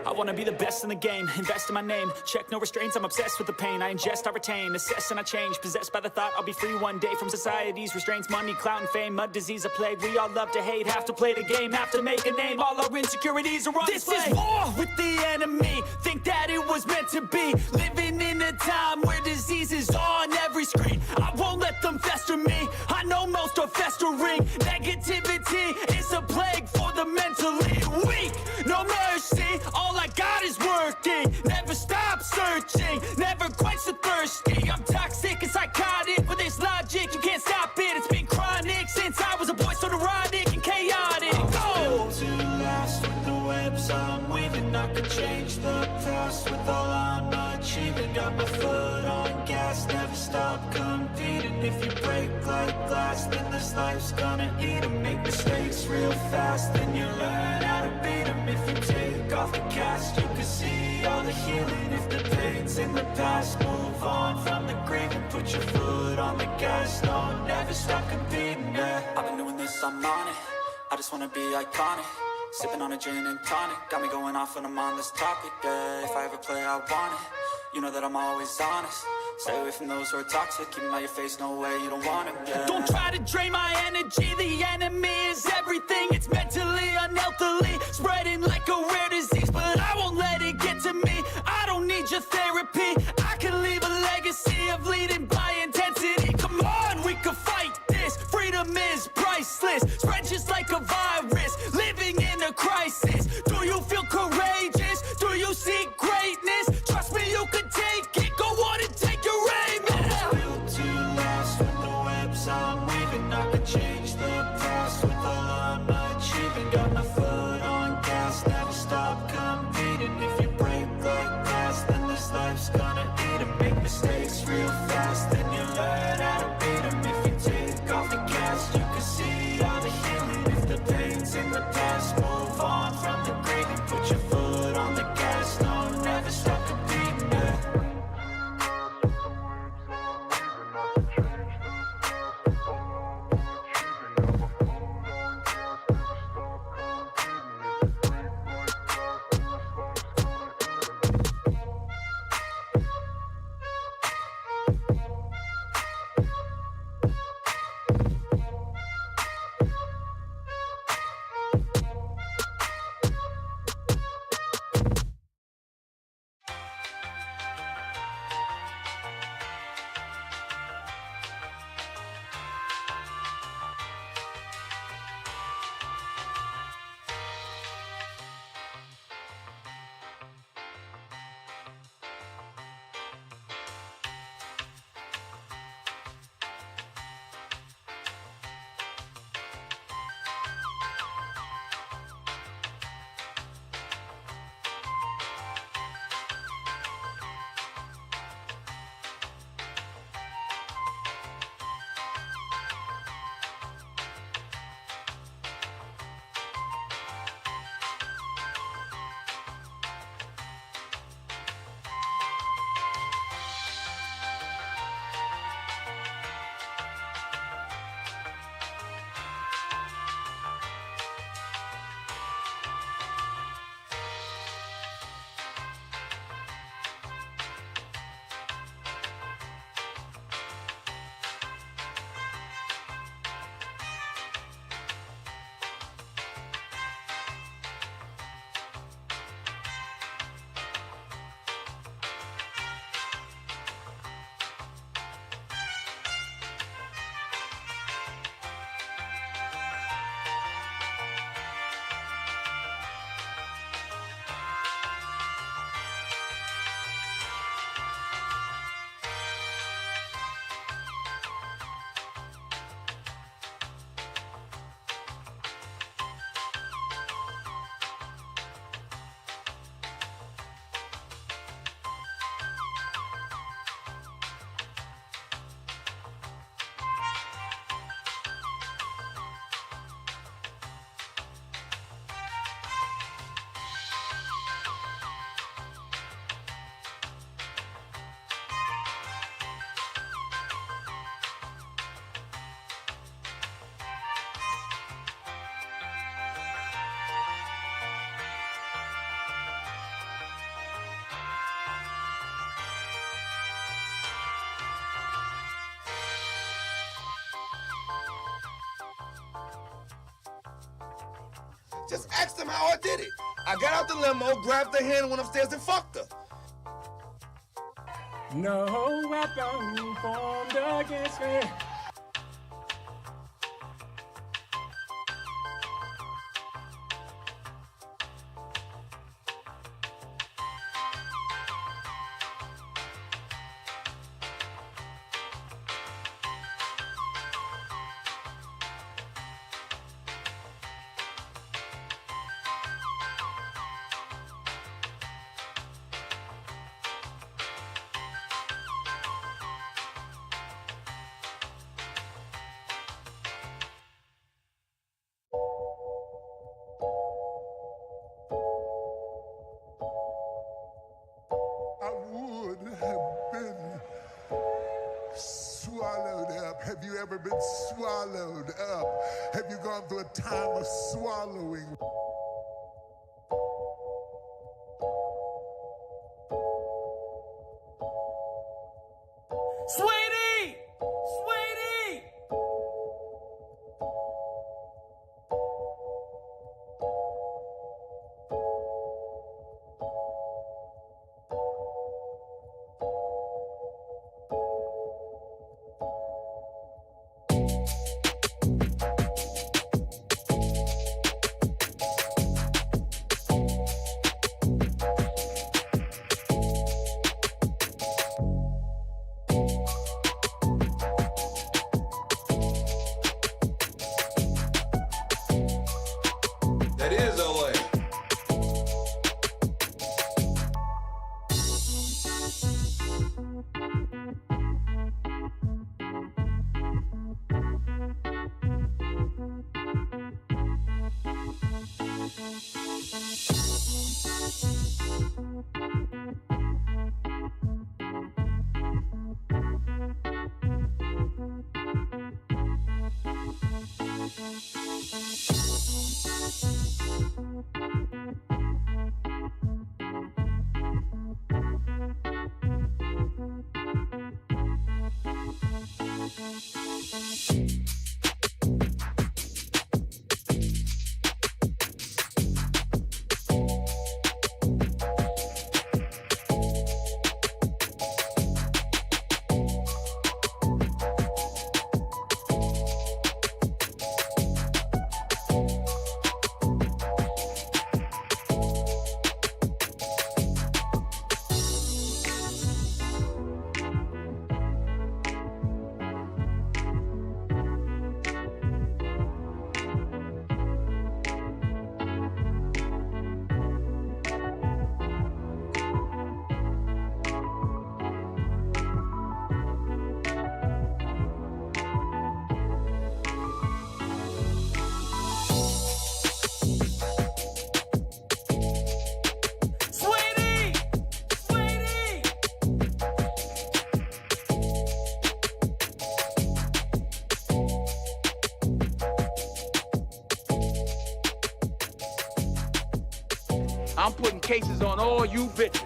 I wanna be the best in the game, invest in my name, check no restraints, I'm obsessed with the pain. I ingest, I retain, assess and I change, possessed by the thought I'll be free one day from society's restraints. Money, clout and fame, mud, disease, a plague. We all love to hate, have to play the game, have to make a name. All our insecurities are on display. This is war with the enemy, think that it was meant to be. Living in a time where disease is on every screen. I won't let them fester me, I know most are festering. Negativity is a plague for the mentally weak. No mercy, all I got is working. Never stop searching, never quench the thirsty. I'm toxic and psychotic, with this logic you can't stop it. It's been chronic since I was a boy, so neurotic and chaotic. Go! To last with the webs I'm weaving, I could change the past with all I'm achieving. Got my foot on gas, never stop competing. If you break like glass, then this life's gonna eat 'em. Make mistakes real fast, then you learn how to beat 'em. If you take off the cast, you can see all the healing. If the pain's in the past, move on from the grave and put your foot on the gas. No, never stop competing, yeah. I've been doing this, I'm on it. I just wanna be iconic. Sipping on a gin and tonic, got me going off when I'm on this topic, yeah. If I ever play, I want it. You know that I'm always honest. Stay away from those who are toxic. Keep them out your face, no way, you don't want them, yeah. Don't try to drain my energy. The enemy is everything. It's mentally, unhealthily, spreading like a rare disease. But I won't let it get to me. I don't need your therapy. I can leave a legacy of leading by intensity. Come on, we can fight this. Freedom is priceless. Spread just like a virus. Living in a crisis. Do you feel courageous? Do you seek greatness? Trust me, you can take it. Go on and take your aim. I was built to last with the webs I'm weaving. I could change the past with all I'm achieving. Got my foot on gas, never stop competing. If you break like glass, then this life's gonna eat 'em. Make mistakes real fast, then you learn how to beat 'em. If you take off the cast, you can see all the healing. If the pain's in the past, move on from the grave and put your foot on the gas. No, never stop competing, yeah. Just ask them how I did it. I got out the limo, grabbed her hand, went upstairs and fucked her. No weapon formed against me. I would have been swallowed up. Have you ever been swallowed up? Have you gone through a time of swallowing? Sweetie! Sweetie! That is LA. I'm putting cases on all you bitches.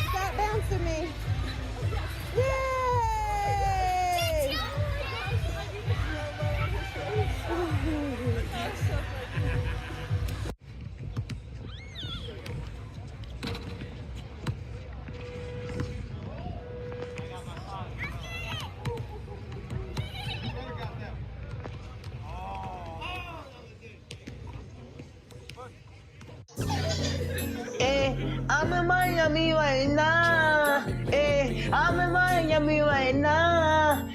Stop bouncing me. Yay! I'm in Miami right now. I'm in Miami right now.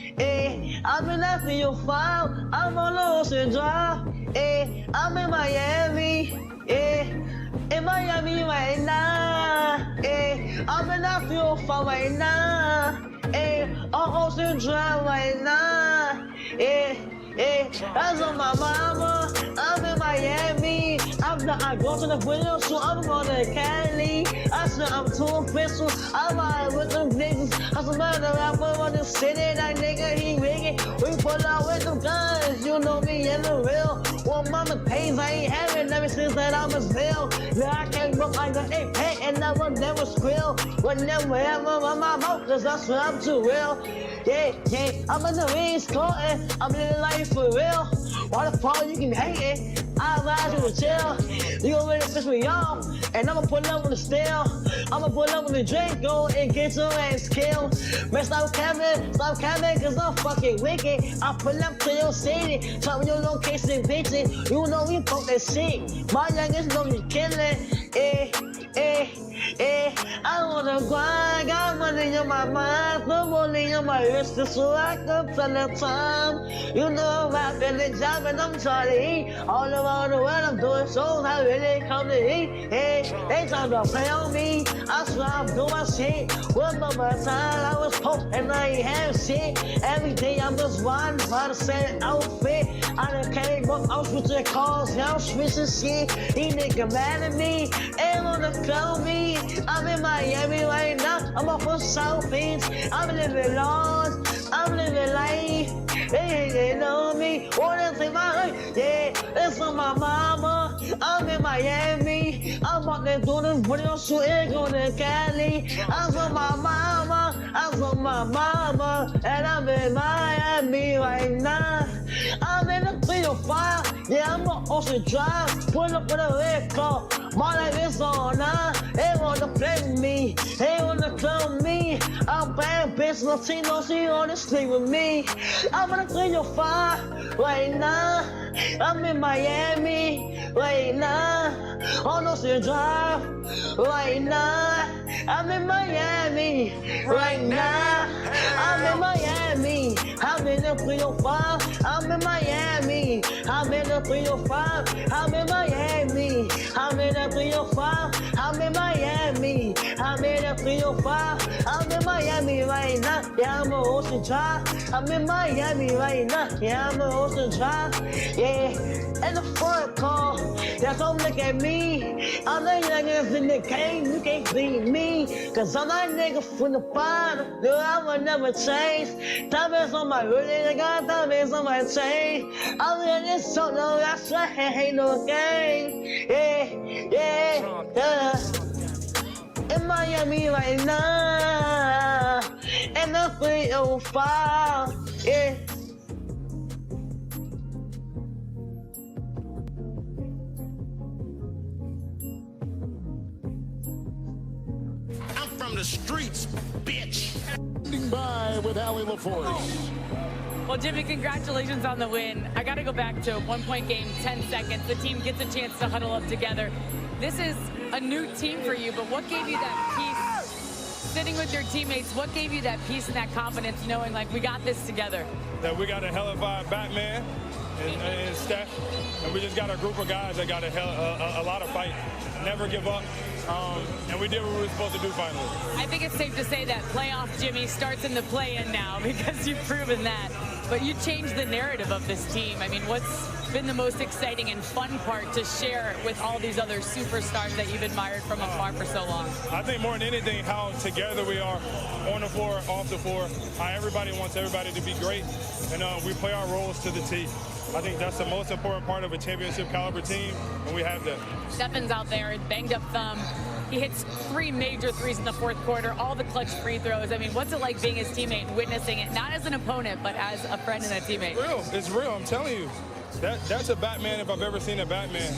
I've been after your file. I'm on Ocean Drive. I'm in Miami. In Miami right now. I've been after your file right now. On Ocean Drive right now. That's on my mama. I'm in Miami. I go to the window, so I'm going to Cali. I said I'm too official. I'm out with them niggas. I said, man, the rapper on the city, that nigga, he rigging. We pull out I will never squeal. Will never ever run my mouth, cause I swear I'm too real. Yeah, I'm in the ring scoring. I'm living life for real. Why the fuck you can hate it? I'll ride you to jail. You gon' really piss me off, and I'ma pull up on the steel. I'ma pull up on the drink, go and get your ass killed. Man, stop capping, cause I'm fucking wicked. I pull up to your city, tell me your location, bitch. You know we fuck that shit. My youngest know me killing. I wanna grind, got money in my mind, put money on my wrist, so I can tell the time. You know I'm rapping the job and I'm trying to eat. All around the world I'm doing shows, I really come to eat. Hey, they trying to play on me, I swear I'm doing my shit. One more time, I was poor and I ain't have shit. Every day I'm just riding by the same outfit. I done came up, I'm switching cars, yeah, I'm switching shit. These niggas mad at me, ain't wanna clone me. I'm in Miami right now, I'm off of South Beach. I'm living large, I'm living life. They know me, wanna take my life. Yeah, it's on my mama. I'm in Miami. I'm out there doing this video shooting, going to Cali. I'm on my mama, and I'm in Miami right now. I'm in the 305, yeah, I'm on Ocean Drive. Pull up with a red car, my life is on now. They wanna play with me, they wanna clone me. I'm bad bitch, Latino, she wanna sleep with me. I'm in the 305 right now. I'm in Miami right now. On Ocean Drive right now. I'm in Miami right now. I'm in Miami. I'm in the 305. I'm in Miami. I'm in the 305. I'm in Miami. I'm in the 305. I'm in Miami. I'm in the 305. I'm in Miami right now. Yeah, I'm on Ocean Drive. I'm in Miami right now. Yeah, I'm on Ocean Drive. Yeah, in the front car. Yeah, come look at me. I'm the youngest in the game. You can't beat me. Cause I'm that nigga from the bottom. No, I will never change. Diamonds on my hoodie. I got diamonds on my chain. I'm in this solo. That's why I ain't no game. Yeah. In Miami right now. And the 305. Yeah. From the streets, bitch. Standing by with Allie LaForce. Well, Jimmy, congratulations on the win. I got to go back to a one-point game, 10 seconds. The team gets a chance to huddle up together. This is a new team for you, but what gave you that peace sitting with your teammates? What gave you that peace and that confidence knowing, like, we got this together? That we got a hellified Batman and Steph, and we just got a group of guys that got a lot of fight, never give up, and we did what we were supposed to do finally. I think it's safe to say that playoff Jimmy starts in the play-in now because you've proven that. But you changed the narrative of this team. I mean, what's been the most exciting and fun part to share with all these other superstars that you've admired from afar for so long? I think more than anything, how together we are on the floor, off the floor, how everybody wants everybody to be great, and we play our roles to the T. I think that's the most important part of a championship caliber team, and we have that. Stefan's out there, banged up thumb. He hits 3 major threes in the fourth quarter, all the clutch free throws. I mean, what's it like being his teammate and witnessing it, not as an opponent, but as a friend and a teammate? It's real, I'm telling you. That's a Batman if I've ever seen a Batman.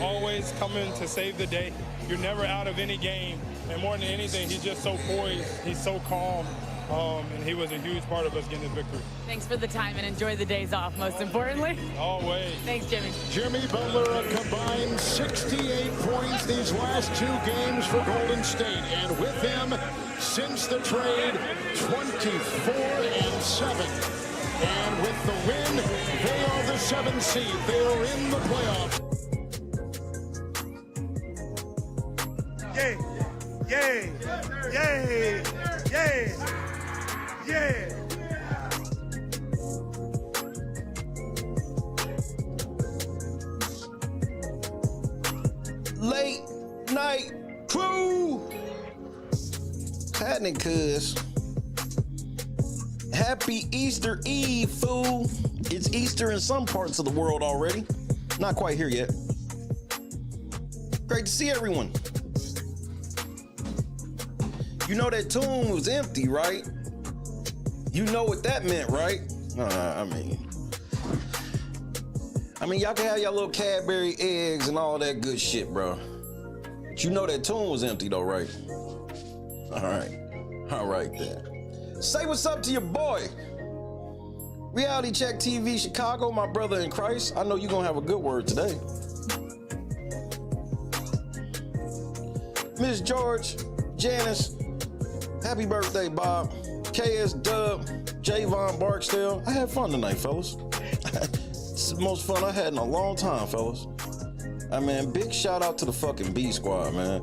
Always coming to save the day. You're never out of any game. And more than anything, he's just so poised. He's so calm. And he was a huge part of us getting this victory. Thanks for the time and enjoy the days off, most importantly. Always. Thanks, Jimmy. Jimmy Butler, a combined 68 points these last 2 games for Golden State. And with him, since the trade, 24-7. And with the win, they are the 7th seed. They are in the playoffs. Yeah. Late night crew. Happening, cuz. Happy Easter Eve, fool. It's Easter in some parts of the world already. Not quite here yet. Great to see everyone. You know that tomb was empty, right? You know what that meant, right? I mean, y'all can have your little Cadbury eggs and all that good shit, bro. But you know that tomb was empty, though, right? All right then. Say what's up to your boy. Reality Check TV Chicago, my brother in Christ. I know you're gonna have a good word today. Miss George, Janice, happy birthday, Bob. KS Dub, Javon Barksdale. I had fun tonight, fellas. It's the most fun I had in a long time, fellas. I mean, big shout out to the fucking B Squad, man.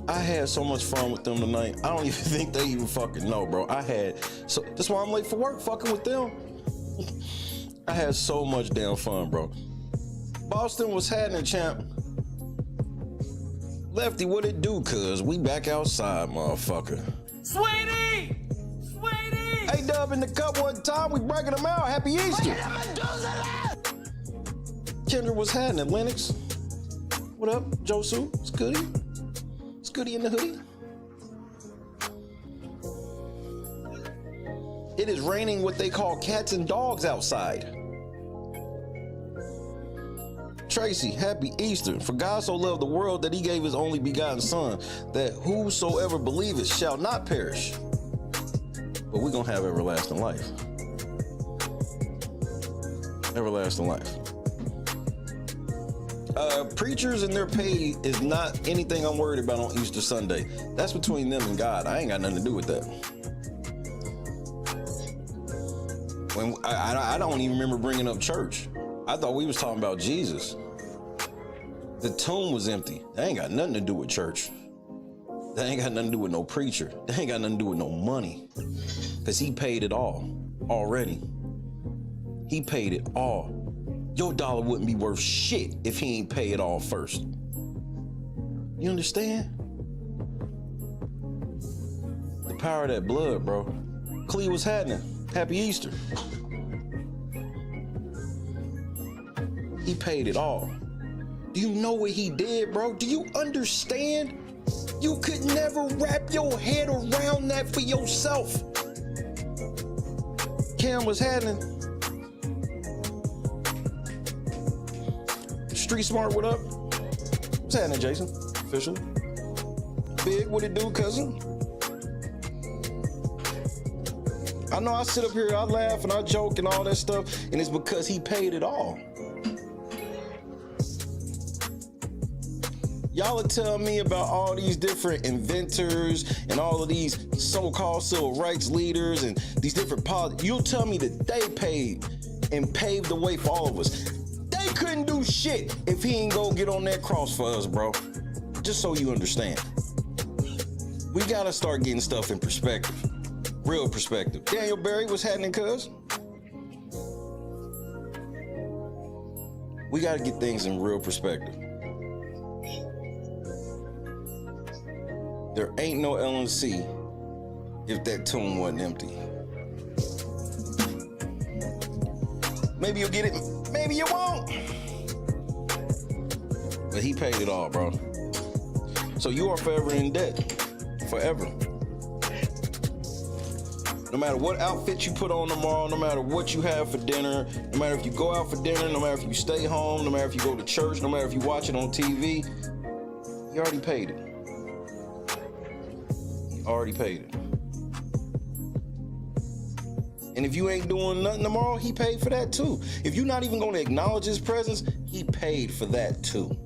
I had so much fun with them tonight. I don't even think they even fucking know, bro. That's why I'm late for work, fucking with them. I had so much damn fun, bro. Boston was happening, champ. Lefty, what it do, cuz? We back outside, motherfucker. Sweetie! A-Dub in the cup one time, we breaking them out. Happy Easter. Kendra was happening, Lennox. What up, Josu? It's Goody. It's Goody in the hoodie. It is raining what they call cats and dogs outside. Tracy, happy Easter. For God so loved the world that he gave his only begotten son, that whosoever believeth shall not perish, but we're gonna have everlasting life. Everlasting life. Preachers and their pay is not anything I'm worried about on Easter Sunday. That's between them and God. I ain't got nothing to do with that. When I don't even remember bringing up church. I thought we was talking about Jesus. The tomb was empty. That ain't got nothing to do with church. That ain't got nothing to do with no preacher. That ain't got nothing to do with no money. Because he paid it all already. He paid it all. Your dollar wouldn't be worth shit if he ain't pay it all first. You understand? The power of that blood, bro. Clee was happening. Happy Easter. He paid it all. Do you know what he did, bro? Do you understand? You could never wrap your head around that for yourself. Cam was happening. Street Smart, what up? What's happening, Jason? Officially. Big, what it do, cousin? I know I sit up here, I laugh and I joke and all that stuff, and it's because he paid it all. Y'all will tell me about all these different inventors and all of these so-called civil rights leaders and these different politics. You'll tell me that they paid and paved the way for all of us. They couldn't do shit if he ain't go get on that cross for us, bro. Just so you understand. We gotta start getting stuff in perspective. Real perspective. Daniel Berry, what's happening, cuz? We gotta get things in real perspective. There ain't no LNC if that tomb wasn't empty. Maybe you'll get it, maybe you won't. But he paid it all, bro. So you are forever in debt. Forever. No matter what outfit you put on tomorrow, no matter what you have for dinner, no matter if you go out for dinner, no matter if you stay home, no matter if you go to church, no matter if you watch it on TV, you already paid it. Already paid it. And if you ain't doing nothing tomorrow, he paid for that too. If you're not even gonna acknowledge his presence, he paid for that too.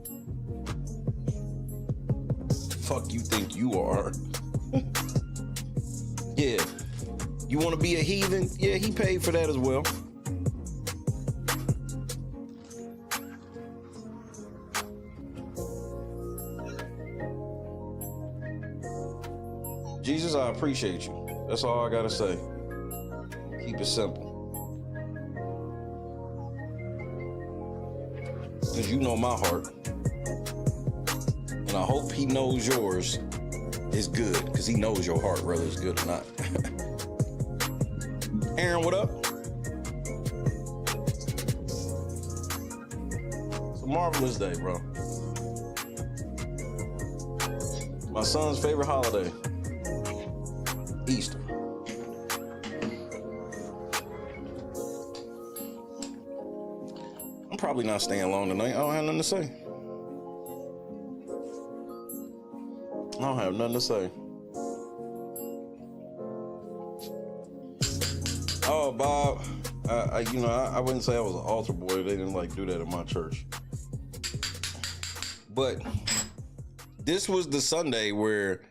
Fuck you think you are? Yeah. You wanna be a heathen? Yeah, he paid for that as well. Jesus, I appreciate you. That's all I gotta say. Keep it simple. Because you know my heart. And I hope he knows yours is good. Because he knows your heart, whether it's good or not. Aaron, what up? It's a marvelous day, bro. My son's favorite holiday. Easter. I'm probably not staying long tonight. I don't have nothing to say. I don't have nothing to say. Oh, Bob, I wouldn't say I was an altar boy. They didn't like do that at my church. But this was the Sunday where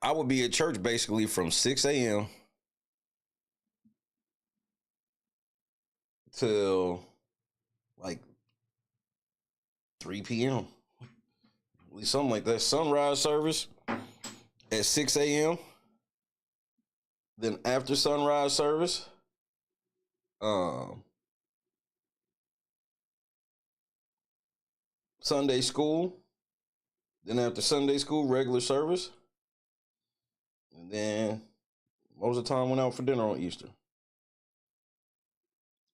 I would be at church basically from 6 a.m. till like 3 p.m. At least something like that. Sunrise service at 6 a.m. Then after sunrise service, Sunday school. Then after Sunday school, regular service. And then most of the time went out for dinner on Easter.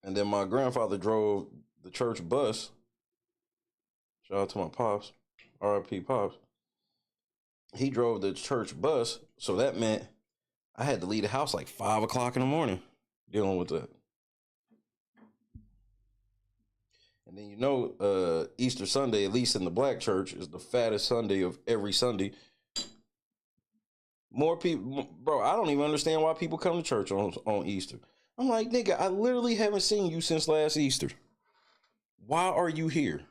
And then my grandfather drove the church bus. Shout out to my pops, R.I.P. Pops. He drove the church bus, so that meant I had to leave the house like 5 o'clock in the morning dealing with that. And then Easter Sunday, at least in the black church, is the fattest Sunday of every Sunday. More people, bro, I don't even understand why people come to church on Easter. I'm like, nigga, I literally haven't seen you since last Easter. Why are you here?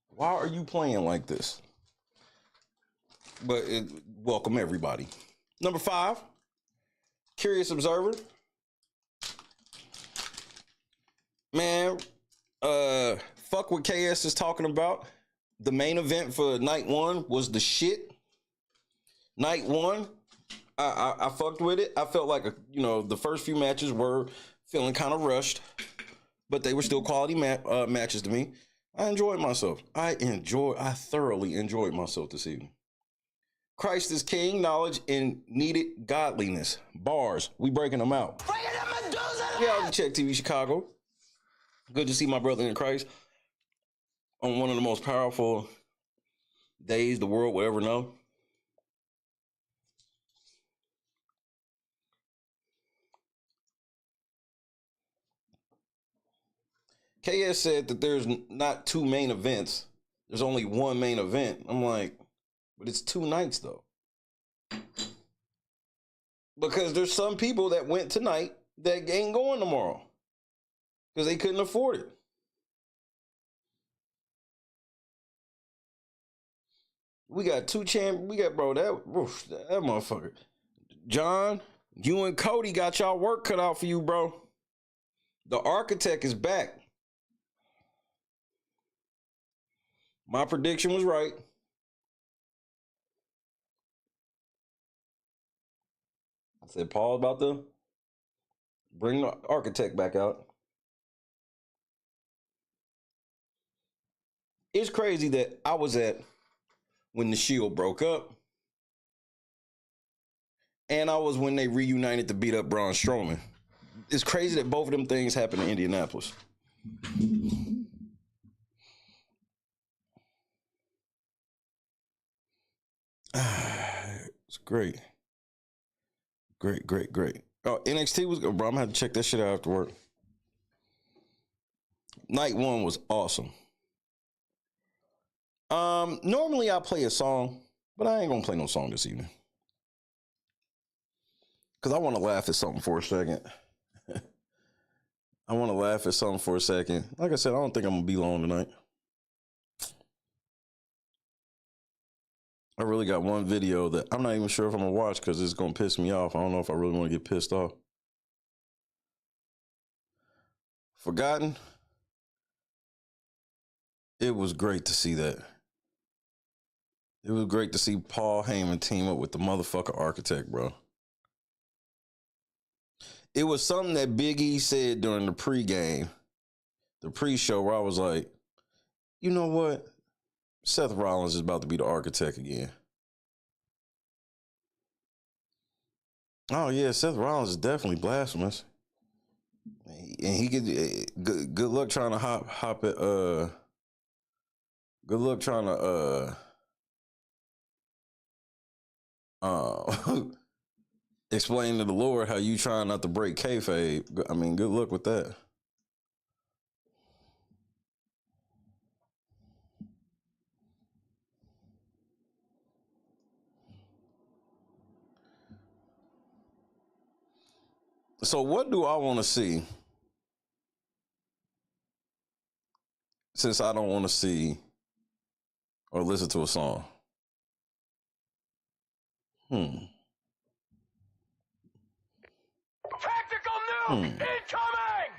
Why are you playing like this? But welcome everybody. Number 5, Curious Observer. Man, fuck what KS is talking about. The main event for night 1 was the shit. Night 1, I fucked with it. I felt like the first few matches were feeling kind of rushed, but they were still quality matches to me. I enjoyed myself. I thoroughly enjoyed myself this evening. Christ is King, knowledge and needed godliness. Bars. We breaking them out. We out in Check TV Chicago. Good to see my brother in Christ on one of the most powerful days the world will ever know. KS said that there's not 2 main events. There's only 1 main event. I'm like, but it's 2 nights though. Because there's some people that went tonight that ain't going tomorrow. Because they couldn't afford it. We got 2 champions. We got, bro, that motherfucker. John, you and Cody got y'all work cut out for you, bro. The architect is back. My prediction was right. I said Paul's about to bring the architect back out. It's crazy that I was at when the Shield broke up, and I was when they reunited to beat up Braun Strowman. It's crazy that both of them things happened in Indianapolis. It's great. Great. Oh, NXT was good, bro. I'm gonna have to check that shit out after work. Night 1 was awesome. Normally I play a song, but I ain't gonna play no song this evening. Cause I wanna laugh at something for a second. Like I said, I don't think I'm gonna be long tonight. I really got one video that I'm not even sure if I'm gonna watch because it's gonna piss me off. I don't know if I really want to get pissed off. Forgotten. It was great to see that. It was great to see Paul Heyman team up with the motherfucker architect, bro. It was something that Big E said during the pre-game, the pre-show, where I was like, you know what? Seth Rollins is about to be the architect again. Oh, yeah, Seth Rollins is definitely blasphemous. And he could, good luck trying to hop at, good luck trying to, Explain to the Lord how you trying not to break kayfabe. I mean, good luck with that. So what do I want to see? Since I don't want to see or listen to a song. Tactical nuke incoming!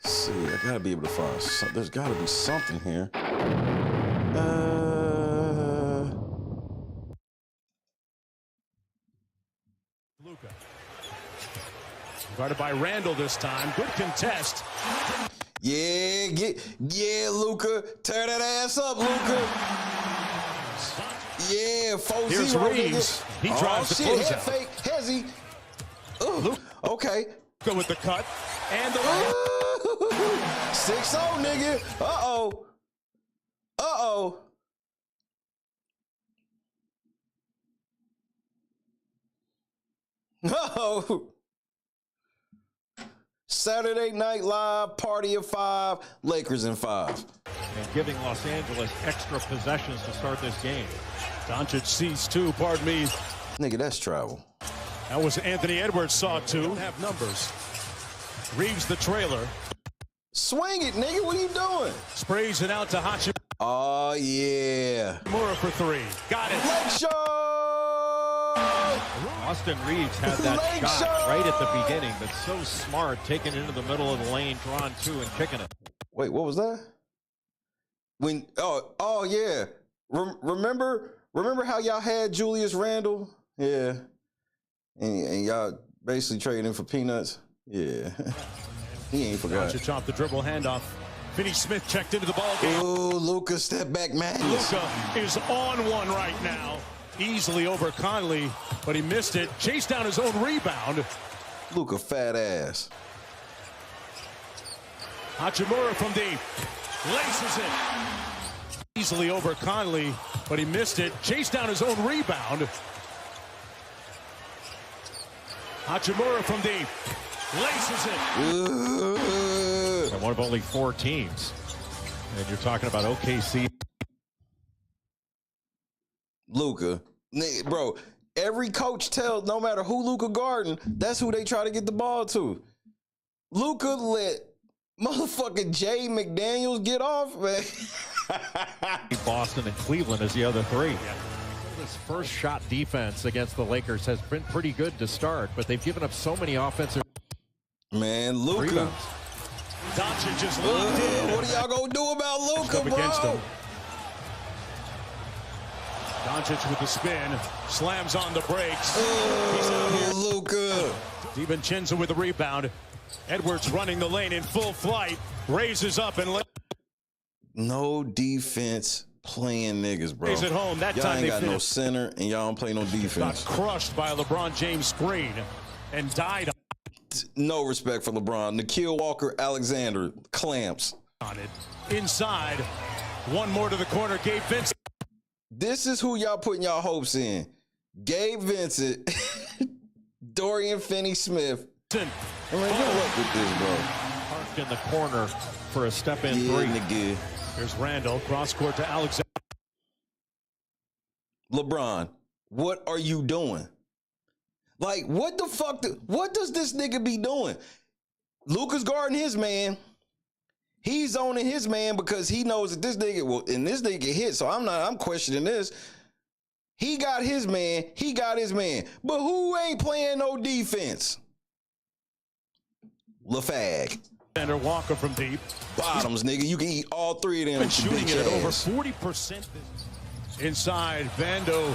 See, I gotta be able to find something. There's gotta be something here. Luka. Guarded by Randall this time. Good contest. Yeah, Luka. Tear that ass up, Luka. Yeah, 4-0. Here's Reeves. He drives the shit, closeout. head fake. Hezzy. Okay. Go with the cut. And the 6-0, nigga. Uh-oh. Uh-oh. Uh-oh. Saturday Night Live, party of 5, Lakers in 5. And giving Los Angeles extra possessions to start this game. Doncic sees 2, pardon me. Nigga, that's travel. That was Anthony Edwards saw 2. Don't have numbers. Reeves the trailer. Swing it, nigga. What are you doing? Sprays it out to Hachimura. Oh, yeah. For 3. Got it. Lake Show! Austin Reeves had that shot right at the beginning, but so smart, taking it into the middle of the lane, drawing 2 and kicking it. Wait, what was that? When yeah. Remember how y'all had Julius Randle? Yeah. And y'all basically traded him for peanuts? Yeah. He ain't forgot. Doncic off the dribble handoff. Finney Smith checked into the ball game. Oh, Luka, step back madness. Luka is on one right now. Easily over Conley, but he missed it. Chased down his own rebound. Luka, fat ass. Hachimura from deep. Laces it. Easily over Conley, but he missed it. Chased down his own rebound. Hachimura from deep. Laces it. And one of only 4 teams. And you're talking about OKC. Luka. Bro, every coach tells no matter who Luka guarding, that's who they try to get the ball to. Luka let motherfucking Jay McDaniels get off, man. Boston and Cleveland is the other 3. This first shot defense against the Lakers has been pretty good to start, but they've given up so many offensive Luka. rebounds. Doncic just locked in. What are y'all gonna do about Luka, bro? Against him. Doncic with the spin, slams on the brakes. Luka. DiVincenzo with the rebound. Edwards running the lane in full flight, raises up and no defense playing niggas, bro. He's at home. That y'all time ain't they got no finished. center and y'all don't play no defense. Got crushed by a LeBron James screen and died No respect for LeBron. Nikhil Walker-Alexander clamps on it. Inside, one more to the corner. Gabe Vincent. This is who y'all putting y'all hopes in. Gabe Vincent, Dorian Finney-Smith. I mean, good luck with this, bro. Parked in the corner for a step-in 3. Nigga. Here's Randall, cross-court to Alexander. LeBron, what are you doing? Like, what the fuck? What does this nigga be doing? Luka's guarding his man. He's owning his man because he knows that this nigga this nigga hit. So I'm questioning this. He got his man. He got his man. But who ain't playing no defense? LaFag. Alexander Walker from deep. Bottoms, nigga. You can eat all 3 of them. Been shooting it at over 40%. Inside, Vando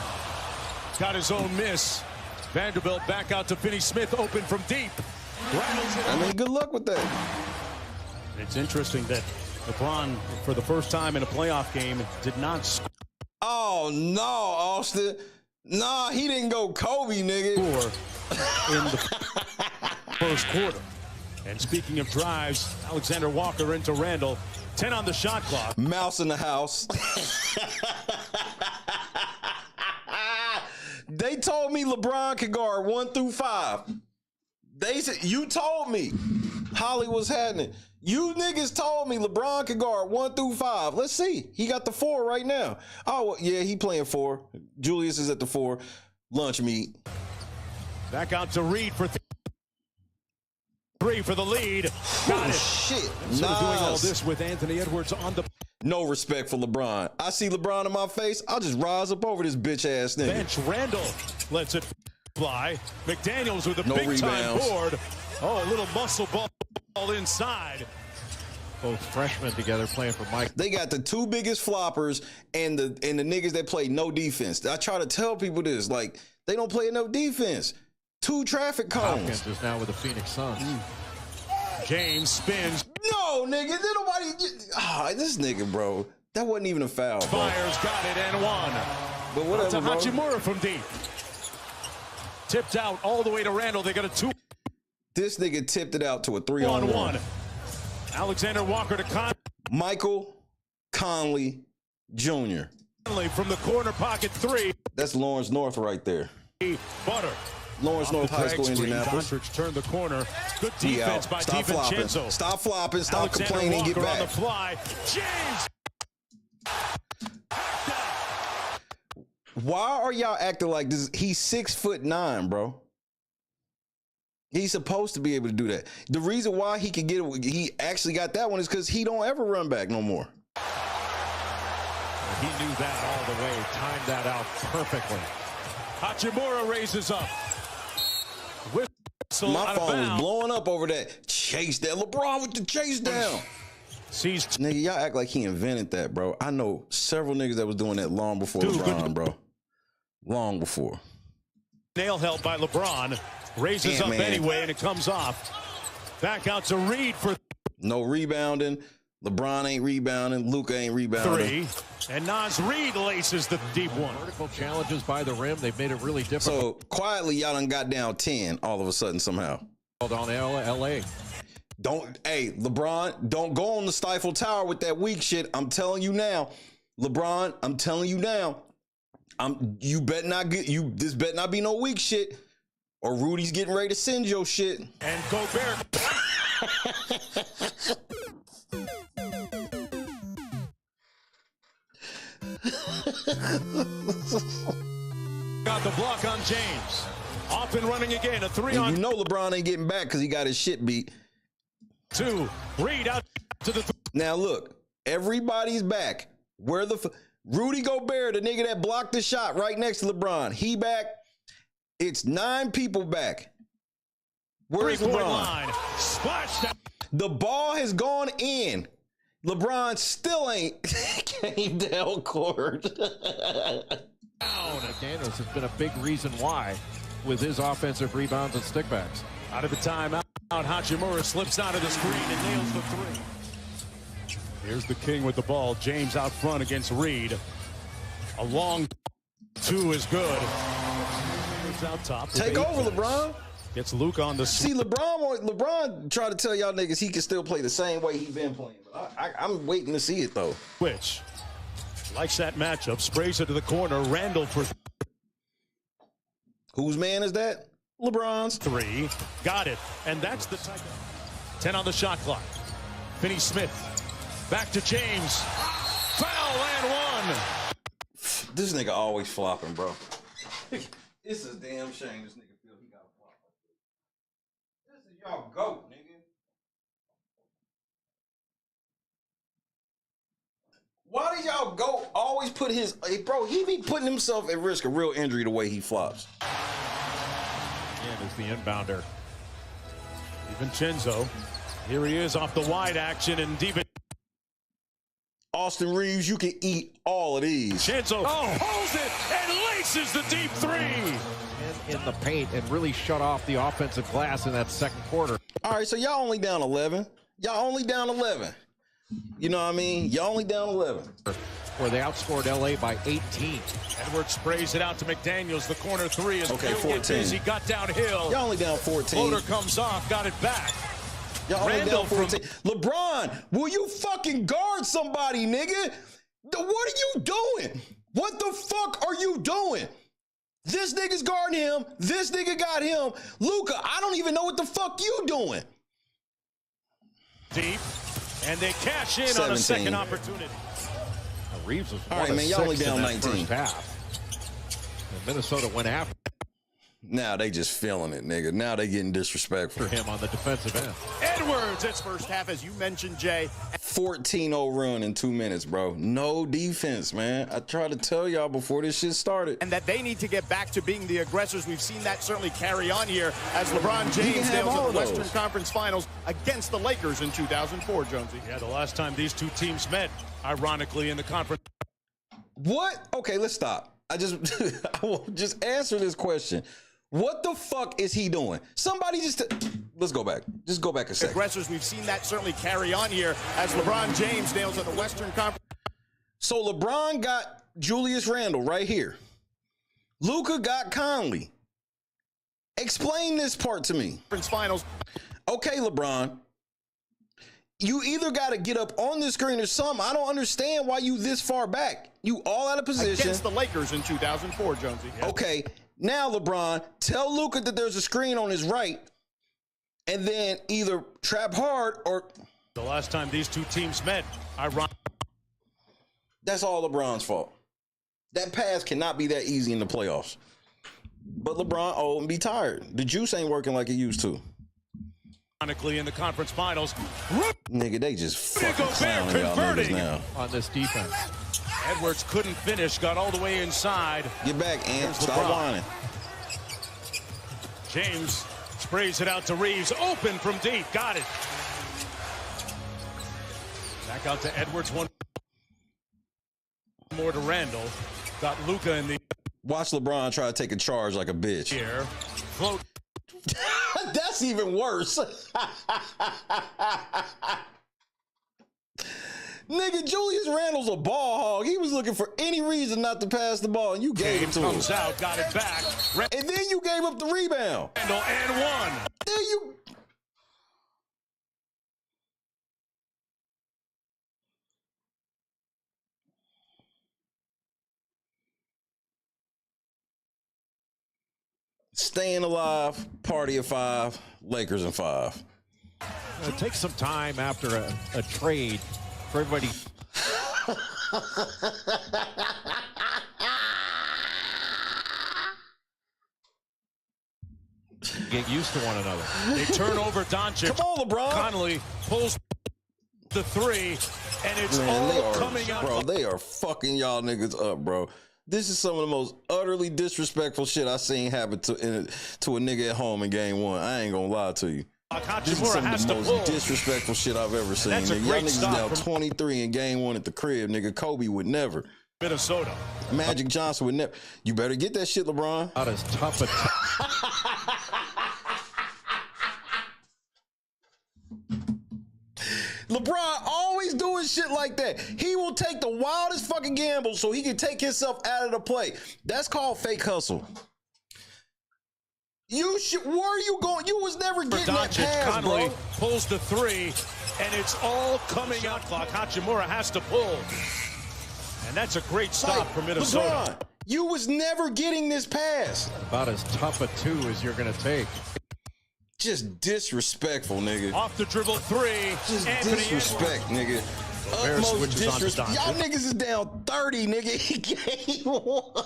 got his own miss. Vanderbilt back out to Finney-Smith, open from deep. I mean, good luck with that. It's interesting that LeBron, for the first time in a playoff game, did not score. Oh, no, Austin. Nah, he didn't go Kobe, nigga. In the first quarter. And speaking of drives, Alexander Walker into Randall. 10 on the shot clock. Mouse in the house. They told me LeBron could guard 1 through 5. They said, you told me. Holly was happening. You niggas told me LeBron could guard 1 through 5. Let's see. He got the 4 right now. Oh, yeah, he playing 4. Julius is at the 4. Lunch meat. Back out to Reed for 3 for the lead. Got it. Shit. Nice. Nice. Doing all this with Anthony Edwards on the no respect for LeBron. I see LeBron in my face, I'll just rise up over this bitch ass nigga. bench. Randall lets it fly. McDaniels with a No big time rebounds. board. Oh, a little muscle ball inside. Both freshmen together playing for Mike. They got the 2 biggest floppers and the niggas that play no defense. I try to tell people this, like, they don't play no defense. 2 traffic cones. Hopkins is now with the Phoenix Suns. James spins. No, nigga, did nobody. This nigga, bro. That wasn't even a foul. Bro. Fires got it and one. But whatever, to bro. Hachimura from deep. Tipped out all the way to Randall. They got a 2. This nigga tipped it out to a 3-on-1. Alexander Walker to Conley. Michael Conley Jr. From the corner pocket 3. That's Lawrence North right there. Butter. Lawrence North High School, Indianapolis. Doncic turned the corner. Good defense by Stop DiVincenzo. flopping. Stop flopping. Stop Alexander complaining. Walker Get back. on the fly. James. Why are y'all acting like this? He's 6'9", bro. He's supposed to be able to do that. The reason why he he actually got that one is because he don't ever run back no more. He knew that all the way, timed that out perfectly. Hachimura raises up. My phone was blowing up over that chase down. LeBron with the chase down. Nigga, y'all act like he invented that, bro. I know several niggas that was doing that long before LeBron, bro. Long before. Nail held by LeBron. Raises up anyway, and it comes off. Back out to Reed for no rebounding. LeBron ain't rebounding. Luka ain't rebounding. 3. And Naz Reed laces the deep one. Vertical challenges by the rim. They've made it really difficult. So quietly, y'all done got down 10 all of a sudden somehow. On LA. Hey, LeBron, don't go on the Stifle Tower with that weak shit. I'm telling you now. LeBron, I'm telling you now. You bet not get this bet not be no weak shit. Or Rudy's getting ready to send your shit. And Gobert. Got the block on James. Off and running again. A 3 on. You know LeBron ain't getting back because he got his shit beat. 2. Reed out to the. Now look, everybody's back. Where the Rudy Gobert, the nigga that blocked the shot right next to LeBron, he back. It's 9 people back. Where's LeBron? Line. Splash down. The ball has gone in. LeBron still ain't came down court. McDaniels has been a big reason why with his offensive rebounds and stickbacks. Out of the timeout, Hachimura slips out of the screen and nails the 3. Here's the king with the ball. James out front against Reed. A long 2 is good. Out top. Take over, LeBron. Gets Luke on the. See, LeBron tried to tell y'all niggas he can still play the same way he been playing. But I'm waiting to see it though. Which likes that matchup. Sprays it to the corner. Randall for. Whose man is that? LeBron's. 3. Got it. And that's the type. 10 on the shot clock. Finney Smith. Back to James. Foul and 1. This nigga always flopping, bro. It's a damn shame this nigga feel he got a flop like this. This is y'all goat, nigga. Why do y'all goat always put his... Hey, bro, he be putting himself at risk of real injury the way he flops. Again, is the inbounder. DiVincenzo. Here he is off the wide action, and Austin Reeves, you can eat all of these. Vincenzo holds it and laces the deep 3. And in the paint and really shut off the offensive glass in that second quarter. All right, so y'all only down 11. Y'all only down 11. You know what I mean? Y'all only down 11. Where they outscored LA by 18. Edwards sprays it out to McDaniels. The corner 3 is okay, 14. He got downhill. Y'all only down 14. Floater comes off, got it back. Y'all only down 14. LeBron, will you fucking guard somebody, nigga? What are you doing? What the fuck are you doing? This nigga's guarding him. This nigga got him. Luka, I don't even know what the fuck you doing. Deep, and they cash in 17. on a second opportunity. Reeves was all right, man. Y'all only down 19. And Minnesota went after now they just feeling it, nigga. Now they getting disrespectful. him on the defensive end. Edwards, it's first half, as you mentioned, Jay. 14-0 run in 2 minutes, bro. No defense, man. I tried to tell y'all before this shit started. And that they need to get back to being the aggressors. We've seen that certainly carry on here as LeBron James nails in the Western Conference Finals against the Lakers in 2004, Jonesy. Yeah, the last time these two teams met, ironically, in the conference. What? Okay, let's stop. I will just answer this question. What the fuck is he doing? Somebody let's go back. Just go back a second. Aggressors, we've seen that certainly carry on here as LeBron James nails in the Western Conference. So LeBron got Julius Randle right here. Luka got Conley. Explain this part to me. Finals. Okay, LeBron. You either got to get up on the screen or something. I don't understand why you this far back. You all out of position. Against the Lakers in 2004, Jonesy. Yep. Okay, now LeBron, tell Luka that there's a screen on his right, and then either trap hard or... The last time these two teams met, That's all LeBron's fault. That pass cannot be that easy in the playoffs. But LeBron old and be tired. The juice ain't working like it used to. Ironically, in the conference finals. Nigga, they just fucking clowning y'all niggas now. On this defense. Edwards couldn't finish, got all the way inside. Get back, Ant. Stop whining. James sprays it out to Reeves. Open from deep. Got it. Back out to Edwards. One more to Randall. Got Luka in the... Watch LeBron try to take a charge like a bitch. Here. Float. That's even worse. Nigga, Julius Randle's a ball hog. He was looking for any reason not to pass the ball, and you gave it to him. Comes out, got it back. And then you gave up the rebound. Randall and one. There you... Staying alive, party of 5, Lakers in 5. It takes some time after a trade for everybody. Get used to one another. They turn over Doncic. Come on, LeBron. Conley pulls the three, and it's all coming out. Bro, they are fucking y'all niggas up, bro. This is some of the most utterly disrespectful shit I seen happen to a nigga at home in game 1. I ain't gonna lie to you. This is some of the most disrespectful shit I've ever seen. Nigga. Y'all niggas down 23 in game 1 at the crib, nigga. Kobe would never. Minnesota. Magic Johnson would never. You better get that shit, LeBron. Not as tough a LeBron always doing shit like that. He will take the wildest fucking gamble so he can take himself out of the play. That's called fake hustle. You should. Where are you going? You was never getting that pass, Conley bro. pulls the three, and it's all coming out. Clock. Hachimura has to pull, and that's a great stop for Minnesota. LeBron, you was never getting this pass. about as tough a 2 as you're going to take. Just disrespectful, nigga. Off the dribble three. Just Anthony disrespect, nigga. Utmost disrespect. Y'all niggas is down 30, nigga. He gave one.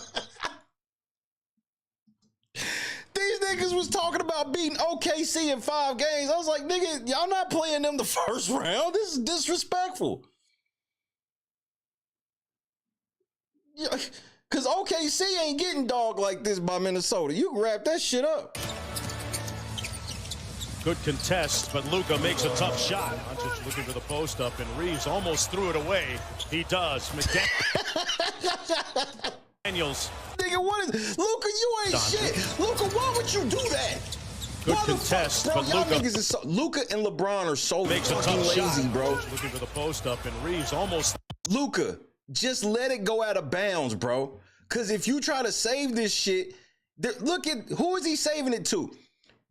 These niggas was talking about beating OKC in 5 games. I was like, nigga, y'all not playing them the first round. This is disrespectful. Yeah, because OKC ain't getting dogged like this by Minnesota. You can wrap that shit up. Good contest, but Luka makes a tough shot. Doncic looking for the post up, and Reeves almost threw it away. He does. McDaniels. Nigga, what is Luka? You ain't shit. Luka, why would you do that? Good contest, bro. but Y'all Luka niggas is so, Luka and LeBron are so makes a fucking tough lazy, shot. bro. Looking for the post up, and Reeves almost. Luka, just let it go out of bounds, bro. Because if you try to save this shit, look at who is he saving it to?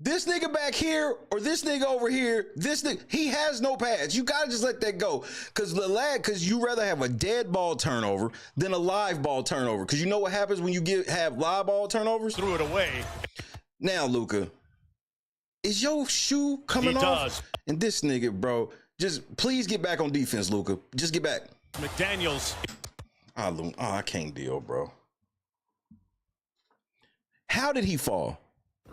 This nigga back here or this nigga over here, this nigga, he has no pads. You gotta just let that go. Cause you rather have a dead ball turnover than a live ball turnover. Cause you know what happens when you have live ball turnovers? Threw it away. Now, Luka, is your shoe coming off? He does. And this nigga, bro, just please get back on defense, Luka. Just get back. McDaniels. Oh, I can't deal, bro. How did he fall?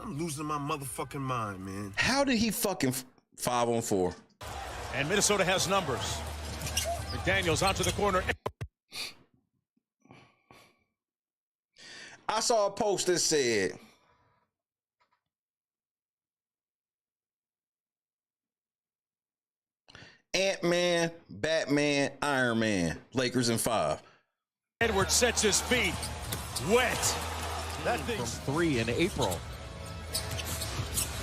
I'm losing my motherfucking mind, man. How did he fucking 5-on-4? And Minnesota has numbers. McDaniels onto the corner. I saw a post that said, Ant-Man, Batman, Iron Man, Lakers in 5. Edwards sets his feet. Wet. That thing's From 3 in April.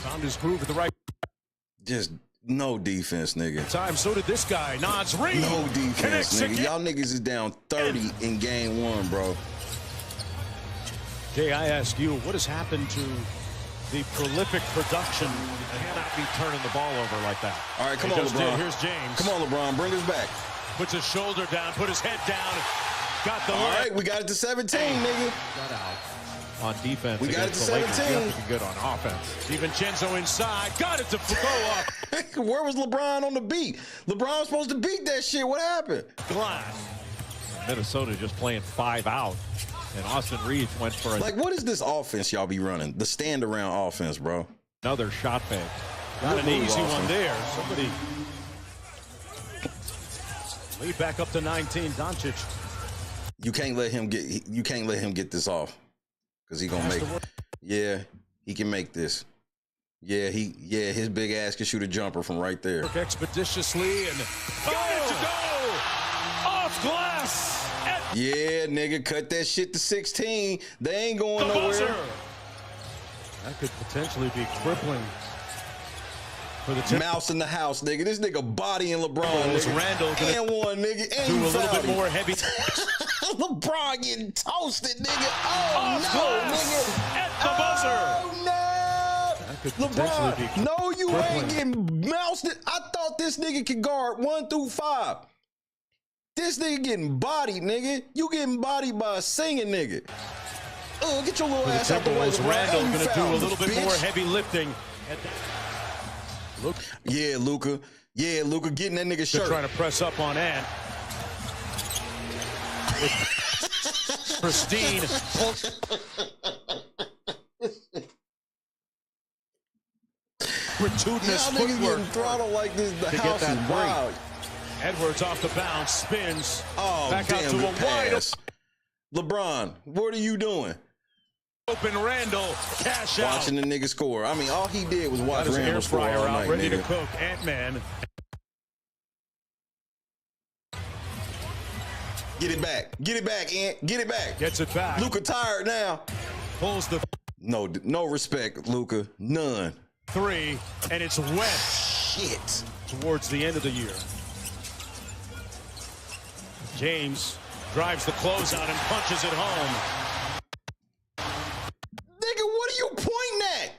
found his groove at the right Just no defense, nigga. time. So did this guy. Nods Reed. No defense, Connects nigga. again. Y'all niggas is down 30 in game 1, bro. Jay, I ask you, what has happened to the prolific production? Cannot be turning the ball over like that. All right, come He on, just LeBron. did. Here's James. Come on, LeBron. Bring us back. Puts his shoulder down, put his head down. Got the All leg. right, we got it to 17, nigga. Got out on defense. We got it to against the Lakers. 17. You have to be good on offense. DiVincenzo inside. Got it to go up. Where was LeBron on the beat? LeBron was supposed to beat that shit. What happened? Glass. Minnesota just playing 5 out. And Austin Reeves went for Like, what is this offense y'all be running? The stand-around offense, bro. another shot fake. Got an Good move, easy Austin. one there. Somebody lead back up to 19. Doncic. You can't let him get this off. Cause he gonna make Yeah, he can make this. Yeah, his big ass can shoot a jumper from right there. Work expeditiously and got it to go off glass. Yeah, nigga, cut that shit to 16. They ain't going The nowhere. buzzer. That could potentially be crippling for the Mouse in the house, nigga. This nigga bodying LeBron. Is Nigga. Randall gonna And one, nigga. And do you a little fouled bit him. more heavy. LeBron getting toasted, nigga. Oh, Off no, glass nigga. at the buzzer. Oh, no. That could potentially be LeBron, no, you crippling. ain't getting moused. I thought this nigga could guard 1 through 5. This nigga getting bodied, nigga. You getting bodied by a singing nigga. Get your little For the ass out the way, Timberwolves, LeBron. Randall And you going to do a fouled little him, bit more bitch. heavy lifting. Yeah, Luka. Yeah, Luka getting that nigga They're shirt. trying to press up on Ant. Pristine. Gratuitous Y'all niggas footwork. getting throttled like this. The get house that is break. wild. Edwards off the bounce, spins. Oh, back out damn, to a good wide pass. LeBron, what are you doing? open Randall. Cash out. Watching the nigga score. I mean, all he did was watch Got his air Randall score fryer all out, night, ready to nigga. cook. Ant-Man. Get it back. Get it back, Ant. Get it back. Gets it back. Luka tired now. Pulls the No respect, Luka. None. 3, and it's wet Shit. towards the end of the year. James drives the closeout and punches it home. Nigga, what are you pointing at?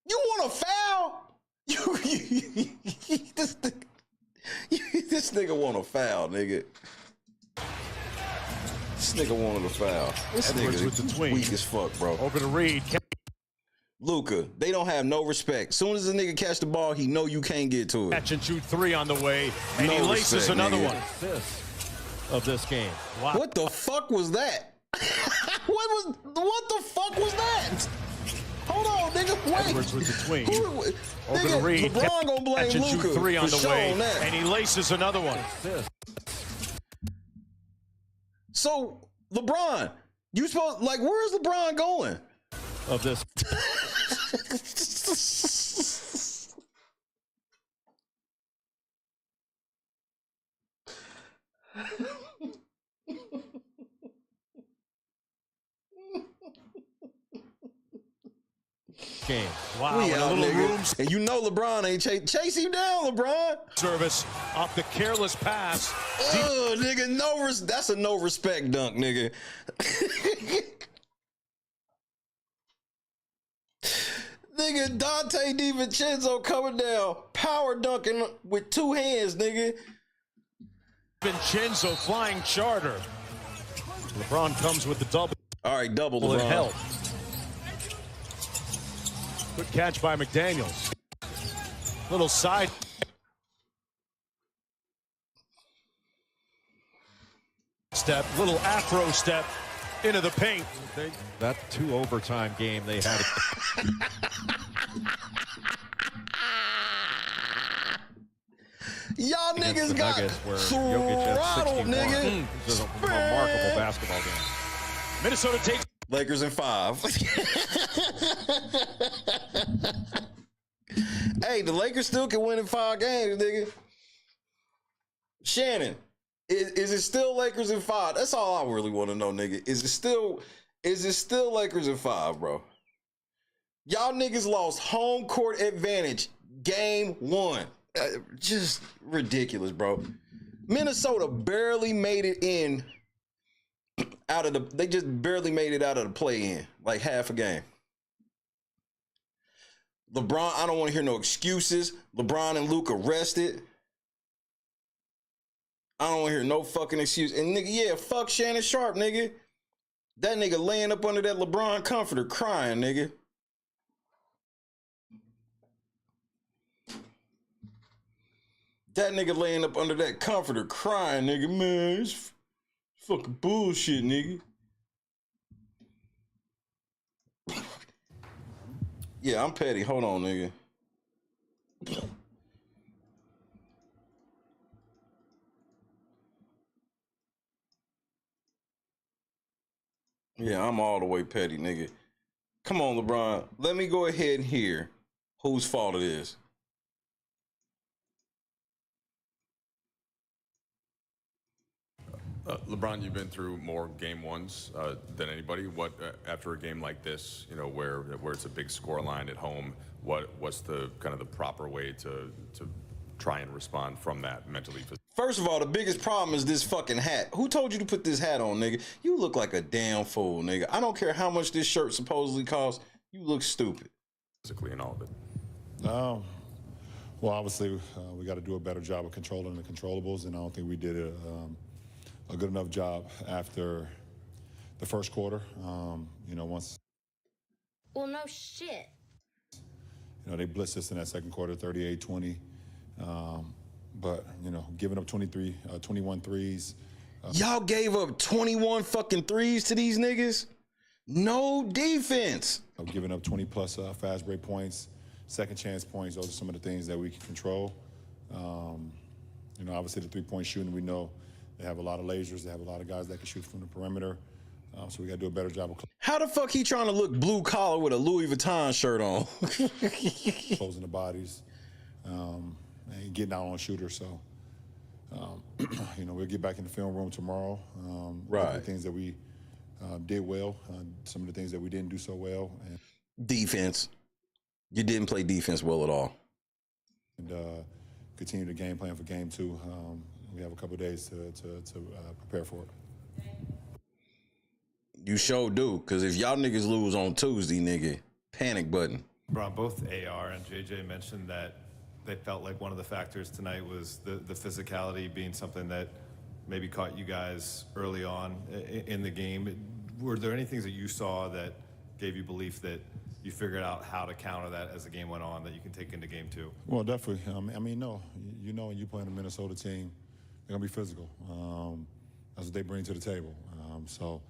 You want a foul? This nigga want a foul, nigga. This nigga wanted a foul. This Edwards with nigga the tween. weak as fuck, bro. Over to Reed. Luka, they don't have no respect. Soon as the nigga catch the ball, he know you can't get to it. Catch and shoot 3 on the way, and No he laces respect, another nigga. one. Assist of this game. Wow. What the fuck was that? What the fuck was that? Hold on, nigga. Wait. Edwards with the tween. Over Over to Reed. LeBron gonna blame Catch and Luka shoot 3 on for the way, showing that. and he laces another one. Assist. So LeBron, you supposed like where's LeBron going? Of this. Game. Wow, We in a out, little nigga. room And you know LeBron ain't chase him down, LeBron. service off the careless pass. Ugh, nigga, that's a no respect dunk, nigga. Nigga, Dante DiVincenzo coming down, power dunking with 2 hands, nigga. Vincenzo flying charter. LeBron comes with the double. All right, double LeBron. LeBron. Help. Good catch by McDaniels. Little side. Step, little afro step into the paint. That 2 overtime game they had. Y'all niggas got throttled, nigga. This is a remarkable basketball game. Minnesota takes Lakers in 5. Hey, the Lakers still can win in 5 games, nigga. Shannon, is it still Lakers in 5? That's all I really want to know, nigga. Is it still Lakers in 5, bro? Y'all niggas lost home court advantage game 1. Just ridiculous, bro. Minnesota barely made it in they just barely made it out of the play-in, like half a game. LeBron, I don't want to hear no excuses. LeBron and Luka rested. I don't want to hear no fucking excuse. And nigga, yeah, fuck Shannon Sharp, nigga. That nigga laying up under that LeBron comforter crying, nigga. That nigga laying up under that comforter crying, nigga. Man, it's fucking bullshit, nigga. Yeah, I'm petty. Hold on, nigga. Yeah, I'm all the way petty, nigga. Come on, LeBron. Let me go ahead and hear whose fault it is. LeBron, you've been through more game 1s than anybody. What after a game like this, you know, where it's a big score line at home, what's the kind of the proper way to try and respond from that mentally? First of all, the biggest problem is this fucking hat. Who told you to put this hat on, nigga? You look like a damn fool, nigga. I don't care how much this shirt supposedly costs. You look stupid. Physically and all of it. Well, obviously, we got to do a better job of controlling the controllables, and I don't think we did a good enough job after the first quarter. You know, once. Well, no shit. You know, they blitzed us in that second quarter, 38-20. But, you know, giving up 21 threes. Y'all gave up 21 fucking threes to these niggas? No defense. Giving up 20-plus fast break points, second chance points. Those are some of the things that we can control. You know, obviously the three-point shooting, we know they have a lot of lasers. They have a lot of guys that can shoot from the perimeter. So we got to do a better job of how the fuck he trying to look blue collar with a Louis Vuitton shirt on? closing the bodies and getting out on shooters. So, you know, we'll get back in the film room tomorrow. Right. The things that we did well, some of the things that we didn't do so well. And defense. You didn't play defense well at all. And continue the game plan for game 2. We have a couple of days to prepare for it. You sure do, because if y'all niggas lose on Tuesday, nigga, panic button. Bron, both AR and JJ mentioned that they felt like one of the factors tonight was the physicality being something that maybe caught you guys early on in the game. Were there any things that you saw that gave you belief that you figured out how to counter that as the game went on that you can take into game 2? Well, definitely. I mean, no, you know, when you play in a Minnesota team, they're going to be physical. That's what they bring to the table. So,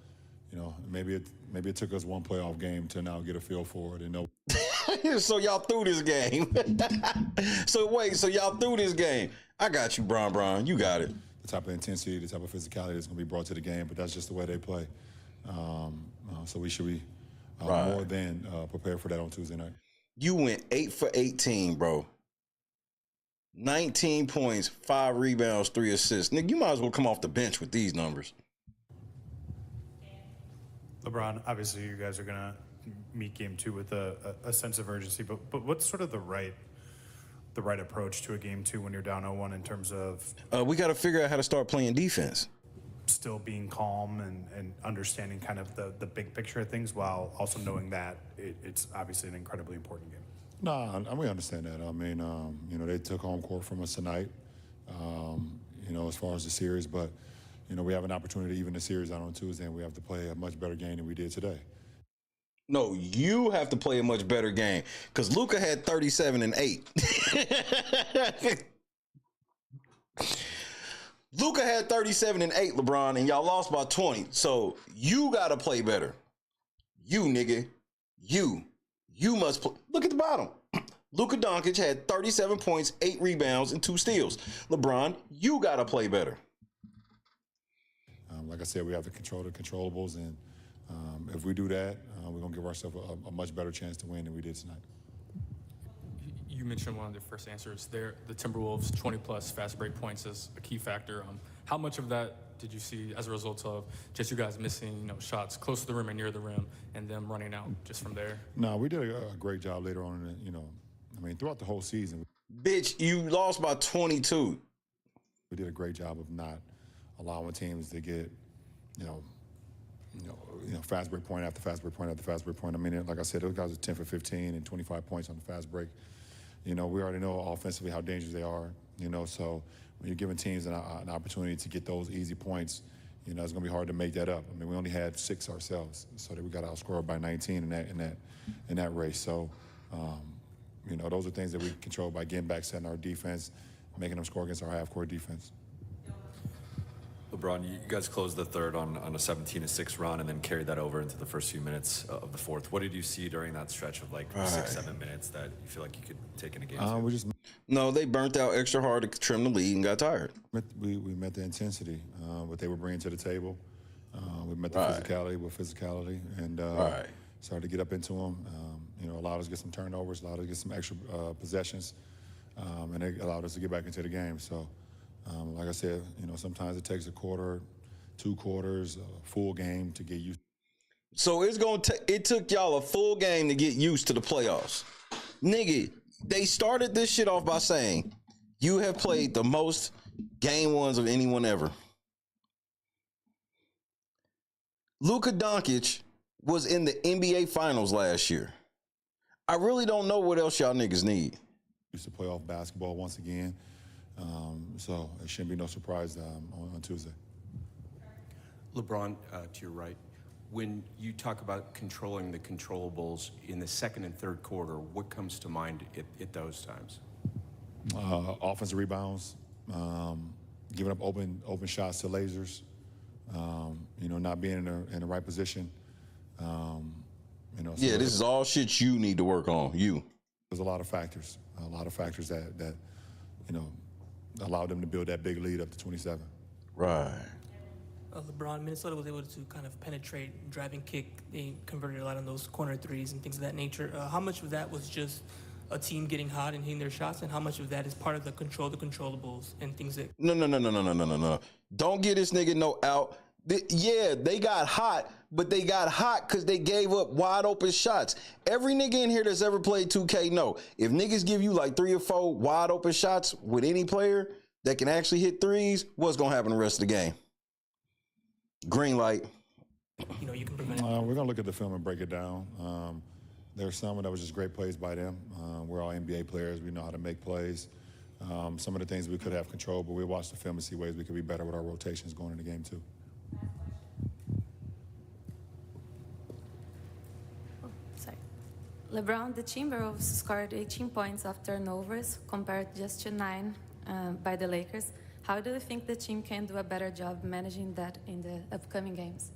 you know, maybe it took us one playoff game to now get a feel for it and know. So y'all threw this game. So y'all threw this game. I got you, Bron. You got it. The type of intensity, the type of physicality that's going to be brought to the game, but that's just the way they play. So we should be more than prepared for that on Tuesday night. You went 8 for 18, bro. 19 points, 5 rebounds, 3 assists. Nigga, you might as well come off the bench with these numbers. LeBron, obviously you guys are going to meet game 2 with a sense of urgency, but what's sort of the right approach to a game 2 when you're down 0-1 in terms of... We got to figure out how to start playing defense. still being calm and understanding kind of the big picture of things while also knowing that it's obviously an incredibly important game? No, we understand that. I mean, you know, they took home court from us tonight, you know, as far as the series, but, you know, we have an opportunity to even the series out on Tuesday, and we have to play a much better game than we did today. No, you have to play a much better game because Luka had 37 and 8. Luka had 37 and 8, LeBron, and y'all lost by 20. So you got to play better. You, nigga. You must play. Look at the bottom. Luka Doncic had 37 points, 8 rebounds, and 2 steals. LeBron, you got to play better. Like I said, we have to control the controllables, and if we do that, we're going to give ourselves a much better chance to win than we did tonight. You mentioned one of the first answers there, the Timberwolves 20-plus fast break points is a key factor. How much of that did you see as a result of just you guys missing, you know, shots close to the rim and near the rim and them running out just from there? No, we did a great job later on, in the, you know, I mean, throughout the whole season. Bitch, you lost by 22. We did a great job of not allowing teams to get, you know, fast break point after fast break point after fast break point. I mean, like I said, those guys are 10 for 15 and 25 points on the fast break. You know, we already know offensively how dangerous they are, you know, so when you're giving teams an opportunity to get those easy points, you know, it's going to be hard to make that up. I mean, we only had 6 ourselves, so that we got outscored by 19 in that race. So, you know, those are things that we control by getting back, setting our defense, making them score against our half-court defense. LeBron, you guys closed the third on a 17-6 run and then carried that over into the first few minutes of the fourth. What did you see during that stretch of like 6-7 minutes that you feel like you could take in a game? No, they burnt out extra hard to trim the lead and got tired. We met the intensity, what they were bringing to the table. We met the physicality with physicality, and started to get up into them. You know, allowed us to get some turnovers, allowed us to get some extra possessions, and it allowed us to get back into the game. So, like I said, you know, sometimes it takes a quarter, 2 quarters, a full game to get used. So it took y'all a full game to get used to the playoffs. Nigga, they started this shit off by saying, you have played the most game ones of anyone ever. Luka Doncic was in the NBA Finals last year. I really don't know what else y'all niggas need. Used to play off basketball once again. So it shouldn't be no surprise on Tuesday. LeBron, to your right, when you talk about controlling the controllables in the second and third quarter, what comes to mind at those times? Offensive rebounds, giving up open shots to lasers, you know, not being in the right position. You know, so yeah, this is all shit you need to work on. There's a lot of factors that you know, allowed them to build that big lead up to 27. Right. LeBron, Minnesota was able to kind of penetrate, drive and kick. They converted a lot on those corner threes and things of that nature. How much of that was just a team getting hot and hitting their shots, and how much of that is part of the controllables and things that... No. Don't get this nigga no out. Yeah, they got hot, but they got hot because they gave up wide open shots. Every nigga in here that's ever played 2K know, if niggas give you like 3 or 4 wide open shots with any player that can actually hit threes, what's going to happen the rest of the game? Green light. You know, you can prevent it. We're going to look at the film and break it down. There's some that was just great plays by them. We're all NBA players. We know how to make plays. Some of the things we could have control, but we watch the film and see ways we could be better with our rotations going into game 2. LeBron, the Timberwolves scored 18 points off turnovers compared just to 9 by the Lakers. How do you think the team can do a better job managing that in the upcoming games?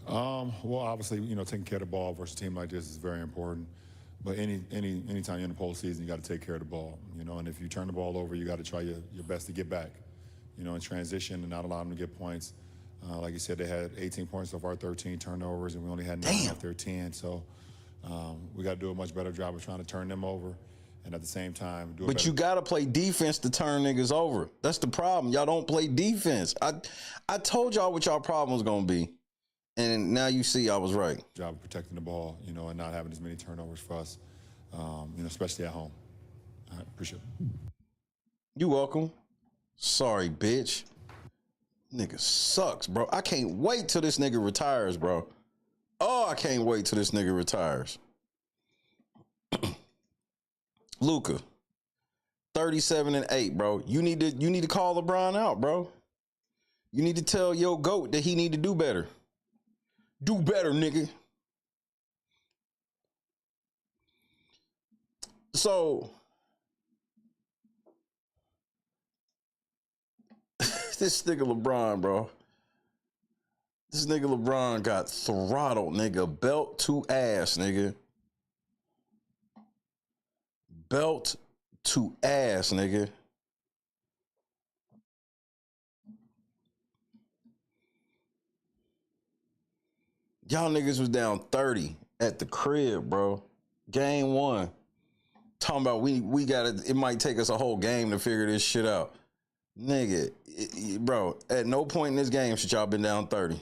Well, obviously, you know, taking care of the ball versus a team like this is very important. But anytime you're in the postseason, you got to take care of the ball, you know. And if you turn the ball over, you got to try your best to get back, you know, in transition and not allow them to get points. Like you said, they had 18 points off our 13 turnovers, and we only had 9 off their 10. So we got to do a much better job of trying to turn them over, and at the same time do. But you got to play defense to turn niggas over. That's the problem. Y'all don't play defense. I told y'all what y'all problem was gonna be, and now you see I was right. Job of protecting the ball, you know, and not having as many turnovers for us, you know, especially at home. All right, appreciate it. You welcome. Sorry, bitch. Nigga sucks, bro. I can't wait till this nigga retires, bro. Oh, I can't wait till this nigga retires. Luka, 37-8, bro. You need to call LeBron out, bro. You need to tell your GOAT that he need to do better. Do better, nigga. So this nigga LeBron, bro. This nigga LeBron got throttled, nigga. Belt to ass, nigga. Belt to ass, nigga. Y'all niggas was down 30 at the crib, bro. Game 1. Talking about we gotta, it might take us a whole game to figure this shit out. Nigga, bro, at no point in this game should y'all been down 30.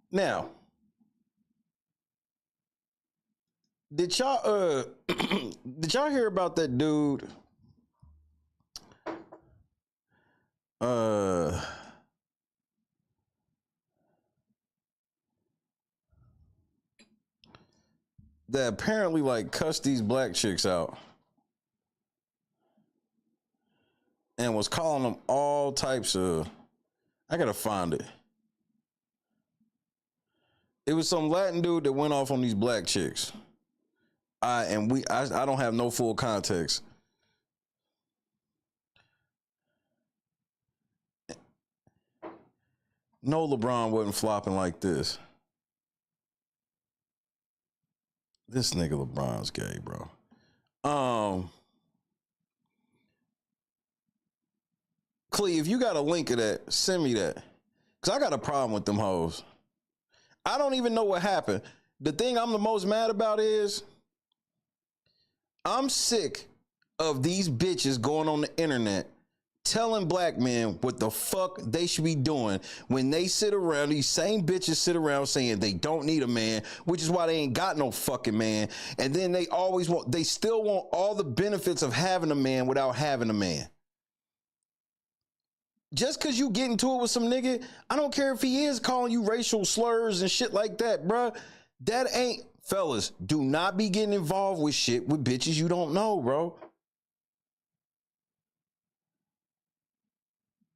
Now, did y'all did y'all hear about that dude? That apparently like cussed these black chicks out and was calling them all types of, I gotta find it. It was some Latin dude that went off on these black chicks. I don't have no full context. No, LeBron wasn't flopping like this. This nigga LeBron's gay, bro. Clee, if you got a link of that, send me that. Because I got a problem with them hoes. I don't even know what happened. The thing I'm the most mad about is I'm sick of these bitches going on the internet telling black men what the fuck they should be doing when they sit around, these same bitches sit around saying they don't need a man, which is why they ain't got no fucking man. And then they still want all the benefits of having a man without having a man. Just because you get into it with some nigga, I don't care if he is calling you racial slurs and shit like that, bruh. That ain't, fellas, do not be getting involved with shit with bitches you don't know, bro.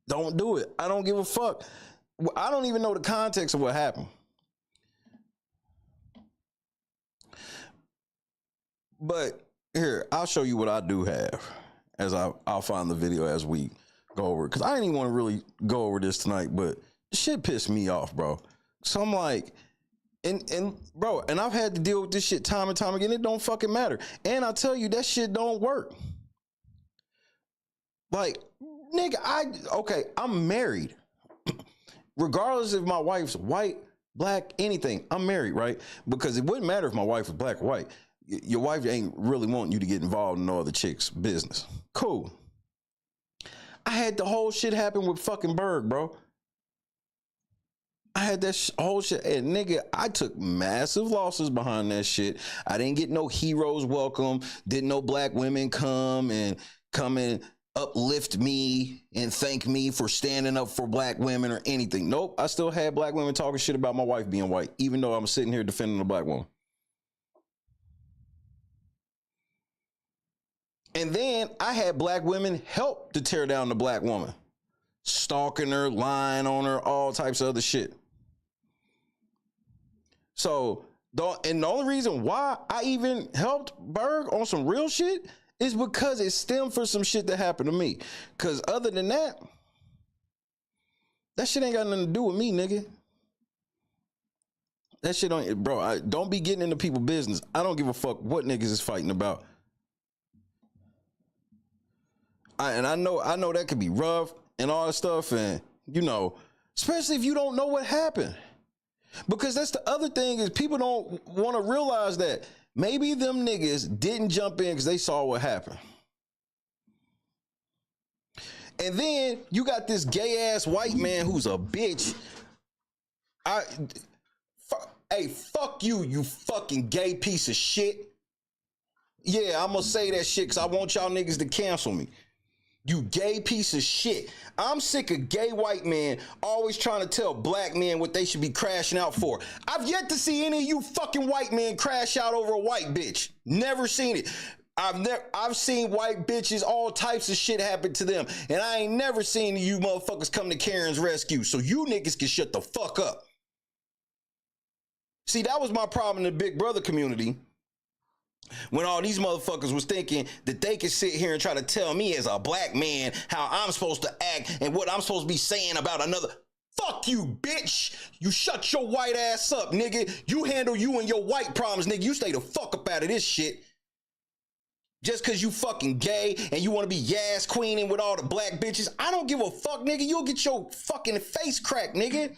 Don't do it. I don't give a fuck. I don't even know the context of what happened. But here, I'll show you what I do have as I'll find the video as we go over it. Because I didn't even want to really go over this tonight, but shit pissed me off, bro. So I'm like, and bro, and I've had to deal with this shit time and time again. It don't fucking matter. And I tell you, that shit don't work. Like, nigga, I'm married. Regardless if my wife's white, black, anything, I'm married, right? Because it wouldn't matter if my wife was black or white. Your wife ain't really wanting you to get involved in no other chick's business. Cool. I had the whole shit happen with fucking Berg, bro. I had that whole shit, and nigga, I took massive losses behind that shit. I didn't get no heroes welcome. Didn't no black women come and uplift me and thank me for standing up for black women or anything. Nope, I still had black women talking shit about my wife being white, even though I'm sitting here defending a black woman. And then I had black women help to tear down the black woman, stalking her, lying on her, all types of other shit. So, the only reason why I even helped Berg on some real shit is because it stemmed from some shit that happened to me. Because other than that, that shit ain't got nothing to do with me, nigga. That shit don't, bro, don't be getting into people's business. I don't give a fuck what niggas is fighting about. I know that could be rough and all that stuff, and you know, especially if you don't know what happened. Because that's the other thing, is people don't want to realize that maybe them niggas didn't jump in because they saw what happened. And then you got this gay ass white man who's a bitch. Hey, fuck you, you fucking gay piece of shit. Yeah, I'm gonna say that shit because I want y'all niggas to cancel me. You gay piece of shit. I'm sick of gay white men always trying to tell black men what they should be crashing out for. I've yet to see any of you fucking white men crash out over a white bitch. Never seen it. I've seen white bitches, all types of shit happen to them. And I ain't never seen you motherfuckers come to Karen's rescue. So you niggas can shut the fuck up. See, that was my problem in the Big Brother community. When all these motherfuckers was thinking that they could sit here and try to tell me as a black man how I'm supposed to act and what I'm supposed to be saying about another. Fuck you, bitch. You shut your white ass up, nigga. You handle you and your white problems, nigga. You stay the fuck up out of this shit. Just because you fucking gay and you want to be Yas queening with all the black bitches. I don't give a fuck, nigga. You'll get your fucking face cracked, nigga.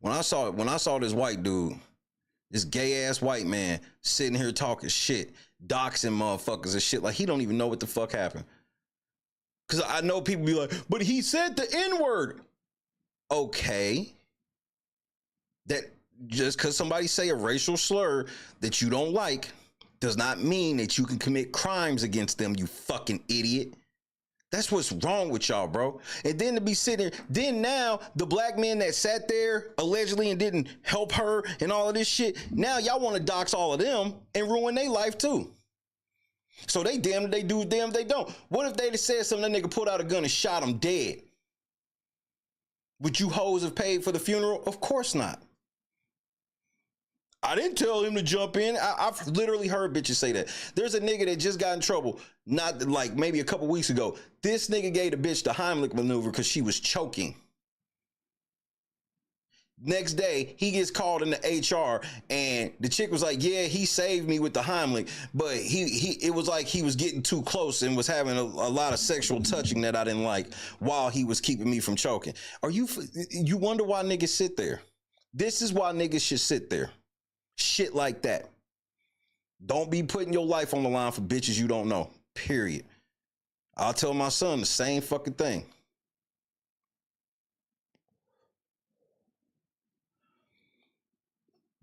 When I saw this white dude, this gay ass white man sitting here talking shit, doxing motherfuckers and shit, like he don't even know what the fuck happened. Cause I know people be like, but he said the N-word. Okay. That just cause somebody say a racial slur that you don't like does not mean that you can commit crimes against them, you fucking idiot. That's what's wrong with y'all, bro. And then to be sitting there, then now the black man that sat there allegedly and didn't help her and all of this shit, now y'all want to dox all of them and ruin their life too. So they damn if they do, damn if they don't. What if they said something, that nigga pulled out a gun and shot him dead? Would you hoes have paid for the funeral? Of course not. I didn't tell him to jump in. I've literally heard bitches say that. There's a nigga that just got in trouble, not like maybe a couple weeks ago. This nigga gave the bitch the Heimlich maneuver because she was choking. Next day, he gets called into HR and the chick was like, yeah, he saved me with the Heimlich, but it was like he was getting too close and was having a lot of sexual touching that I didn't like while he was keeping me from choking. You wonder why niggas sit there? This is why niggas should sit there. Shit like that. Don't be putting your life on the line for bitches you don't know. Period. I'll tell my son the same fucking thing.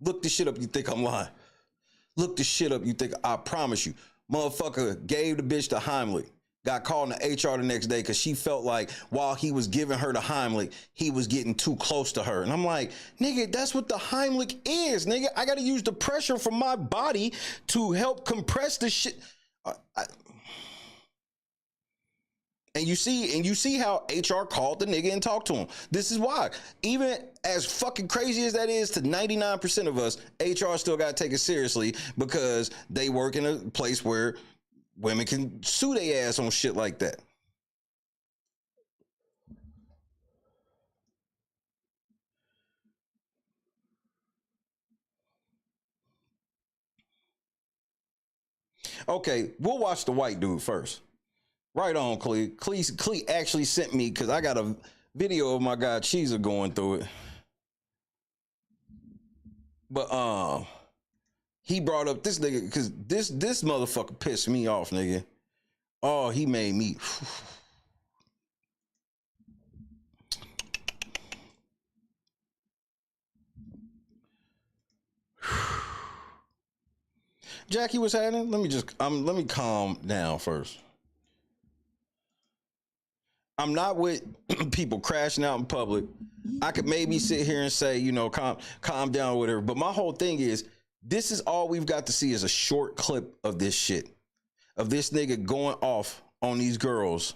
Look this shit up, you think I'm lying. Look this shit up, you think, I promise you. Motherfucker gave the bitch the Heimlich. Got called in the HR the next day because she felt like while he was giving her the Heimlich, he was getting too close to her. And I'm like, nigga, that's what the Heimlich is, nigga. I got to use the pressure from my body to help compress the shit. And you see how HR called the nigga and talked to him. This is why. Even as fucking crazy as that is to 99% of us, HR still got to take it seriously because they work in a place where women can sue their ass on shit like that. Okay, we'll watch the white dude first. Right on, Clee. Clee actually sent me, because I got a video of my guy Cheezer going through it. But he brought up this nigga because this motherfucker pissed me off, nigga. Oh, he made me. Jackie, what's happening? Let me calm down first. I'm not with people crashing out in public. I could maybe sit here and say, you know, calm down or whatever. But my whole thing is, this is all we've got to see is a short clip of this shit. Of this nigga going off on these girls.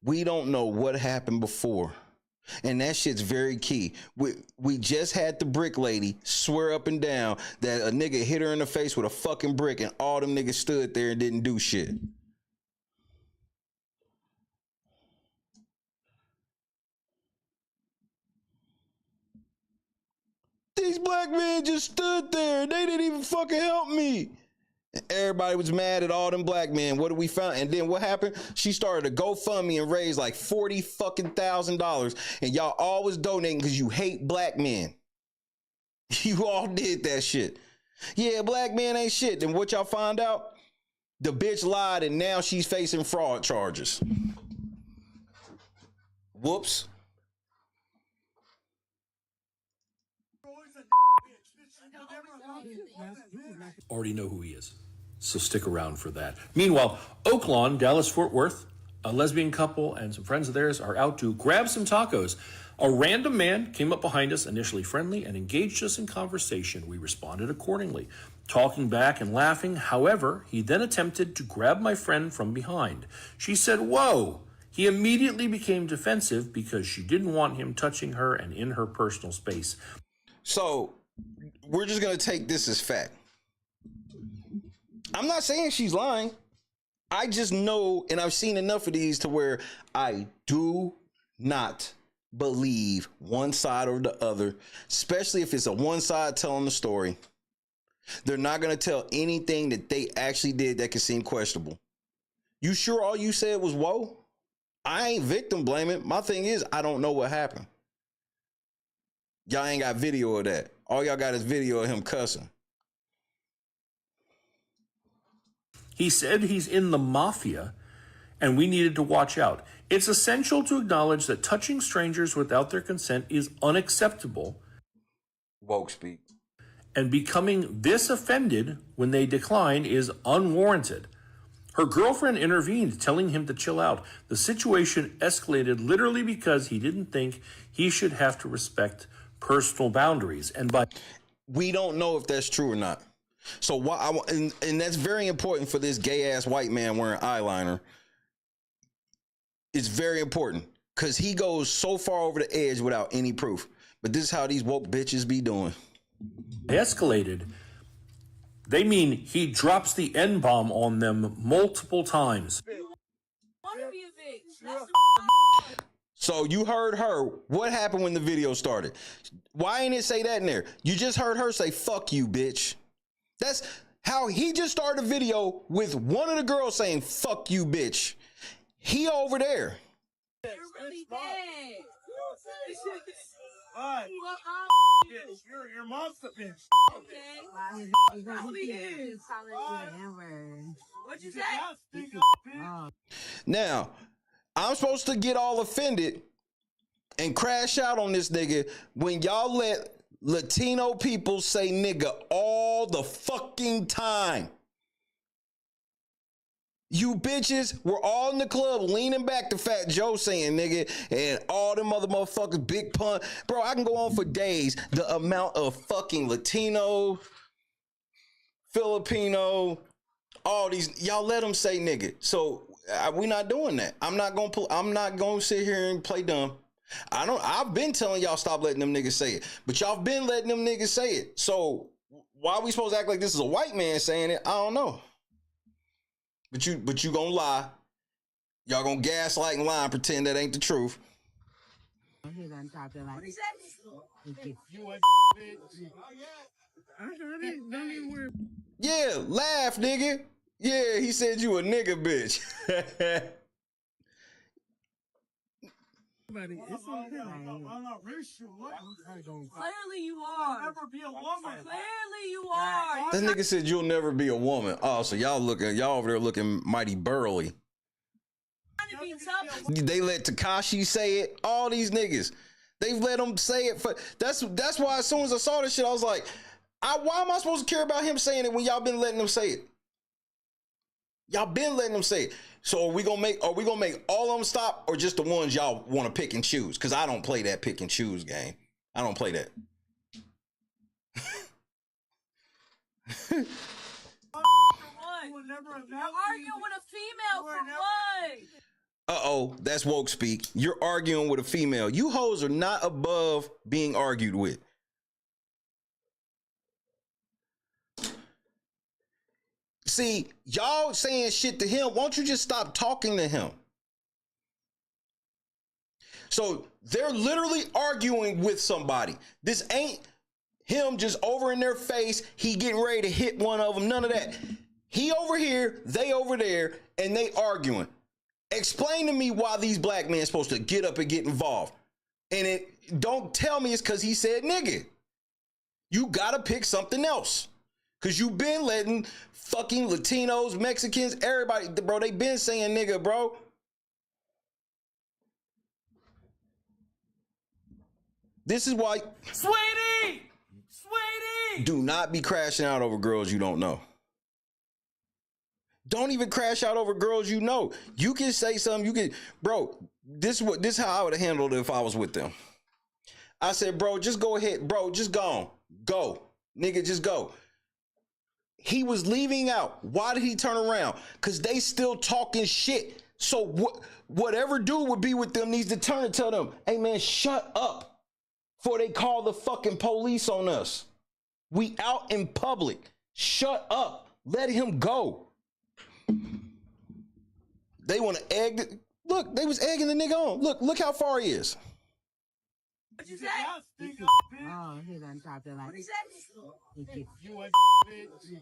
We don't know what happened before. And that shit's very key. We just had the brick lady swear up and down that a nigga hit her in the face with a fucking brick and all them niggas stood there and didn't do shit. These black men just stood there. They didn't even fucking help me. And everybody was mad at all them black men. What did we find? And then what happened? She started a GoFundMe and raised like $40,000. And y'all always donating because you hate black men. You all did that shit. Yeah, black men ain't shit. Then what y'all find out? The bitch lied and now she's facing fraud charges. Whoops. Already know who he is, so stick around for that. Meanwhile, Oaklawn, Dallas-Fort Worth, a lesbian couple and some friends of theirs are out to grab some tacos. A random man came up behind us, initially friendly, and engaged us in conversation. We responded accordingly, talking back and laughing. However, he then attempted to grab my friend from behind. She said, "Whoa." He immediately became defensive because she didn't want him touching her and in her personal space. So we're just going to take this as fact. I'm not saying she's lying. I just know, and I've seen enough of these to where I do not believe one side or the other, especially if it's a one side telling the story. They're not going to tell anything that they actually did that could seem questionable. You sure all you said was whoa? I ain't victim blaming. My thing is, I don't know what happened. Y'all ain't got video of that. All y'all got is video of him cussing. He said he's in the mafia and we needed to watch out. It's essential to acknowledge that touching strangers without their consent is unacceptable. Woke speak. And becoming this offended when they decline is unwarranted. Her girlfriend intervened, telling him to chill out. The situation escalated literally because he didn't think he should have to respect personal boundaries. And we don't know if that's true or not. So why? And that's very important for this gay ass white man wearing eyeliner. It's very important because he goes so far over the edge without any proof. But this is how these woke bitches be doing. Escalated. They mean he drops the N-bomb on them multiple times. So you heard her. What happened when the video started? Why ain't it say that in there? You just heard her say, "Fuck you, bitch." That's how he just started a video with one of the girls saying, "Fuck you, bitch." He over there. You're really bad. You're your monster bitch. Okay. What'd you say? Now, I'm supposed to get all offended and crash out on this nigga when y'all let Latino people say nigga all the fucking time. You bitches were all in the club leaning back to Fat Joe saying nigga and all them other motherfuckers, Big Pun. Bro, I can go on for days. The amount of fucking Latino, Filipino, all these, y'all let them say nigga. So we not doing that. I'm not gonna sit here and play dumb. I've been telling y'all stop letting them niggas say it, but y'all been letting them niggas say it. So why are we supposed to act like this is a white man saying it? I don't know. But you gonna lie. Y'all gonna gaslight and lie and pretend that ain't the truth. Yeah, laugh, nigga. Yeah, he said you a nigga, bitch. Clearly you are. Never be a woman. Clearly you are. That nigga said you'll never be a woman. Oh, so y'all over there looking mighty burly. They let Tekashi say it. All these niggas, they've let them say it. That's why as soon as I saw this shit, I was like, why am I supposed to care about him saying it when y'all been letting them say it? Y'all been letting them say it. So are we gonna make all of them stop, or just the ones y'all want to pick and choose? Because I don't play that pick and choose game. I don't play that. You're arguing with a female for what? Uh-oh, that's woke speak. You're arguing with a female. You hoes are not above being argued with. See, y'all saying shit to him. Won't you just stop talking to him? So they're literally arguing with somebody. This ain't him just over in their face. He getting ready to hit one of them. None of that. He over here, they over there, and they arguing. Explain to me why these black men supposed to get up and get involved. And don't tell me it's because he said nigga. You gotta pick something else. Cause you been letting fucking Latinos, Mexicans, everybody, bro, they been saying nigga, bro. This is why. Sweetie! Do not be crashing out over girls you don't know. Don't even crash out over girls you know. You can say something, you can, bro, this is how I would have handled it if I was with them. I said, bro, just go ahead, bro, just go on. Go. Nigga, just go. He was leaving out. Why did he turn around? Because they still talking shit. So whatever dude would be with them needs to turn and tell them, hey man, shut up before they call the fucking police on us. We out in public. Shut up. Let him go. They want to egg. Look, they was egging the nigga on. Look how far he is. What you say? Oh, he done dropped it like. What he said? You a bitch.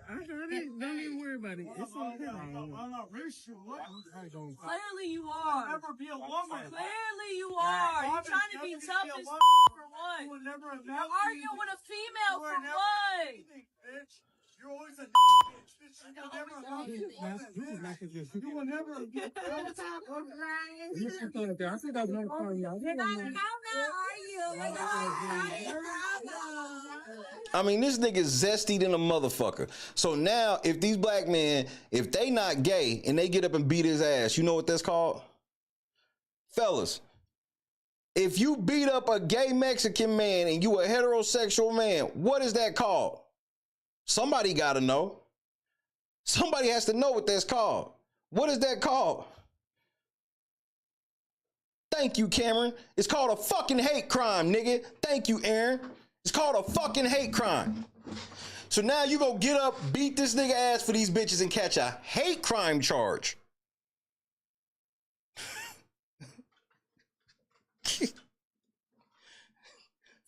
I heard it. Don't even worry about it. It's okay. I'm not racial. Clearly you are. You'll never be a woman. Clearly you are. You're trying to be tough as for what? You will never You're arguing with a female for what? Bitch. You're always a bitch. You will never amount to a woman. You will never get What's up, O'Brien? You should go there. I think that's not for you. You're not how mad are you? I mean, this nigga zesty than a motherfucker. So now, if these black men, if they not gay and they get up and beat his ass, you know what that's called? Fellas, if you beat up a gay Mexican man and you a heterosexual man, what is that called? Somebody got to know. Somebody has to know what that's called. What is that called? Thank you, Cameron. It's called a fucking hate crime, nigga. Thank you, Aaron. It's called a fucking hate crime. So now you go get up, beat this nigga ass for these bitches and catch a hate crime charge.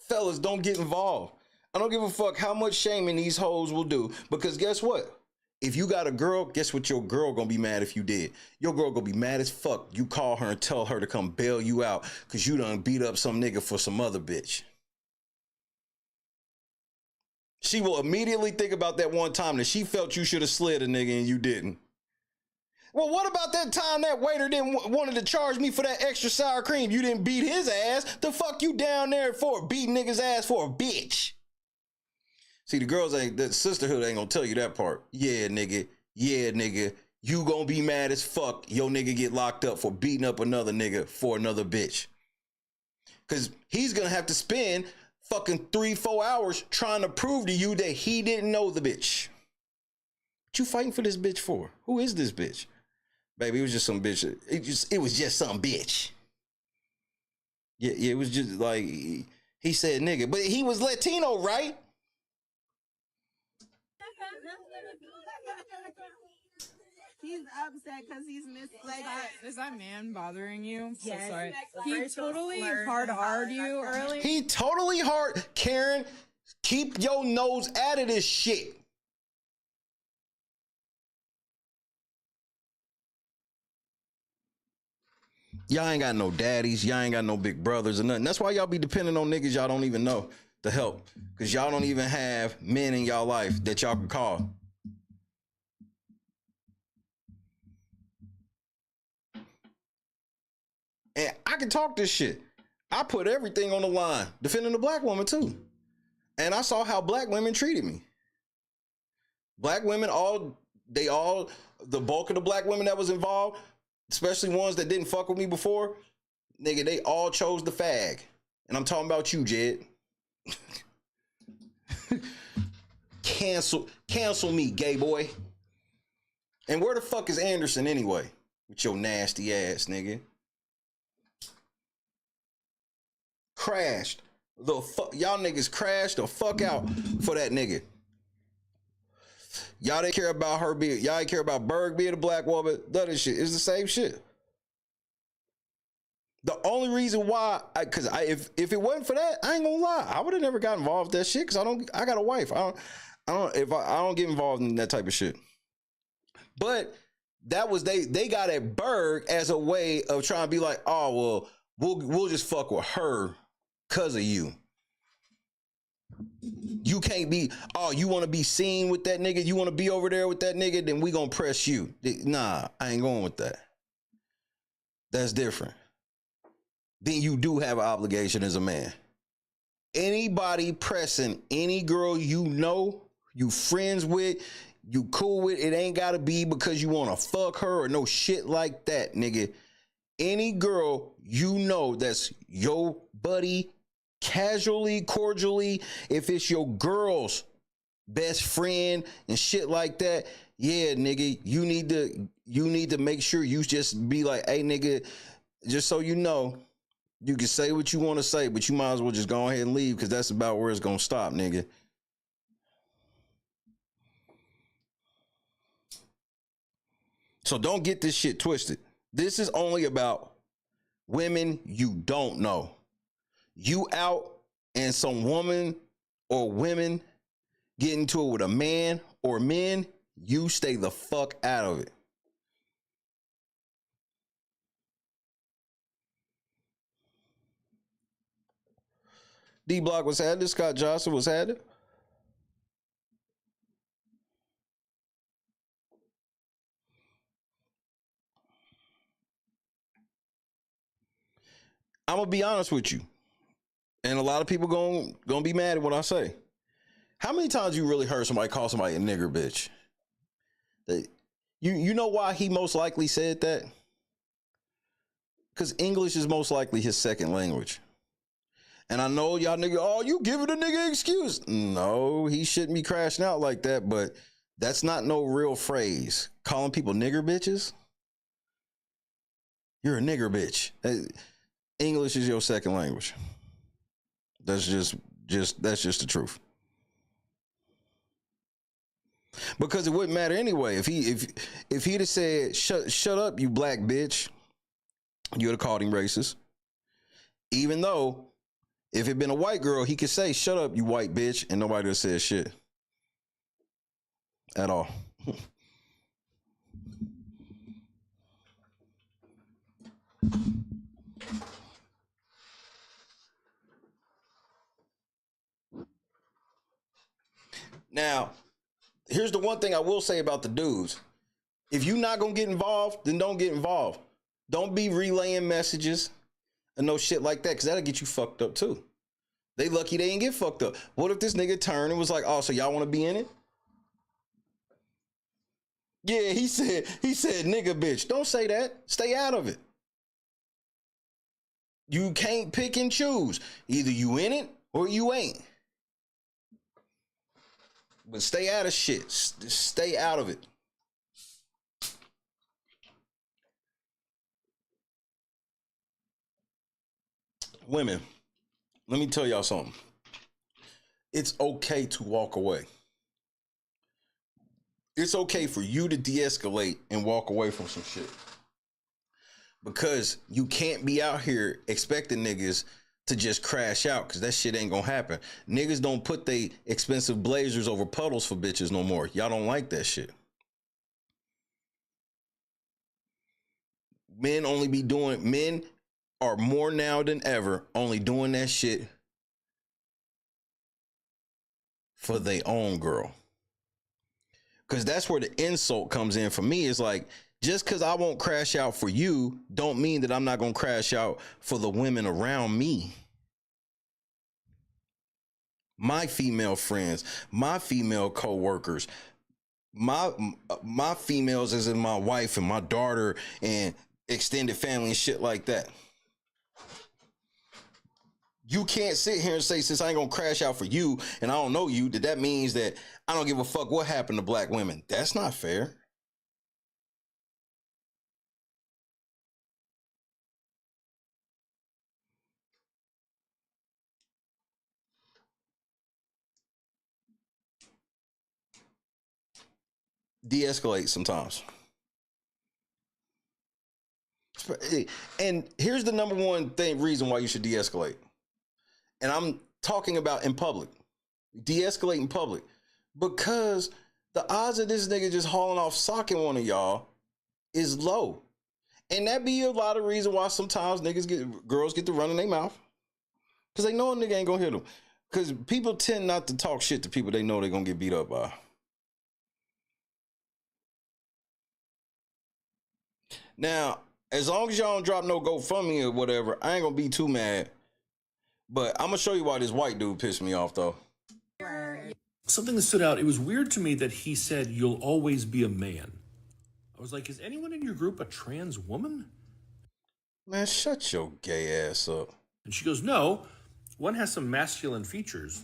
Fellas, don't get involved. I don't give a fuck how much shaming these hoes will do, because guess what? If you got a girl, guess what? Your girl gonna be mad if you did. Your girl gonna be mad as fuck. You call her and tell her to come bail you out because you done beat up some nigga for some other bitch. She will immediately think about that one time that she felt you should have slid a nigga and you didn't. Well, what about that time that waiter wanted to charge me for that extra sour cream? You didn't beat his ass. The fuck you down there for? Beating niggas ass for a bitch. See, the girls ain't, the sisterhood ain't gonna tell you that part. Yeah, nigga. Yeah, nigga. You gonna be mad as fuck. Your nigga get locked up for beating up another nigga for another bitch. Cause he's gonna have to spend fucking 3-4 hours trying to prove to you that he didn't know the bitch. What you fighting for this bitch for? Who is this bitch? Baby, it was just some bitch. It was just some bitch. Yeah, it was just like, he said nigga, but he was Latino, right? He's upset because he's misled. Is that man bothering you? So Yes. sorry. He totally hard you early. He totally hard. Karen, keep your nose out of this shit. Y'all ain't got no daddies. Y'all ain't got no big brothers or nothing. That's why y'all be depending on niggas y'all don't even know to help. Because y'all don't even have men in y'all life that y'all can call. And I can talk this shit. I put everything on the line, defending a black woman too. And I saw how black women treated me. Black women, the bulk of the black women that was involved, especially ones that didn't fuck with me before, nigga, they all chose the fag. And I'm talking about you, Jed. Cancel me, gay boy. And where the fuck is Anderson anyway? With your nasty ass, nigga. Crashed. Y'all niggas crashed the fuck out for that nigga. Y'all didn't care about her being, y'all didn't care about Berg being a black woman. None of this shit. It's the same shit. The only reason why, if it wasn't for that, I ain't gonna lie, I would have never got involved with that shit because I got a wife. I don't get involved in that type of shit. But that was they got at Berg as a way of trying to be like, oh well, we'll just fuck with her because of you. You can't be, oh, you want to be seen with that nigga? You want to be over there with that nigga? Then we gonna press you. Nah, I ain't going with that. That's different. Then you do have an obligation as a man. Anybody pressing any girl you know, you friends with, you cool with, it ain't gotta be because you want to fuck her or no shit like that, nigga. Any girl you know that's your buddy, casually, cordially, if it's your girl's best friend and shit like that, yeah, nigga, you need to make sure you just be like, hey, nigga, just so you know, you can say what you want to say, but you might as well just go ahead and leave because that's about where it's gonna stop, nigga. So don't get this shit twisted. This is only about women you don't know. You out and some woman or women get into it with a man or men, you stay the fuck out of it. D Block was had it. Scott Johnson was had it. I'm gonna be honest with you, and a lot of people gonna be mad at what I say. How many times you really heard somebody call somebody a nigger bitch? You know why he most likely said that? Because English is most likely his second language. And I know y'all nigga, oh, you giving a nigga excuse. No, he shouldn't be crashing out like that, but that's not no real phrase. Calling people nigger bitches? You're a nigger bitch. English is your second language. That's just the truth. Because it wouldn't matter anyway. If he'd have said, shut up, you black bitch, you'd have called him racist. Even though if it'd been a white girl, he could say, shut up, you white bitch, and nobody would have said shit. At all. Now, here's the one thing I will say about the dudes. If you're not going to get involved, then don't get involved. Don't be relaying messages and no shit like that, because that'll get you fucked up too. They lucky they ain't get fucked up. What if this nigga turned and was like, oh, so y'all want to be in it? Yeah, he said, nigga bitch. Don't say that. Stay out of it. You can't pick and choose. Either you in it or you ain't. But stay out of shit. Stay out of it. Women, let me tell y'all something. It's okay to walk away. It's okay for you to de-escalate and walk away from some shit. Because you can't be out here expecting niggas to just crash out, because that shit ain't gonna happen. Niggas don't put they expensive blazers over puddles for bitches no more. Y'all don't like that shit. Men are more now than ever only doing that shit for their own girl. Because that's where the insult comes in for me. Is like, just because I won't crash out for you don't mean that I'm not going to crash out for the women around me. My female friends, my female co-workers, my females as in my wife and my daughter and extended family and shit like that. You can't sit here and say, since I ain't gonna crash out for you and I don't know you, that means that I don't give a fuck what happened to black women. That's not fair. De-escalate sometimes. And here's the number one reason why you should de-escalate. And I'm talking about in public. De-escalate in public. Because the odds of this nigga just hauling off socking one of y'all is low. And that be a lot of reason why sometimes girls get to run in their mouth. Because they know a nigga ain't gonna hit them. Because people tend not to talk shit to people they know they're going to get beat up by. Now, as long as y'all don't drop no GoFundMe or whatever, I ain't going to be too mad. But I'm going to show you why this white dude pissed me off, though. Something that stood out, it was weird to me that he said, "You'll always be a man." I was like, is anyone in your group a trans woman? Man, shut your gay ass up. And she goes, "No, one has some masculine features."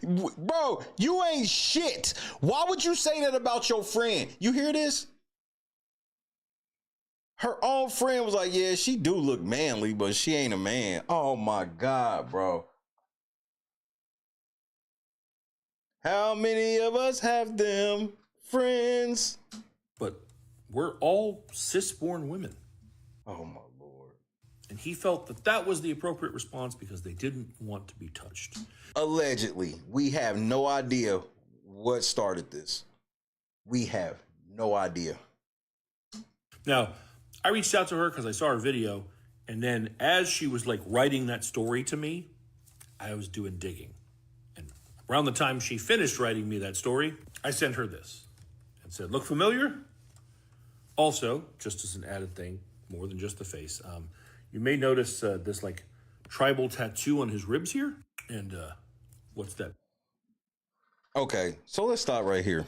Bro, you ain't shit. Why would you say that about your friend? You hear this? Her own friend was like, yeah, she do look manly, but she ain't a man. Oh my God, bro. How many of us have them friends? But we're all cis-born women. Oh my Lord. And he felt that that was the appropriate response because they didn't want to be touched. Allegedly, we have no idea what started this. We have no idea. Now, I reached out to her because I saw her video, and then as she was like writing that story to me, I was doing digging. And around the time she finished writing me that story, I sent her this and said, "Look familiar?" Also, just as an added thing, more than just the face, you may notice this like tribal tattoo on his ribs here. And what's that? Okay, so let's stop right here.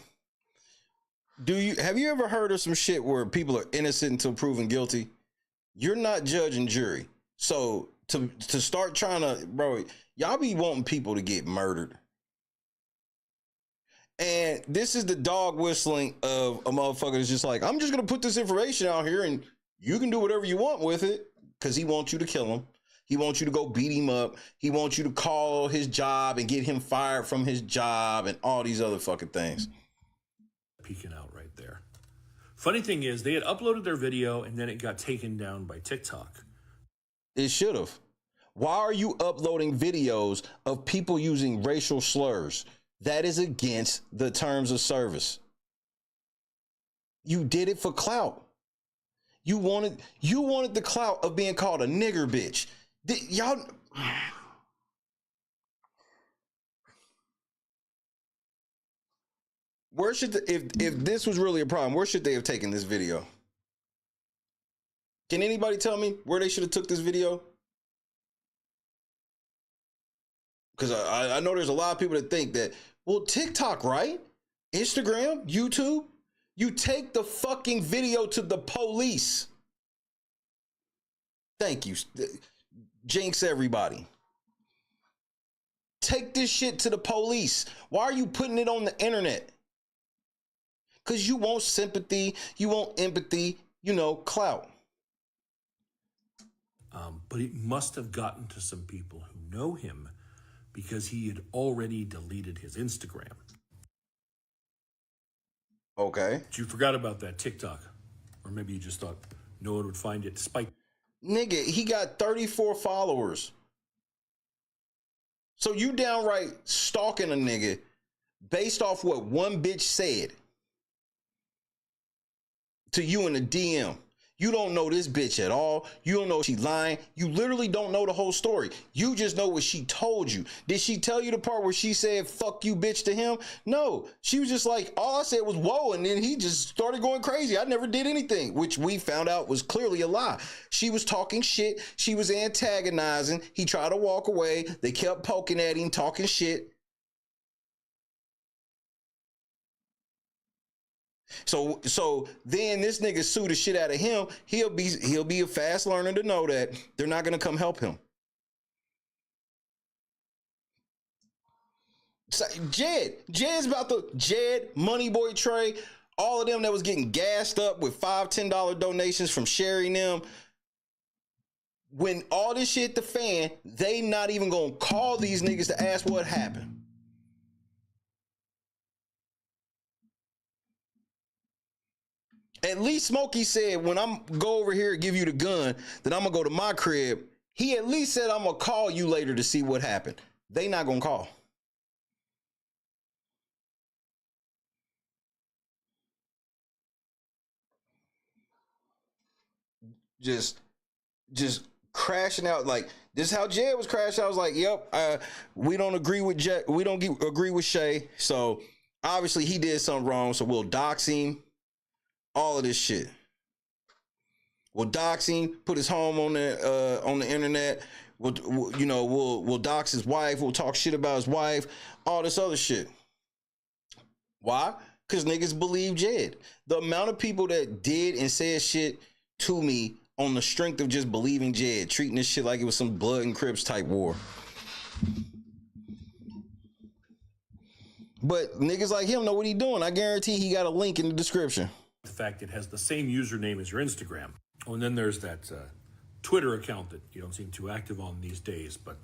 Have you ever heard of some shit where people are innocent until proven guilty? You're not judge and jury. So to start trying to, bro, y'all be wanting people to get murdered. And this is the dog whistling of a motherfucker that's just like, I'm just going to put this information out here and you can do whatever you want with it, because he wants you to kill him. He wants you to go beat him up. He wants you to call his job and get him fired from his job and all these other fucking things. Peeking out right there. Funny thing is, they had uploaded their video and then it got taken down by TikTok. It should have. Why are you uploading videos of people using racial slurs? That is against the terms of service. You did it for clout. You wanted the clout of being called a nigger bitch. Y'all. Where should if this was really a problem, where should they have taken this video? Can anybody tell me where they should have took this video? Because I know there's a lot of people that think that, well, TikTok, right? Instagram, YouTube, you take the fucking video to the police. Thank you. Jinx everybody. Take this shit to the police. Why are you putting it on the internet? Because you want sympathy, you want empathy, clout. But it must have gotten to some people who know him because he had already deleted his Instagram. Okay. But you forgot about that TikTok. Or maybe you just thought no one would find it despite. Nigga, he got 34 followers. So you downright stalking a nigga based off what one bitch said to you in the DM. You don't know this bitch at all. You don't know if she lying. You literally don't know the whole story. You just know what she told you. Did she tell you the part where she said, fuck you, bitch, to him? No. She was just like, all I said was, whoa, and then he just started going crazy. I never did anything, which we found out was clearly a lie. She was talking shit. She was antagonizing. He tried to walk away. They kept poking at him, talking shit. So then this nigga sue the shit out of him. He'll be a fast learner to know that they're not gonna come help him. So Jed's about to Moneyboy Trey, all of them that was getting gassed up with $5-10 donations from sharing them. When all this shit the fan, they not even gonna call these niggas to ask what happened. At least Smokey said, when I'm go over here and give you the gun, then I'm gonna go to my crib. He at least said, I'm gonna call you later to see what happened. They not gonna call. Just crashing out. Like, this is how Jed was crashing. I was like, yep, we don't agree with Jed. We don't agree with Shay. So obviously he did something wrong. So we'll dox him. All of this shit. We'll dox him, put his home on the internet. We'll dox his wife. We'll talk shit about his wife. All this other shit. Why? Because niggas believe Jed. The amount of people that did and said shit to me on the strength of just believing Jed, treating this shit like it was some blood and Crips type war. But niggas like him know what he doing. I guarantee he got a link in the description. The fact it has the same username as your Instagram. Oh, and then there's that Twitter account that you don't seem too active on these days. But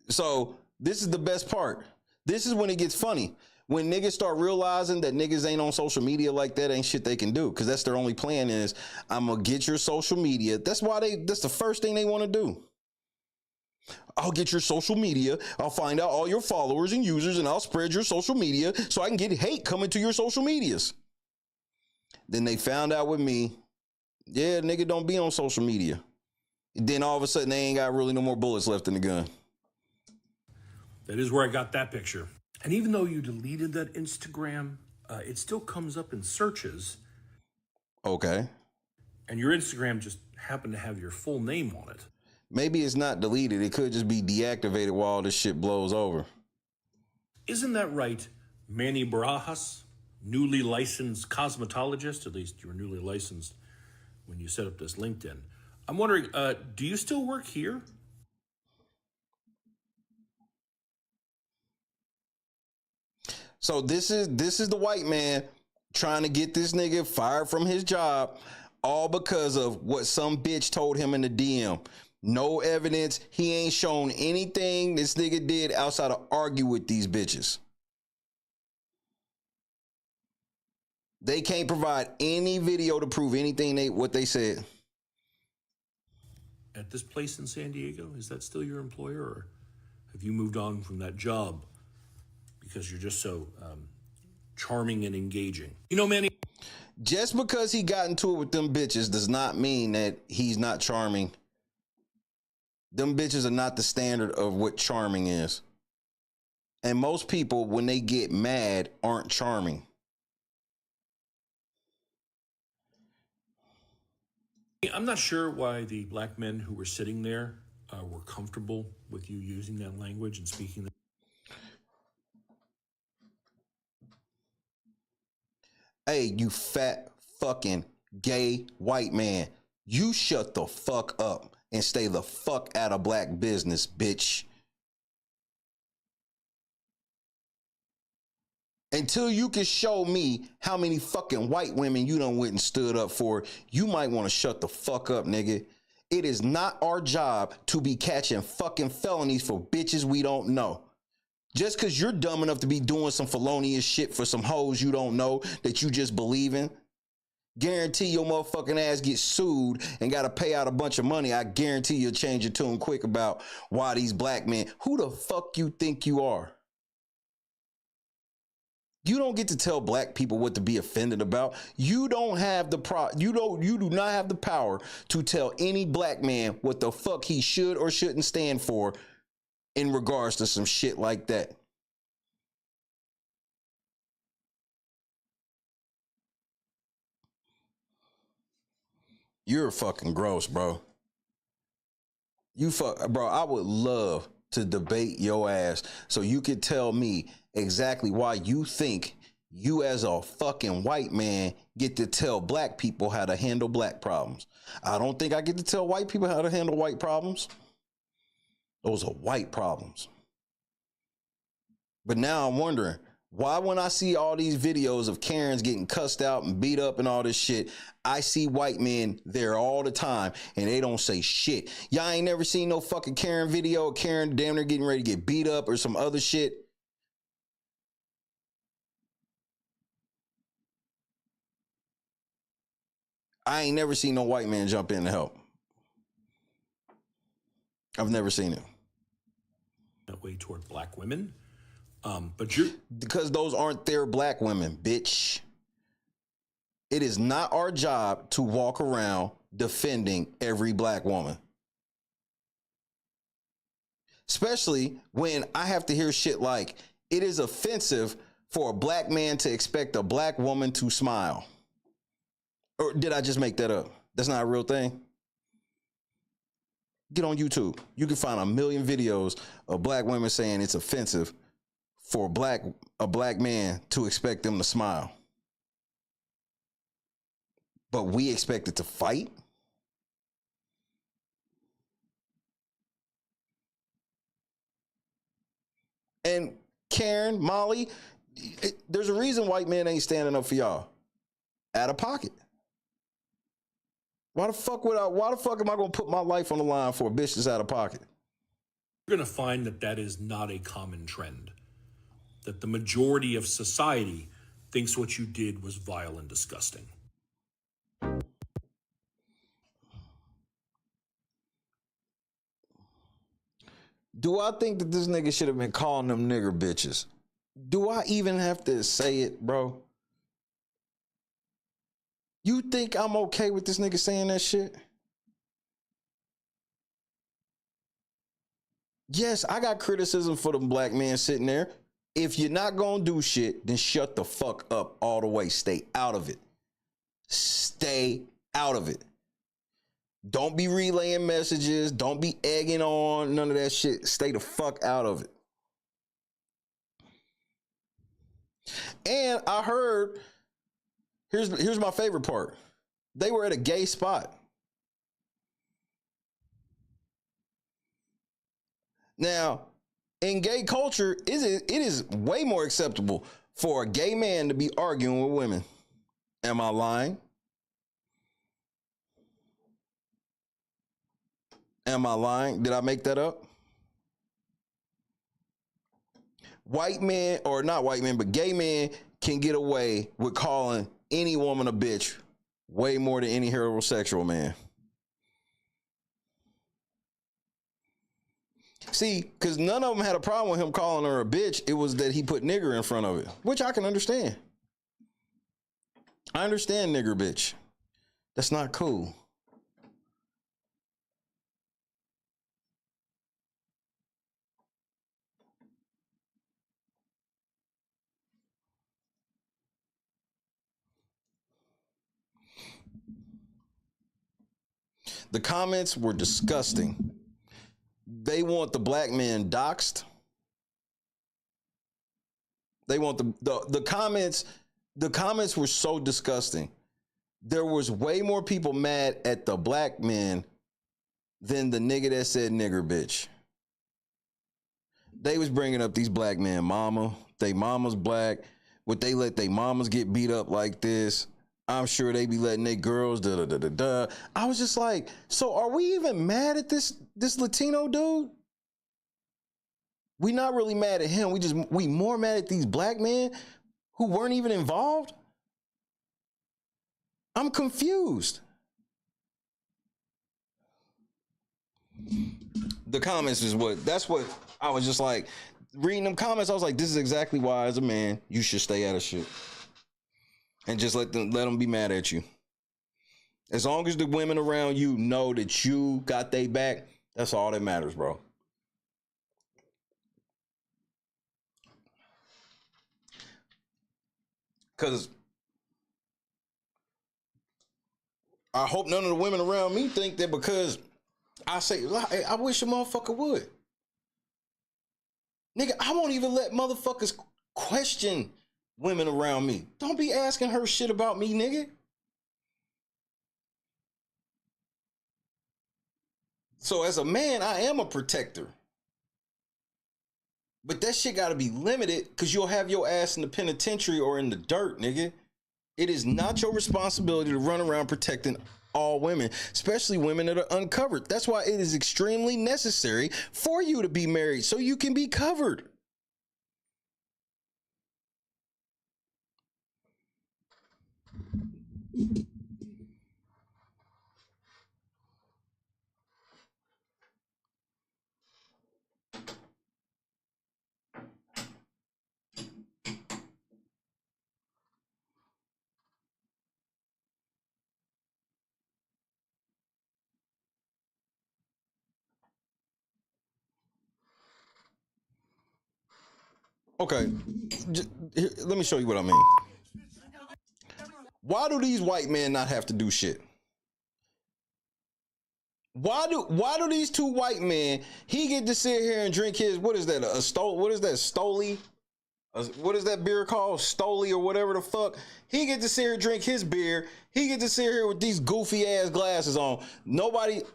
so this is the best part. This is when it gets funny. When niggas start realizing that niggas ain't on social media like that, ain't shit they can do. Because that's their only plan is, I'm going to get your social media. That's the first thing they want to do. I'll get your social media. I'll find out all your followers and users, and I'll spread your social media so I can get hate coming to your social medias. Then they found out with me, yeah, nigga don't be on social media. Then all of a sudden they ain't got really no more bullets left in the gun. that is where I got that picture. And even though you deleted that Instagram, it still comes up in searches. Okay. And your Instagram just happened to have your full name on it. Maybe it's not deleted. It could just be deactivated while all this shit blows over. Isn't that right, Manny Barajas, newly licensed cosmetologist? At least you were newly licensed when you set up this LinkedIn. I'm wondering, do you still work here? So this is the white man trying to get this nigga fired from his job, all because of what some bitch told him in the DM. No evidence. He ain't shown anything this nigga did outside of argue with these bitches. They can't provide any video to prove anything what they said. At this place in San Diego, is that still your employer, or have you moved on from that job because you're just so charming and engaging? You know, Manny, just because he got into it with them bitches does not mean that he's not charming. Them bitches are not the standard of what charming is. And most people, when they get mad, aren't charming. I'm not sure why the black men who were sitting there were comfortable with you using that language and speaking that. Hey, you fat fucking gay white man. You shut the fuck up and stay the fuck out of black business, bitch. Until you can show me how many fucking white women you done went and stood up for, you might want to shut the fuck up, nigga. It is not our job to be catching fucking felonies for bitches we don't know. Just because you're dumb enough to be doing some felonious shit for some hoes you don't know that you just believe in, guarantee your motherfucking ass gets sued and got to pay out a bunch of money. I guarantee you'll change your tune quick about why these black men, who the fuck you think you are? You don't get to tell black people what to be offended about. You don't have you do not have the power to tell any black man what the fuck he should or shouldn't stand for in regards to some shit like that. You're fucking gross, bro. Bro, I would love to debate your ass so you could tell me exactly why you think you as a fucking white man get to tell black people how to handle black problems. I don't think I get to tell white people how to handle white problems. Those are white problems. But now I'm wondering, why when I see all these videos of Karens getting cussed out and beat up and all this shit, I see white men there all the time and they don't say shit. Y'all ain't never seen no fucking Karen video of Karen damn near getting ready to get beat up or some other shit. I ain't never seen no white man jump in to help. I've never seen it. That way toward black women. Because those aren't their black women, bitch. It is not our job to walk around defending every black woman. Especially when I have to hear shit like, it is offensive for a black man to expect a black woman to smile. Or did I just make that up? That's not a real thing. Get on YouTube. You can find a million videos of black women saying it's offensive for a black man to expect them to smile. But we expect it to fight? And Karen, Molly, there's a reason white men ain't standing up for y'all. Out of pocket. Why the fuck am I gonna put my life on the line for a bitch that's out of pocket? You're going to find that that is not a common trend. That the majority of society thinks what you did was vile and disgusting. Do I think that this nigga should have been calling them nigger bitches? Do I even have to say it, bro? You think I'm okay with this nigga saying that shit? Yes, I got criticism for them black men sitting there. If you're not gonna do shit, then shut the fuck up all the way. Stay out of it. Stay out of it. Don't be relaying messages. Don't be egging on. None of that shit. Stay the fuck out of it. And I heard, here's my favorite part. They were at a gay spot. Now, in gay culture, it is way more acceptable for a gay man to be arguing with women. Am I lying? Am I lying? Did I make that up? White men, or not white men, but gay men can get away with calling any woman a bitch way more than any heterosexual man. See, because none of them had a problem with him calling her a bitch. It was that he put nigger in front of it, which I can understand. I understand nigger bitch. That's not cool. The comments were disgusting. They want the black man doxxed. They want the comments. The comments were so disgusting. There was way more people mad at the black men than the nigga that said nigger bitch. They was bringing up these black men mama. They mama's black. Would they let they mamas get beat up like this? I'm sure they be letting their girls da. I was just like, so are we even mad at this Latino dude? We not really mad at him. We more mad at these black men who weren't even involved. I'm confused. The comments is that's what I was just like, reading them comments. I was like, this is exactly why as a man, you should stay out of shit. And just let them be mad at you. As long as the women around you know that you got they back, that's all that matters, bro. Because I hope none of the women around me think that because I say, I wish a motherfucker would. Nigga, I won't even let motherfuckers question women around me. Don't be asking her shit about me, nigga. So as a man, I am a protector. But that shit gotta be limited because you'll have your ass in the penitentiary or in the dirt, nigga. It is not your responsibility to run around protecting all women, especially women that are uncovered. That's why it is extremely necessary for you to be married so you can be covered. Okay, let me show you what I mean. Why do these white men not have to do shit? Why do these two white men, he get to sit here and drink his, what is that, Stoli? What is that beer called? Stoli or whatever the fuck. He get to sit here and drink his beer. He get to sit here with these goofy ass glasses on.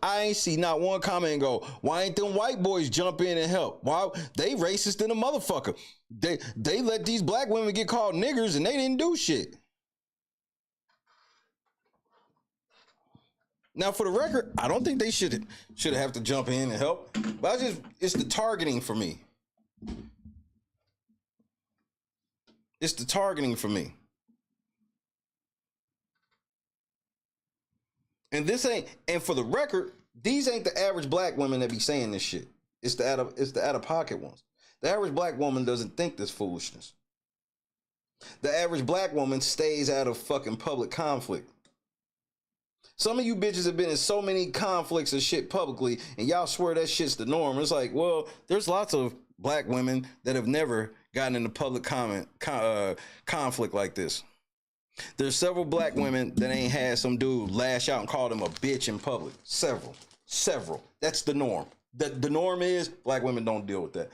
I ain't see not one comment and go, why ain't them white boys jump in and help? Why they racist than a motherfucker? They let these black women get called niggers and they didn't do shit. Now, for the record, I don't think they should have to jump in and help. But it's the targeting for me. It's the targeting for me. And for the record, these ain't the average black women that be saying this shit. It's the out of pocket ones. The average black woman doesn't think this foolishness. The average black woman stays out of fucking public conflict. Some of you bitches have been in so many conflicts and shit publicly, and y'all swear that shit's the norm. It's like, well, there's lots of black women that have never gotten into public conflict like this. There's several black women that ain't had some dude lash out and call them a bitch in public. Several. That's the norm. The norm is black women don't deal with that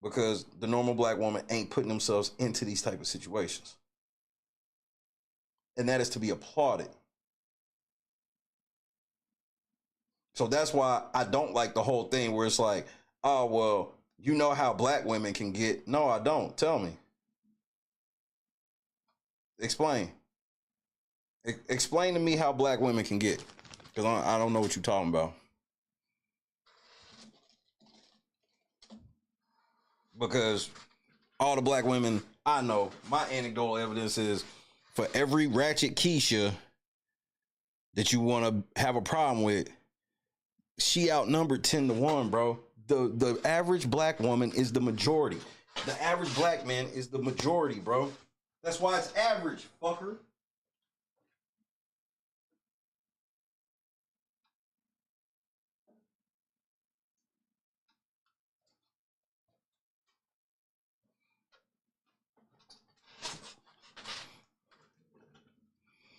because the normal black woman ain't putting themselves into these type of situations. And that is to be applauded. So that's why I don't like the whole thing where it's like, oh, well, you know how black women can get. No, I don't. Tell me. Explain. Explain to me how black women can get. Because I don't know what you're talking about. Because all the black women I know, my anecdotal evidence is for every ratchet Keisha that you want to have a problem with, she outnumbered 10-1, bro. The average black woman is the majority. The average black man is the majority, bro. That's why it's average, fucker.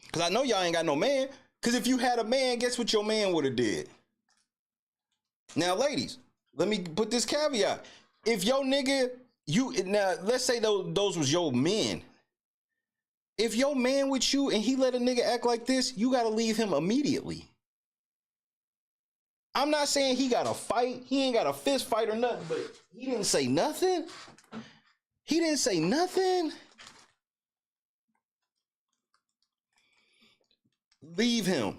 Because I know y'all ain't got no man. Because if you had a man, guess what your man would have did? Now, ladies, let me put this caveat. If your nigga, now let's say those was your men. If your man with you and he let a nigga act like this, you got to leave him immediately. I'm not saying he got to fight. He ain't got a fist fight or nothing, but he didn't say nothing. He didn't say nothing. Leave him.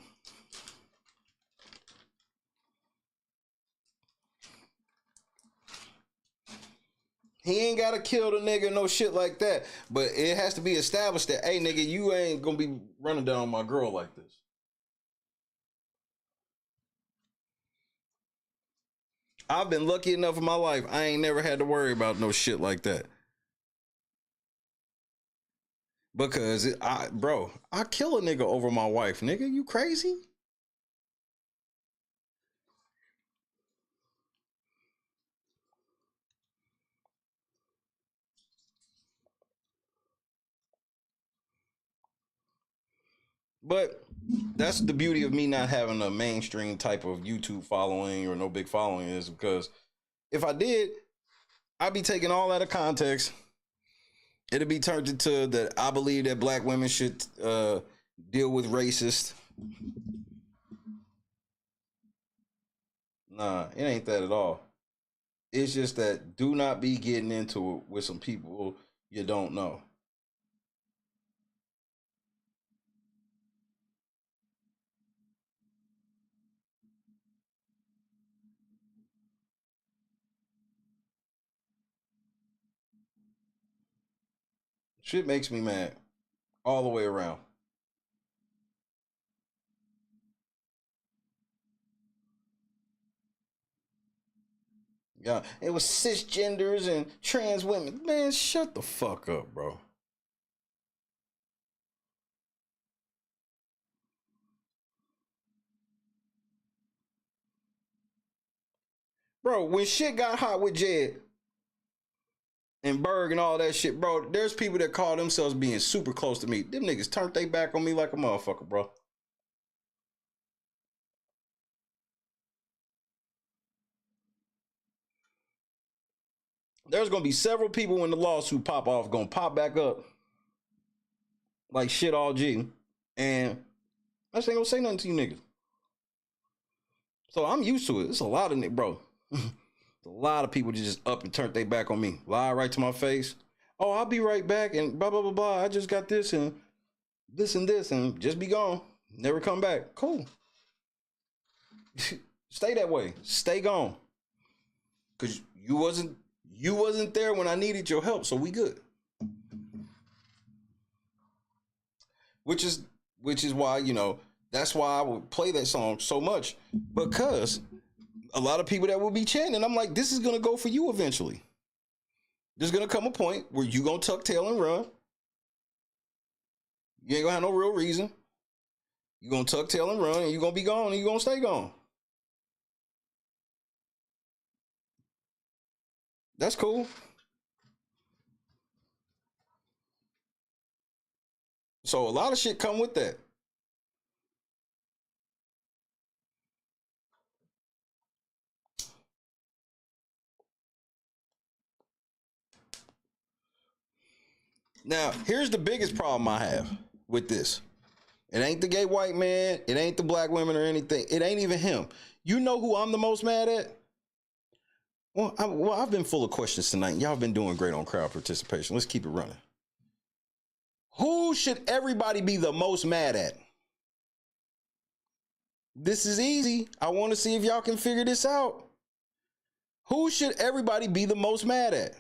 He ain't got to kill the nigga, no shit like that. But it has to be established that, hey, nigga, you ain't going to be running down on my girl like this. I've been lucky enough in my life. I ain't never had to worry about no shit like that. Because, bro, I kill a nigga over my wife. Nigga, you crazy? But that's the beauty of me not having a mainstream type of YouTube following or no big following is because if I did, I'd be taking all out of context. It'd be turned into that I believe that black women should deal with racists. Nah, it ain't that at all. It's just that do not be getting into it with some people you don't know. Shit makes me mad all the way around. Yeah, it was cisgenders and trans women. Man, shut the fuck up, bro. Bro, when shit got hot with Jed, and Berg and all that shit, bro. There's people that call themselves being super close to me. Them niggas turned they back on me like a motherfucker, bro. There's gonna be several people when the lawsuit pop off gonna pop back up like shit all G, and I just ain't gonna say nothing to you niggas. So I'm used to it. It's a lot of niggas, bro. A lot of people just up and turned they back on me. Lie right to my face. Oh, I'll be right back and blah, blah, blah, blah. I just got this and this and just be gone. Never come back. Cool. Stay that way. Stay gone. Because you wasn't there when I needed your help, so we good. Which is why, you know, that's why I would play that song so much. Because a lot of people that will be chanting, I'm like, this is going to go for you eventually. There's going to come a point where you going to tuck tail and run. You ain't going to have no real reason. You're going to tuck tail and run, and you're going to be gone, and you're going to stay gone. That's cool. So a lot of shit come with that. Now, here's the biggest problem I have with this. It ain't the gay white man. It ain't the black women or anything. It ain't even him. You know who I'm the most mad at? Well, I've been full of questions tonight. Y'all been doing great on crowd participation. Let's keep it running. Who should everybody be the most mad at? This is easy. I want to see if y'all can figure this out. Who should everybody be the most mad at?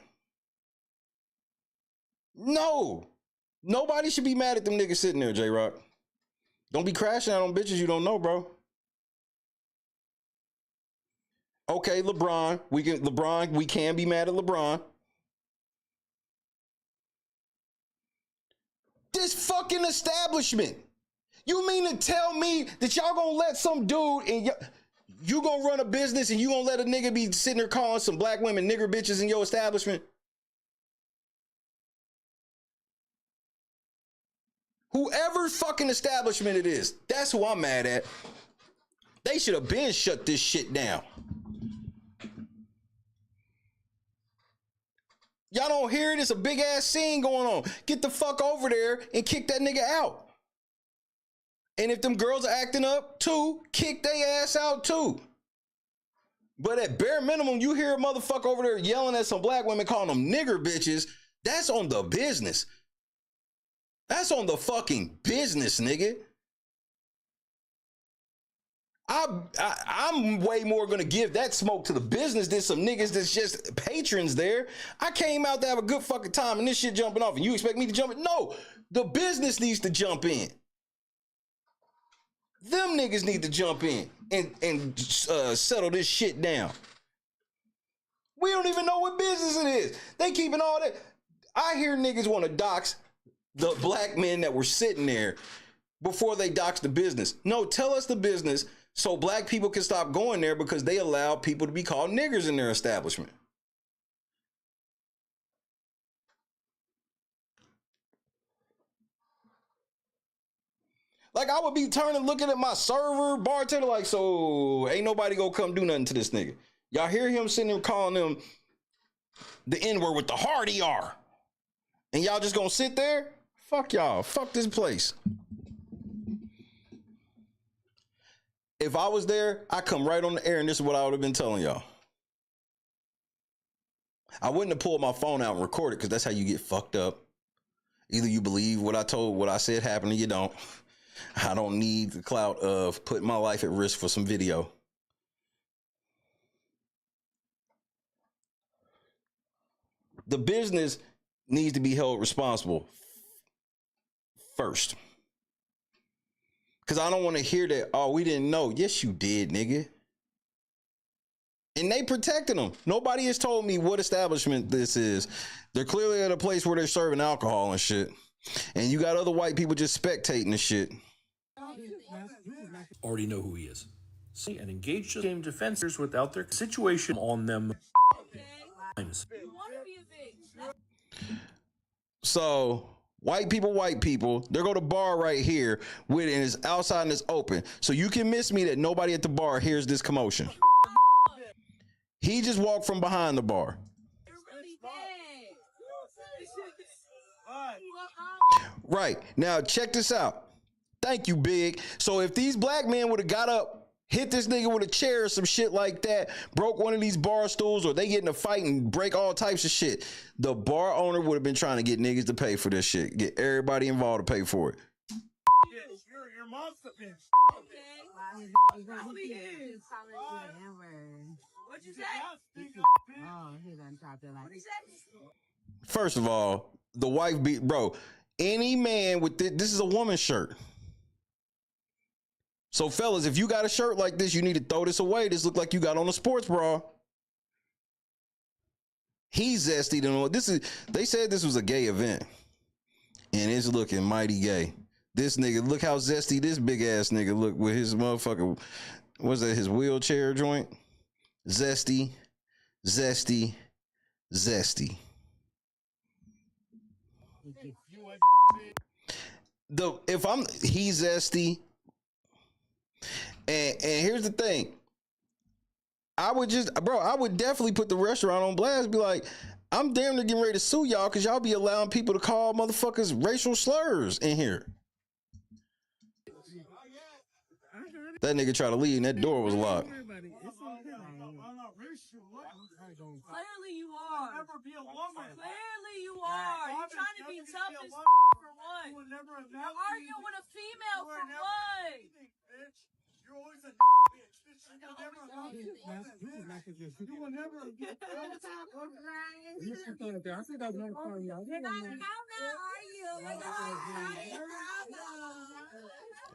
No. Nobody should be mad at them niggas sitting there, J-Rock. Don't be crashing out on bitches you don't know, bro. Okay, LeBron. We can be mad at LeBron. This fucking establishment. You mean to tell me that y'all gonna let some dude and you gonna run a business and you gonna let a nigga be sitting there calling some black women nigger bitches in your establishment? Whoever fucking establishment it is, that's who I'm mad at. They should have been shut this shit down. Y'all don't hear it? It's a big ass scene going on. Get the fuck over there and kick that nigga out. And if them girls are acting up too, kick their ass out too. But at bare minimum, you hear a motherfucker over there yelling at some black women, calling them nigger bitches. That's on the business. That's on the fucking business, nigga. I'm way more gonna give that smoke to the business than some niggas that's just patrons there. I came out to have a good fucking time and this shit jumping off and you expect me to jump in? No, the business needs to jump in. Them niggas need to jump in and settle this shit down. We don't even know what business it is. They keeping all that. I hear niggas want to dox the black men that were sitting there before they dox the business. No, tell us the business so black people can stop going there because they allow people to be called niggers in their establishment. Like, I would be turning, looking at my server, bartender, like, so ain't nobody gonna come do nothing to this nigga. Y'all hear him sitting there calling them the N-word with the hard ER. And y'all just gonna sit there? Fuck y'all. Fuck this place. If I was there, I come right on the air and this is what I would have been telling y'all. I wouldn't have pulled my phone out and recorded because that's how you get fucked up. Either you believe what I said happened or you don't. I don't need the clout of putting my life at risk for some video. The business needs to be held responsible first. Because I don't want to hear that, oh, we didn't know. Yes, you did, nigga. And they protected them. Nobody has told me what establishment this is. They're clearly at a place where they're serving alcohol and shit. And you got other white people just spectating the shit. Already know who he is. And engage the game defenders without their situation on them. You want to be a bitch. So white people, there go the bar right here with it, and it's outside and it's open. So you can miss me that nobody at the bar hears this commotion. He just walked from behind the bar. Right. Now check this out. Thank you, Big. So if these black men would have got up, hit this nigga with a chair or some shit like that, broke one of these bar stools, or they get in a fight and break all types of shit, the bar owner would have been trying to get niggas to pay for this shit. Get everybody involved to pay for it. Your mom's a bitch. What'd you say? Oh, he done dropped it like. First of all, the wife beat, bro, any man with this is a woman's shirt. So fellas, if you got a shirt like this, you need to throw this away. This look like you got on a sports bra. He's zesty. They said this was a gay event, and it's looking mighty gay. This nigga, look how zesty this big ass nigga look with his motherfucker. What's that? His wheelchair joint. Zesty, zesty, zesty. He's zesty. And here's the thing. I would definitely put the restaurant on blast. Be like, I'm damn near getting ready to sue y'all because y'all be allowing people to call motherfuckers racial slurs in here. That nigga tried to leave and that door was locked. Clearly you are. Clearly you are. You're trying to be tough as for one. You're arguing with a female for one. You're always a bitch. You will never get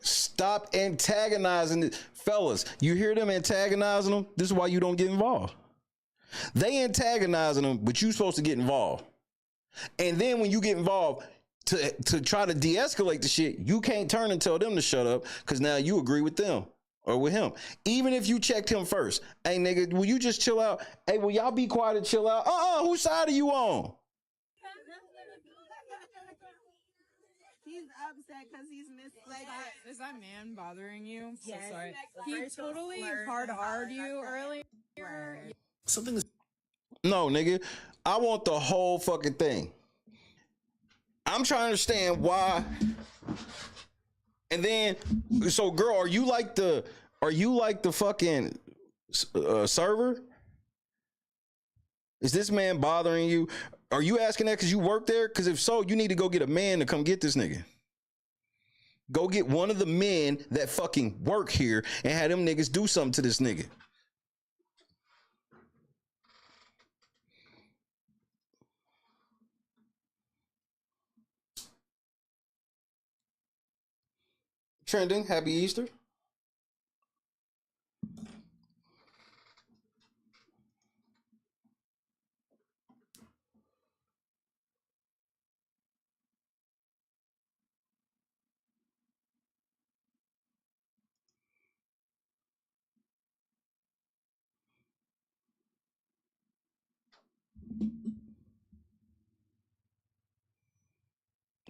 Stop antagonizing it. Fellas, you hear them antagonizing them? This is why you don't get involved. They antagonizing them, but you supposed to get involved. And then when you get involved to try to de-escalate the shit, you can't turn and tell them to shut up because now you agree with them or with him. Even if you checked him first. Hey, nigga, will you just chill out? Hey, will y'all be quiet and chill out? Whose side are you on? He's upset because he's misled. Is that man bothering you? Yes. So sorry. He totally hard you earlier. No, nigga. I want the whole fucking thing. I'm trying to understand why. And then, so girl, are you like the fucking server? Is this man bothering you? Are you asking that because you work there? Because if so, you need to go get a man to come get this nigga. Go get one of the men that fucking work here and have them niggas do something to this nigga. Trending, happy Easter.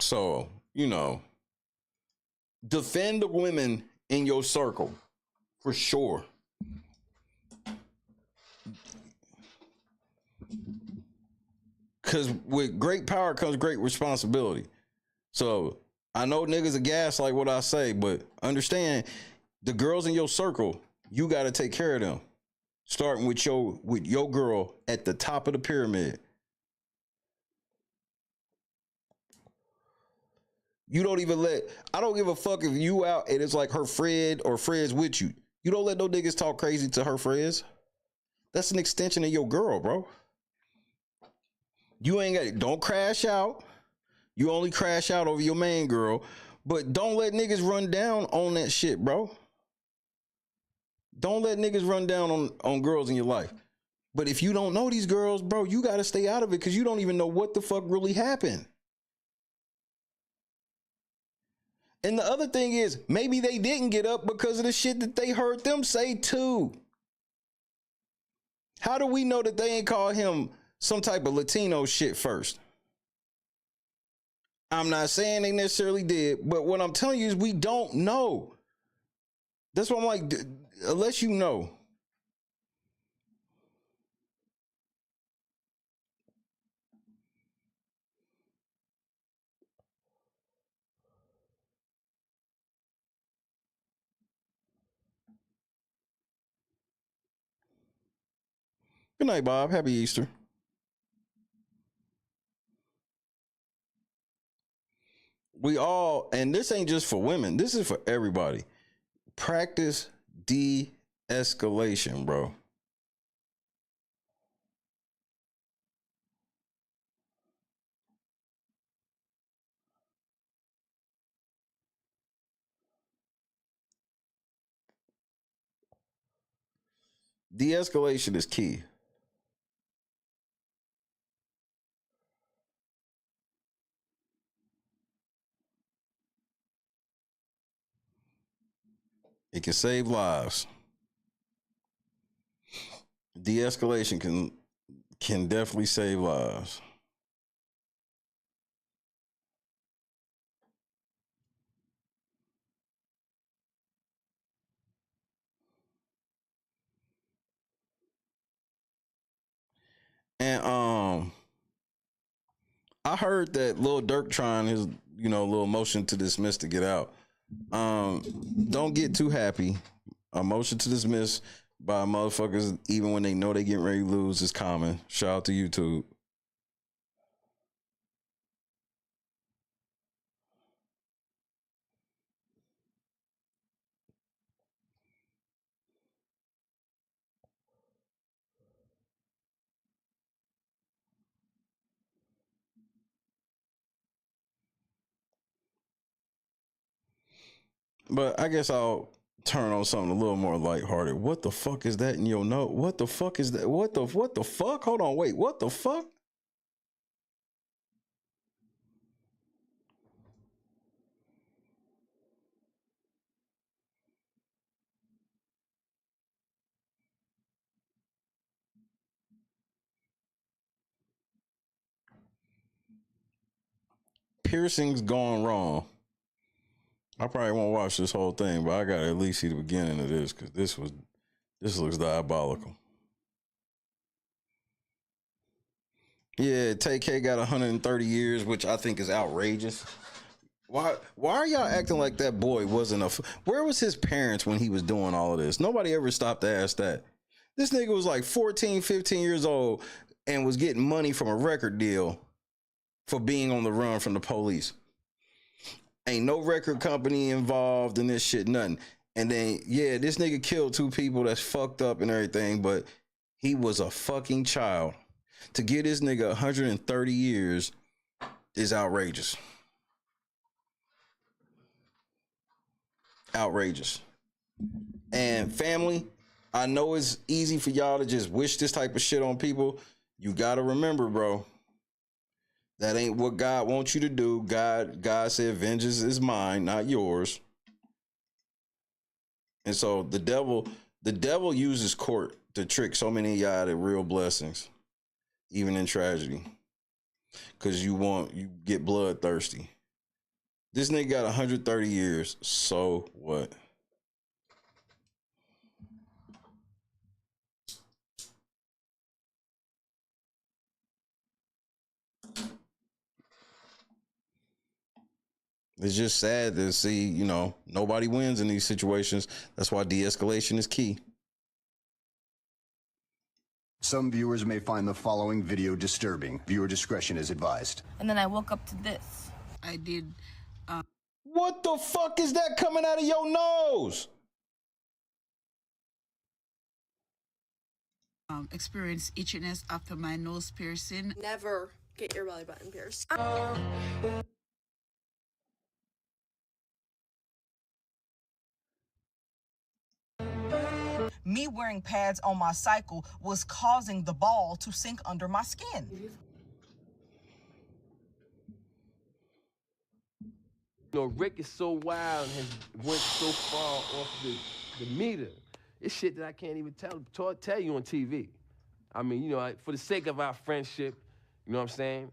So, defend the women in your circle for sure. Because with great power comes great responsibility. So I know niggas are gas like what I say, but understand the girls in your circle, you got to take care of them. Starting with your girl at the top of the pyramid. You don't even I don't give a fuck if you out and it's like her friend or friends with you. You don't let no niggas talk crazy to her friends. That's an extension of your girl, bro. You ain't got it. Don't crash out. You only crash out over your main girl, but don't let niggas run down on that shit, bro. Don't let niggas run down on girls in your life. But if you don't know these girls, bro, you got to stay out of it because you don't even know what the fuck really happened. And the other thing is, maybe they didn't get up because of the shit that they heard them say too. How do we know that they ain't called him some type of Latino shit first? I'm not saying they necessarily did, but what I'm telling you is we don't know. That's what I'm like, unless you know. Good night, Bob. Happy Easter. We all, and this ain't just for women, this is for everybody. Practice de-escalation, bro. De-escalation is key. It can save lives. De-escalation can definitely save lives. And I heard that Lil Durk trying his, little motion to dismiss to get out. Don't get too happy. A motion to dismiss by motherfuckers, even when they know they getting ready to lose, is common. Shout out to YouTube. But I guess I'll turn on something a little more lighthearted. What the fuck is that in your note? What the fuck is that? What the fuck? Hold on, wait. What the fuck? Piercings gone wrong. I probably won't watch this whole thing, but I gotta at least see the beginning of this because this looks diabolical. Yeah, TK got 130 years, which I think is outrageous. Why are y'all acting like that boy wasn't where was his parents when he was doing all of this? Nobody ever stopped to ask that. This nigga was like 14, 15 years old and was getting money from a record deal for being on the run from the police. Ain't no record company involved in this shit, nothing. And then, yeah, this nigga killed 2 people that's fucked up and everything, but he was a fucking child. To give this nigga 130 years is outrageous. Outrageous. And family, I know it's easy for y'all to just wish this type of shit on people. You gotta remember, bro, that ain't what God wants you to do. God said, vengeance is mine, not yours. And so the devil uses court to trick so many of y'all out of real blessings, even in tragedy. Cause you get bloodthirsty. This nigga got 130 years, so what? It's just sad to see, nobody wins in these situations. That's why de-escalation is key. Some viewers may find the following video disturbing. Viewer discretion is advised. And then I woke up to this. I did. What the fuck is that coming out of your nose? Experience itchiness after my nose piercing. Never get your belly button pierced. Me wearing pads on my cycle was causing the ball to sink under my skin. Rick is so wild and has went so far off the meter. It's shit that I can't even tell you on TV. I mean, for the sake of our friendship, you know what I'm saying?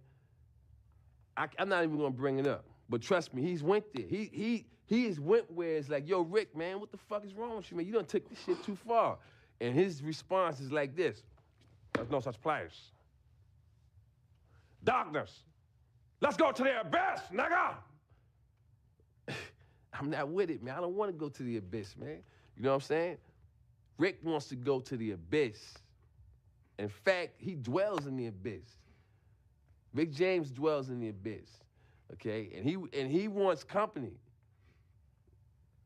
I'm not even gonna bring it up. But trust me, he's went there. He has went where it's like, yo, Rick, man, what the fuck is wrong with you, man? You done took this shit too far. And his response is like this: there's no such place. Darkness. Let's go to the abyss, nigga. I'm not with it, man. I don't want to go to the abyss, man. You know what I'm saying? Rick wants to go to the abyss. In fact, he dwells in the abyss. Rick James dwells in the abyss, okay? And he wants company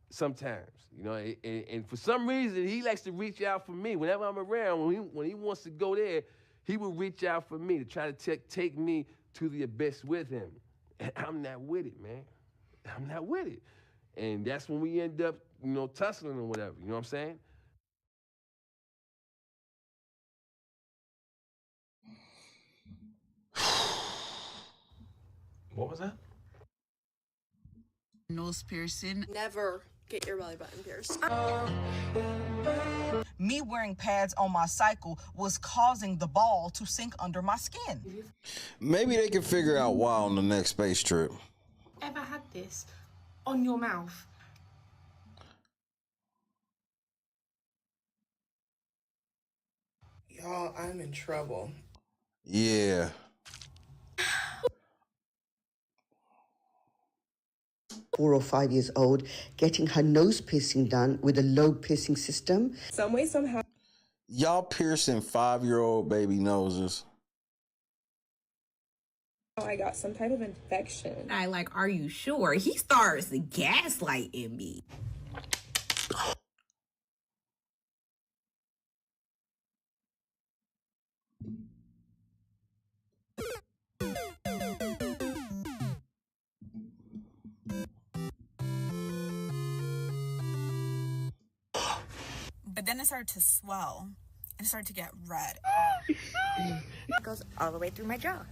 sometimes, you know? And for some reason, he likes to reach out for me. Whenever I'm around, when he wants to go there, he will reach out for me to try to take me to the abyss with him. And I'm not with it, man. I'm not with it. And that's when we end up, you know, tussling or whatever, you know what I'm saying? What was that? Nose piercing. Never get your belly button pierced. Me wearing pads on my cycle was causing the ball to sink under my skin. Maybe they can figure out why on the next space trip. Ever had this on your mouth? Y'all, I'm in trouble. Yeah. 4 or 5 years old, getting her nose piercing done with a low piercing system. Some way, somehow. Y'all piercing 5-year-old baby noses. I got some type of infection. I like, are you sure? He starts gaslighting me. But then it started to swell and started to get red. It goes all the way through my jaw.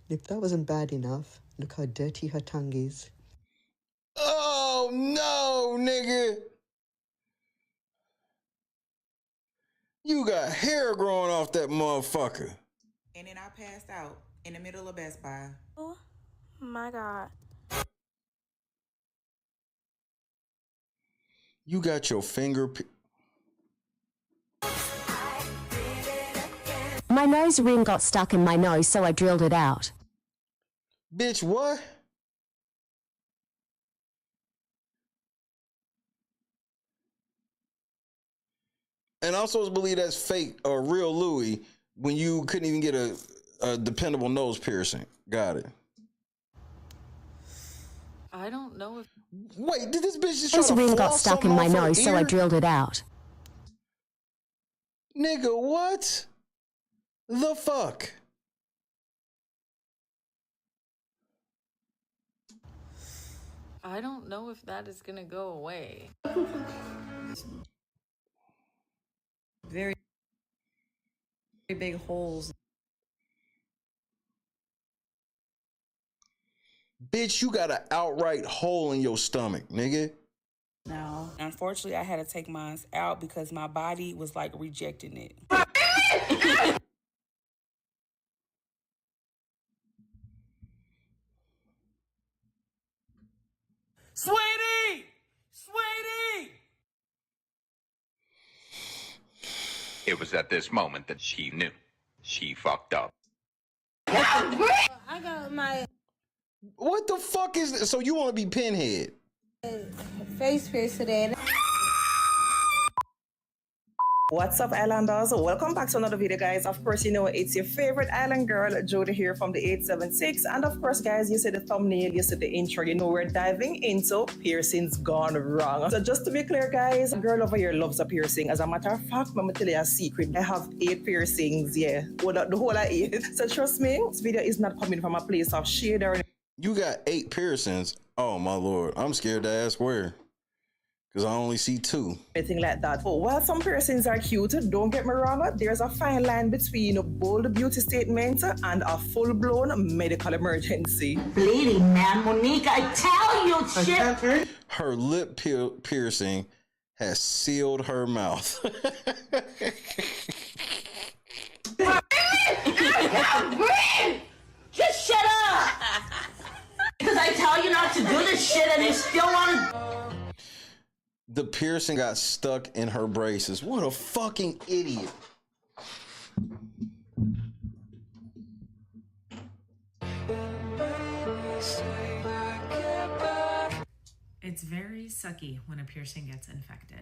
If that wasn't bad enough, look how dirty her tongue is. Oh no, nigga. You got hair growing off that motherfucker. And then I passed out in the middle of Best Buy. Oh my God. You got your finger. My nose ring got stuck in my nose, so I drilled it out. Bitch, what? And I'm supposed to believe that's fake or real Louis when you couldn't even get a dependable nose piercing. Got it. I don't know if... Wait, did this bitch just Nose try to ring got floss stuck in something my off her nose, so I ear? drilled it out. Nigga, what? The fuck? I don't know if that is gonna go away. Very big holes. Bitch, you got an outright hole in your stomach, nigga. No. Unfortunately, I had to take mine out because my body was like rejecting it. Sweetie! Sweetie! It was at this moment that she knew. She fucked up. I got my What the fuck is this? So you want to be Pinhead? face pierced today. What's up, Islanders? Welcome back to another video, guys. Of course, you know it's your favorite island girl, Jody here from the 876. And of course, guys, you see the thumbnail, you see the intro, you know we're diving into piercings gone wrong. So just to be clear, guys, a girl over here loves a piercing. As a matter of fact, I'm gonna tell you a secret. I have 8 piercings, yeah. Well, not the whole of 8. So trust me, this video is not coming from a place of shade or... You got 8 piercings? Oh, my Lord. I'm scared to ask where. Because I only see 2. Anything like that. But while some piercings are cute, don't get me wrong, there's a fine line between a bold beauty statement and a full-blown medical emergency. Bleeding, man. Monique, I tell you, shit. Her lip piercing has sealed her mouth. Just shut up! Because I tell you not to do this shit and you still want to. The piercing got stuck in her braces. What a fucking idiot. It's very sucky when a piercing gets infected.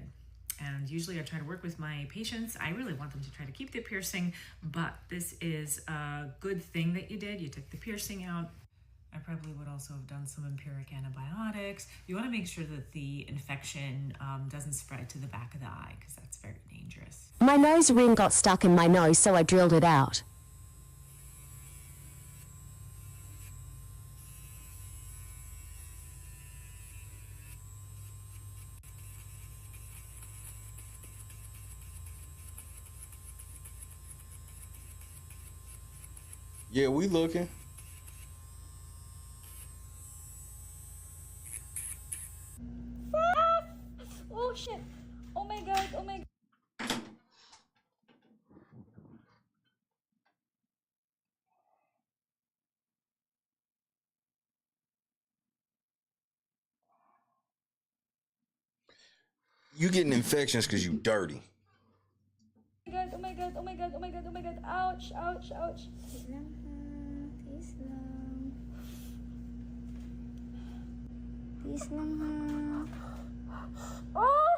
And usually I try to work with my patients. I really want them to try to keep the piercing, but this is a good thing that you did. You took the piercing out. I probably would also have done some empiric antibiotics. You want to make sure that the infection doesn't spread to the back of the eye, because that's very dangerous. My nose ring got stuck in my nose, so I drilled it out. Yeah, we looking. Oh shit. Oh my god. Oh my god. You getting infections because you dirty. Oh my god. Oh my god. Oh my god. Oh my god. Oh my god. Ouch. Ouch. Ouch. Peace lang ha. Oh!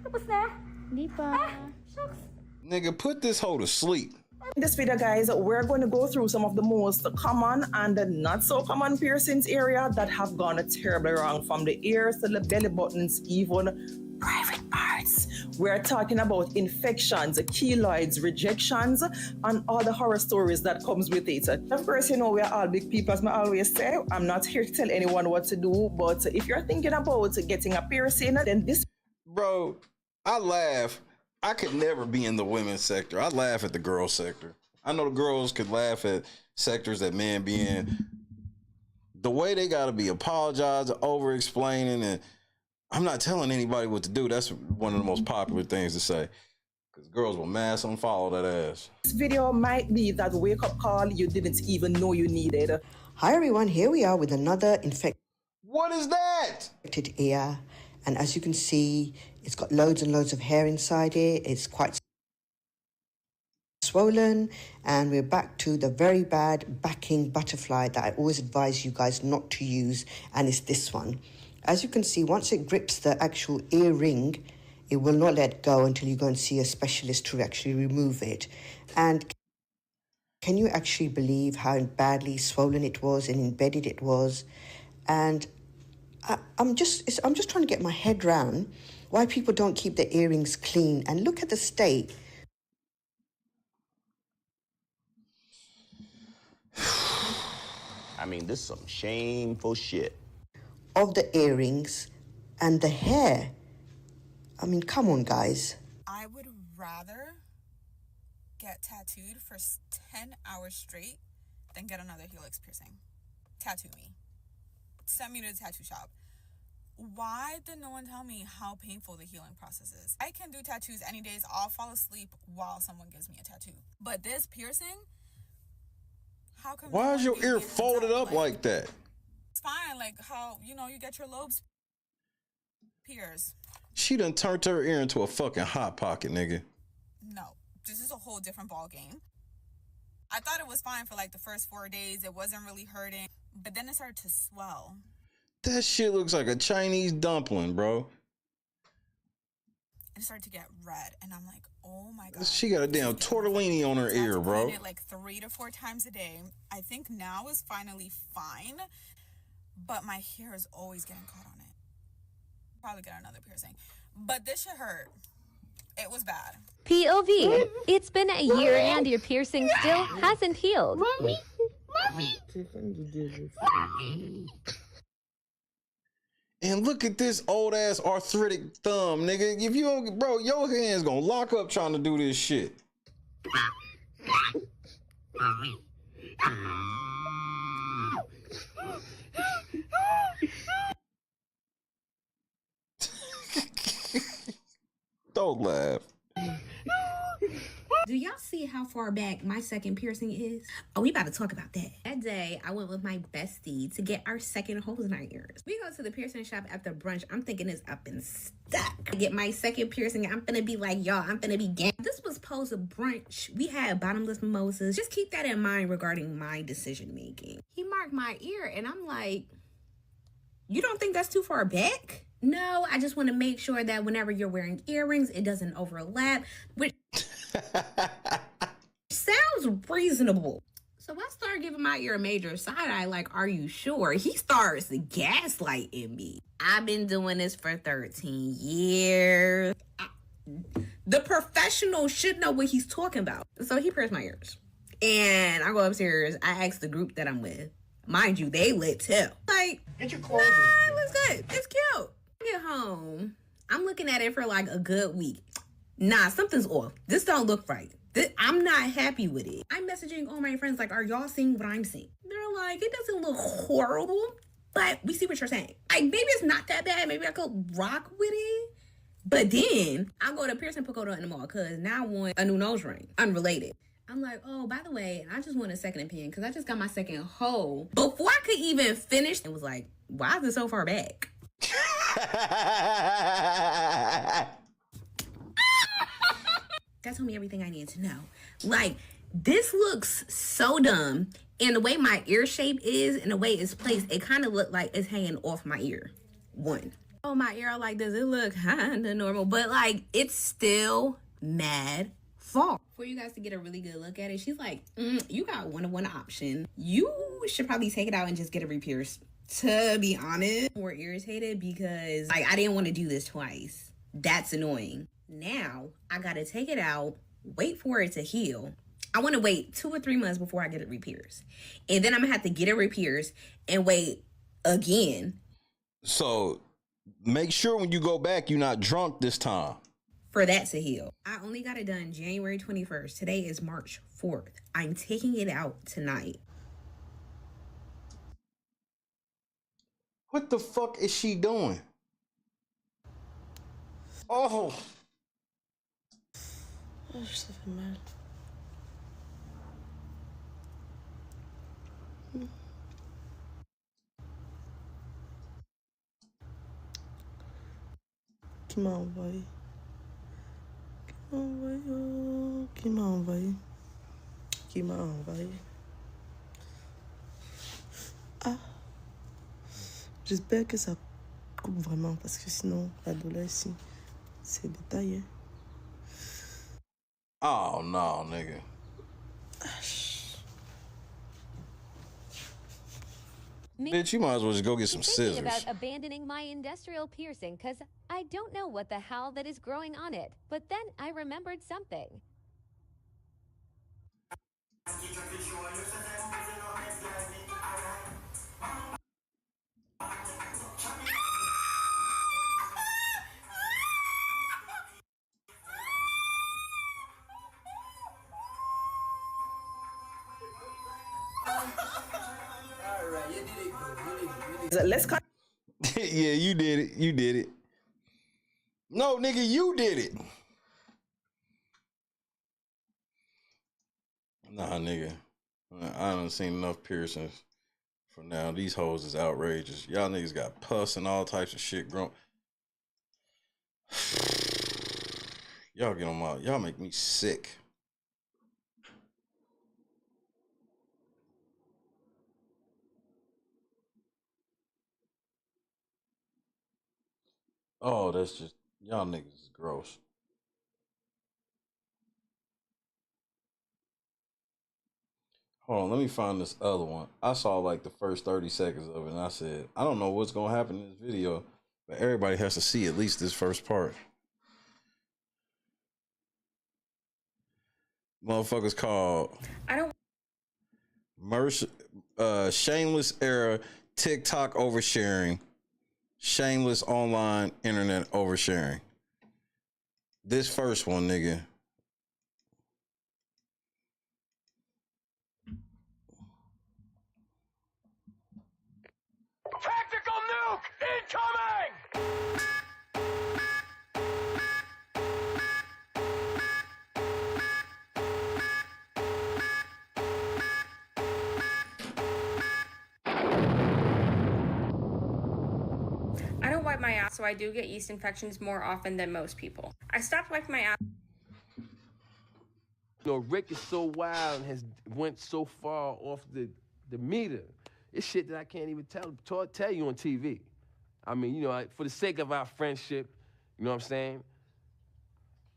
Tapos na? Di pa. Shucks. Nigga, put this hoe to sleep. In this video, guys, we're going to go through some of the most common and not so common piercings area that have gone terribly wrong, from the ears to the belly buttons, even private parts. We're talking about infections, keloids, rejections, and all the horror stories that comes with it. Of course, you know, we're all big people, as I always say. I'm not here to tell anyone what to do, but if you're thinking about getting a piercing, then this... Bro, I laugh. I could never be in the women's sector. I laugh at the girls sector. I know the girls could laugh at sectors that men be in. The way they got to be apologizing, over-explaining, and I'm not telling anybody what to do. That's one of the most popular things to say, because girls will mass unfollow that ass. This video might be that wake-up call you didn't even know you needed. Hi everyone, here we are with another infected What is that? ear. And as you can see, it's got loads and loads of hair inside it. It's quite swollen. And we're back to the very bad backing butterfly that I always advise you guys not to use. And it's this one. As you can see, once it grips the actual ear ring, it will not let go until you go and see a specialist to actually remove it. And can you actually believe how badly swollen it was and embedded it was? And I'm just trying to get my head round why people don't keep their earrings clean. And look at the state. I mean, this is some shameful shit. Of the earrings and the hair. I mean, come on, guys. I would rather get tattooed for 10 hours straight than get another helix piercing. Tattoo me. Send me to the tattoo shop. Why did no one tell me how painful the healing process is? I can do tattoos any days. I'll fall asleep while someone gives me a tattoo. But this piercing, how come? Why is your ear folded up like that? It's fine, like how, you know, you get your lobes pierced. She done turned her ear into a fucking hot pocket, nigga. No, this is a whole different ball game. I thought it was fine for like the first 4 days. It wasn't really hurting, but then it started to swell. That shit looks like a Chinese dumpling, bro. It started to get red, and I'm like, oh my god. She got a damn tortellini on her ear, bro. I did it like 3 to 4 times a day. I think now is finally fine, but my hair is always getting caught on it. Probably get another piercing, but this shit hurt. It was bad. POV. It's been a year and your piercing still hasn't healed. Mommy. And look at this old ass arthritic thumb, nigga. If you don't, bro, your hand's gonna lock up trying to do this shit. Don't laugh. Do y'all see how far back my second piercing is? Oh, we about to talk about that. That day, I went with my bestie to get our second holes in our ears. We go to the piercing shop after brunch. I'm thinking it's up and stuck. I get my second piercing. I'm gonna be like, y'all, I'm gonna be gang. This was post a brunch. We had bottomless mimosas. Just keep that in mind regarding my decision making. He marked my ear and I'm like, you don't think that's too far back? No, I just want to make sure that whenever you're wearing earrings, it doesn't overlap, which sounds reasonable. So I start giving my ear a major side eye, like, are you sure? He starts gaslighting me. I've been doing this for 13 years. The professional should know what he's talking about. So he pierced my ears. And I go upstairs. I ask the group that I'm with. Mind you, they lit too. Like, get your clothes on. It looks good. It's cute. I get home. I'm looking at it for like a good week. Nah, something's off. This don't look right. I'm not happy with it. I'm messaging all my friends like, are y'all seeing what I'm seeing? They're like, it doesn't look horrible, but we see what you're saying. Like, maybe it's not that bad. Maybe I could rock with it. But then I go to Pearson Pagoda in the mall because now I want a new nose ring. Unrelated. I'm like, oh, by the way, I just want a second opinion because I just got my second hole. Before I could even finish, it was like, why is it so far back? That told me everything I needed to know. Like, this looks so dumb. And the way my ear shape is and the way it's placed, it kind of looked like it's hanging off my ear. One. Oh, my ear like this, it look kind of normal. But, like, it's still mad far. For you guys to get a really good look at it, she's like, you got one option. You should probably take it out and just get it re-pierced. To be honest, we're irritated because, like, I didn't want to do this twice. That's annoying. Now, I gotta take it out, wait for it to heal. I want to wait 2 or 3 months before I get it re-pierced. And then I'm gonna have to get it re-pierced and wait again. So, make sure when you go back, you're not drunk this time. For that to heal. I only got it done January 21st. Today is March 4th. I'm taking it out tonight. What the fuck is she doing? Oh. Oh, ça fait mal. Qui m'a envoyé? Qui m'a envoyé? Qui m'a envoyé? Ah. J'espère que ça coupe vraiment parce que sinon la douleur ici c'est détaillé. Oh no, nigga. Bitch, you might as well just go get some scissors. About abandoning my industrial piercing because I don't know what the hell that is growing on it. But then I remembered something. Let's cut. Yeah, you did it. You did it. No, nigga, you did it. Nah, nigga. I done seen enough piercings for now. These hoes is outrageous. Y'all niggas got pus and all types of shit grown. Y'all get on my. Y'all make me sick. Oh, that's just, y'all niggas is gross. Hold on, let me find this other one. I saw like the first 30 seconds of it and I said, I don't know what's gonna happen in this video, but everybody has to see at least this first part. Motherfuckers called Shameless Era TikTok Oversharing. Shameless online internet oversharing. This first one, nigga. Tactical nuke incoming! my ass, so I do get yeast infections more often than most people. I stopped wiping my ass. You know, Rick is so wild and has went so far off the meter. It's shit that I can't even tell you on TV. I mean, you know, for the sake of our friendship, you know what I'm saying?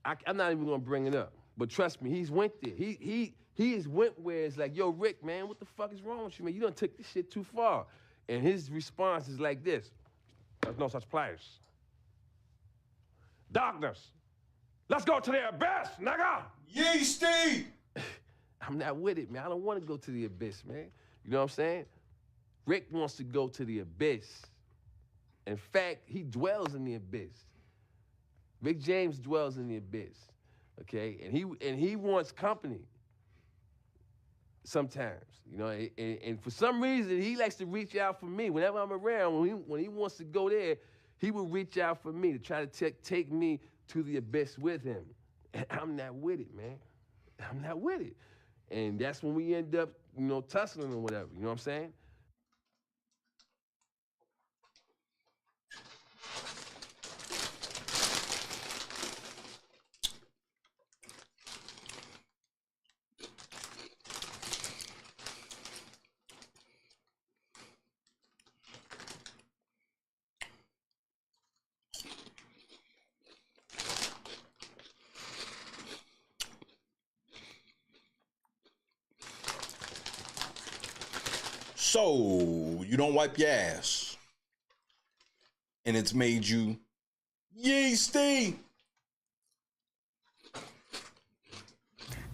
I'm not even gonna bring it up. But trust me, he's went there. He has went where it's like, yo, Rick, man, what the fuck is wrong with you, man? You done took this shit too far. And his response is like this: there's no such place. Darkness. Let's go to the abyss, nigga! Yeasty! I'm not with it, man. I don't want to go to the abyss, man. You know what I'm saying? Rick wants to go to the abyss. In fact, he dwells in the abyss. Rick James dwells in the abyss, okay? And he wants company sometimes, you know? And for some reason, he likes to reach out for me. Whenever I'm around, when he wants to go there, he will reach out for me to try to take me to the abyss with him. And I'm not with it, man. I'm not with it. And that's when we end up, you know, tussling or whatever, you know what I'm saying? So, you don't wipe your ass. And it's made you yeasty.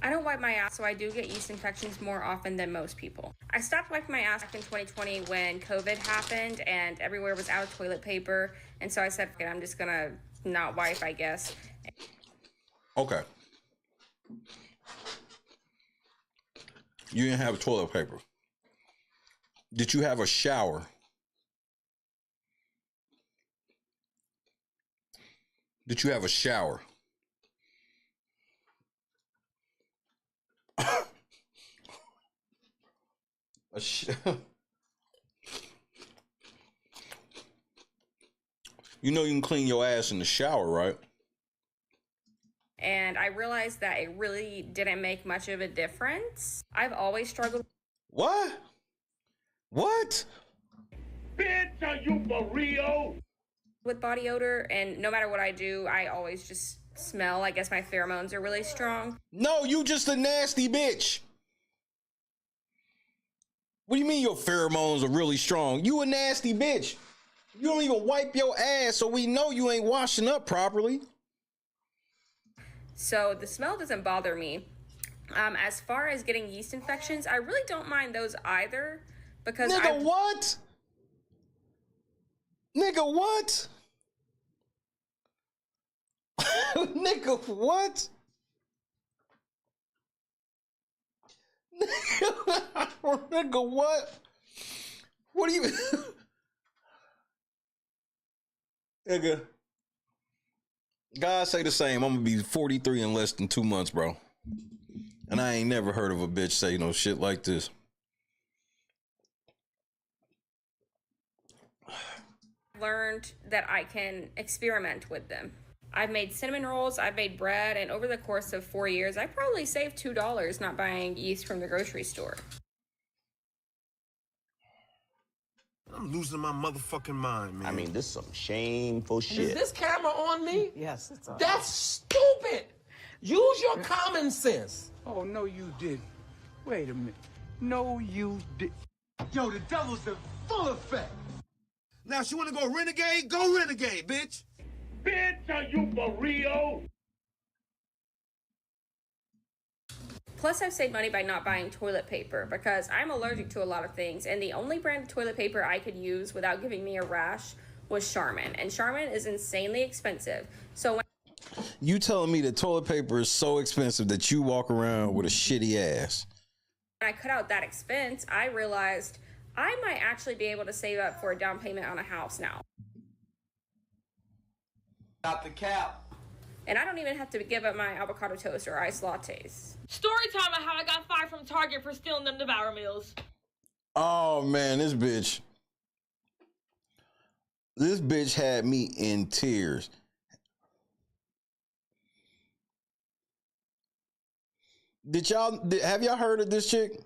I don't wipe my ass, so I do get yeast infections more often than most people. I stopped wiping my ass back in 2020 when COVID happened and everywhere was out of toilet paper. And so I said, okay, I'm just gonna not wipe, I guess. Okay. You didn't have toilet paper. Did you have a shower? Did you have a shower? You know you can clean your ass in the shower, right? And I realized that it really didn't make much of a difference. I've always struggled. What? What? Bitch, are you for real? With body odor, and no matter what I do, I always just smell. I guess my pheromones are really strong. No, you just a nasty bitch. What do you mean your pheromones are really strong? You a nasty bitch. You don't even wipe your ass, so we know you ain't washing up properly. So the smell doesn't bother me. As far as getting yeast infections, I really don't mind those either. Because Nigga, what? Nigga, what? Nigga, what? Nigga, what? What do you... Nigga. God say the same. I'm gonna be 43 in less than 2 months, bro. And I ain't never heard of a bitch say no shit like this. Learned that I can experiment with them. I've made cinnamon rolls, I've made bread, and over the course of 4 years, I probably saved $2 not buying yeast from the grocery store. I'm losing my motherfucking mind, man. I mean, this is some shameful shit. Is this camera on me? Yes, it's on. That's stupid. Use your common sense. Oh, no, you didn't. Wait a minute. No, you did. Yo, the devil's in full effect. Now, if you want to go renegade, go renegade, bitch. Bitch, are you for real? Plus, I've saved money by not buying toilet paper because I'm allergic to a lot of things, and the only brand of toilet paper I could use without giving me a rash was Charmin, and Charmin is insanely expensive. So when You telling me that toilet paper is so expensive that you walk around with a shitty ass? I cut out that expense, I realized I might actually be able to save up for a down payment on a house now. Not the cap. And I don't even have to give up my avocado toast or iced lattes. Story time on how I got fired from Target for stealing them Devour meals. Oh man, this bitch. This bitch had me in tears. Have y'all heard of this chick?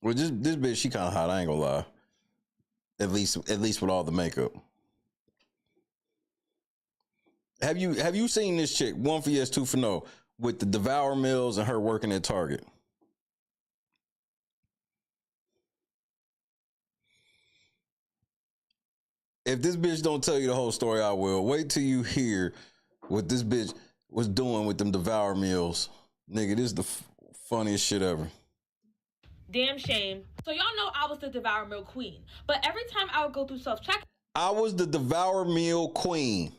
Well, this bitch, she kind of hot, I ain't gonna lie. At least with all the makeup. Have you seen this chick? 1 for yes, 2 for no, with the Devour Mills and her working at Target. If this bitch don't tell you the whole story, I will. Wait till you hear what this bitch was doing with them Devour Mills. Nigga, this is the funniest shit ever. Damn shame. So y'all know I was the Devour Meal queen, but every time I would go through self-checkout, I was the Devour Meal queen.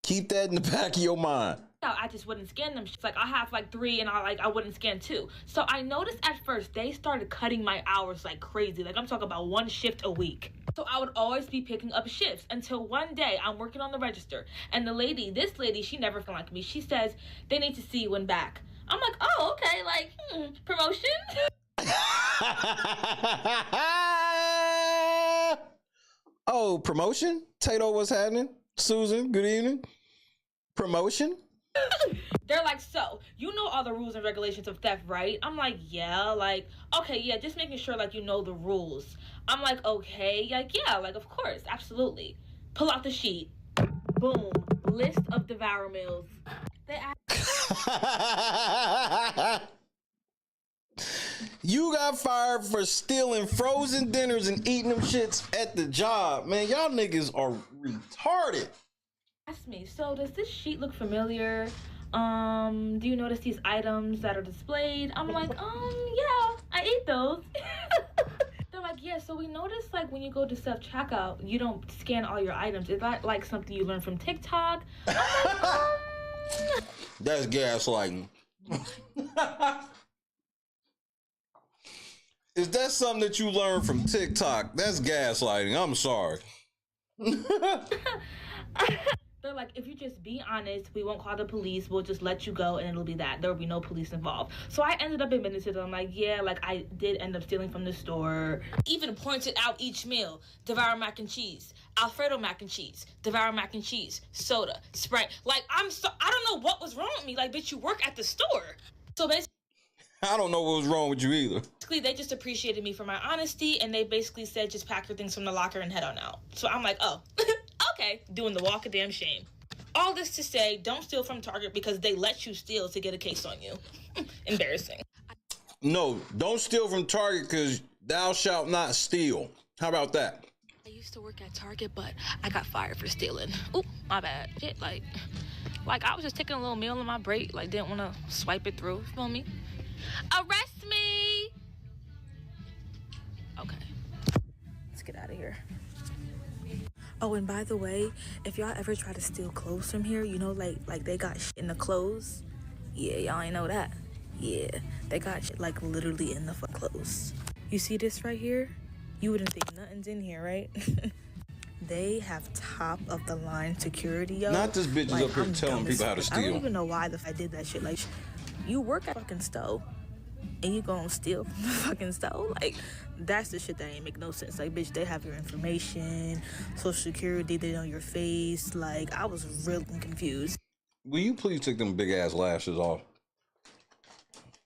Keep that in the back of your mind. I just wouldn't scan them. Like I have like 3 and I wouldn't scan 2. So I noticed at first they started cutting my hours like crazy. Like I'm talking about 1 shift a week. So I would always be picking up shifts until one day I'm working on the register and this lady, she never felt like me. She says, they need to see you in back. I'm like, oh, okay, like, promotion? Oh, promotion? Tato, what's happening? Susan, good evening. Promotion? They're like, so, you know all the rules and regulations of theft, right? I'm like, yeah, like, okay, yeah, just making sure, like, you know the rules. I'm like, okay, like, yeah, like, of course, absolutely. Pull out the sheet. Boom. List of Devour Mills. You got fired for stealing frozen dinners and eating them shits at the job. Man, y'all niggas are retarded. Ask me, so does this sheet look familiar? Do you notice these items that are displayed? I'm like, yeah, I ate those. They're like, yeah, so we noticed like when you go to self-checkout, you don't scan all your items. Is that like something you learned from TikTok? I'm like, That's gaslighting. Is that something that you learned from TikTok? That's gaslighting. I'm sorry. They're like, if you just be honest, we won't call the police. We'll just let you go and it'll be that. There'll be no police involved. So I ended up admitting to them, like, yeah, like I did end up stealing from the store. Even pointed out each meal. Devour mac and cheese. Alfredo mac and cheese. Devour mac and cheese. Soda. Sprite. Like, I don't know what was wrong with me. Like, bitch, you work at the store. So basically, I don't know what was wrong with you either. They just appreciated me for my honesty, and they basically said just pack your things from the locker and head on out. So I'm like, oh, okay, doing the walk of damn shame. All this to say, don't steal from Target because they let you steal to get a case on you. Embarrassing. No, don't steal from Target because thou shalt not steal. How about that? I used to work at Target, but I got fired for stealing. Oop, my bad. Shit, like I was just taking a little meal on my break, like didn't want to swipe it through. You feel me? Arrest me! Okay. Let's get out of here. Oh, and by the way, if y'all ever try to steal clothes from here, you know, like they got shit in the clothes. Yeah, y'all ain't know that. Yeah, they got shit like literally in the clothes. You see this right here? You wouldn't think nothing's in here, right? They have top of the line security, yo. Not this bitch is like, up here telling people how to steal. I don't even know why I did that shit. Like, you work at fucking stove and you gonna steal from the fucking stove? Like, that's the shit that ain't make no sense. Like, bitch, they have your information, social security, they know your face. Like, I was really confused. Will you please take them big ass lashes off?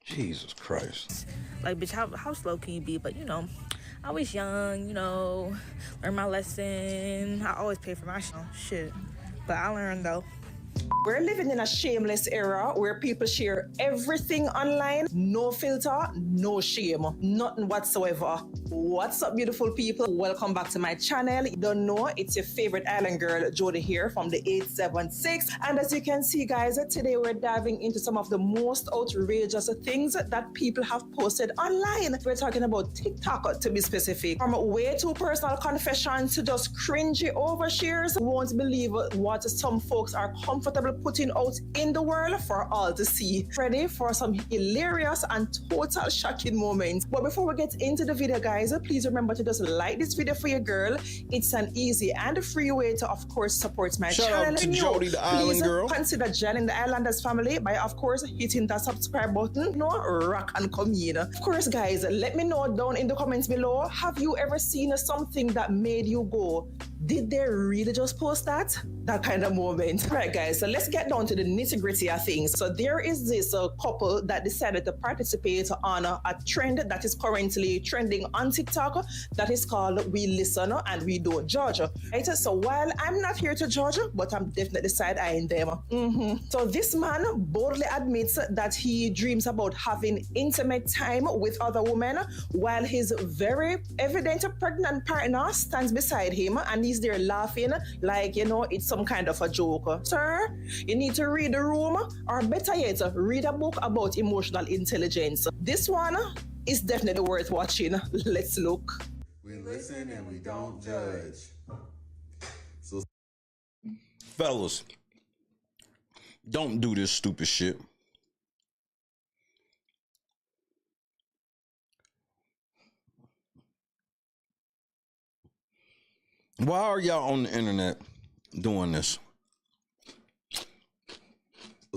Jesus Christ. Like, bitch, how slow can you be? But, you know, I was young, you know, learned my lesson. I always pay for my shit. But I learned, though. We're living in a shameless era where people share everything online. No filter, no shame, nothing whatsoever. What's up, beautiful people? Welcome back to my channel. You don't know, it's your favorite island girl, Jody here from the 876. And as you can see, guys, today we're diving into some of the most outrageous things that people have posted online. We're talking about TikTok, to be specific. From way too personal confessions to just cringy overshares. You won't believe what some folks are comfortable comfortable putting out in the world for all to see. Ready for some hilarious and total shocking moments. But before we get into the video, guys, please remember to just like this video for your girl. It's an easy and free way to, of course, support my channel. Shout out to Jody, the island girl. Consider joining the Islanders family by, of course, hitting that subscribe button. No, rock and come in. Of course, guys, let me know down in the comments below. Have you ever seen something that made you go, did they really just post that? That kind of moment. All right, guys, so let's get down to the nitty-gritty of things. So there is this couple that decided to participate on a trend that is currently trending on TikTok that is called We Listen and We Don't Judge. Right? So while I'm not here to judge, but I'm definitely side-eyeing them. So this man boldly admits that he dreams about having intimate time with other women while his very evident pregnant partner stands beside him and he's there laughing like, you know, it's some kind of a joke. Sir, you need to read the room, or better yet, read a book about emotional intelligence. This one is definitely worth watching. Let's look. We listen and we don't judge. So, fellas, don't do this stupid shit. Why are y'all on the internet doing this?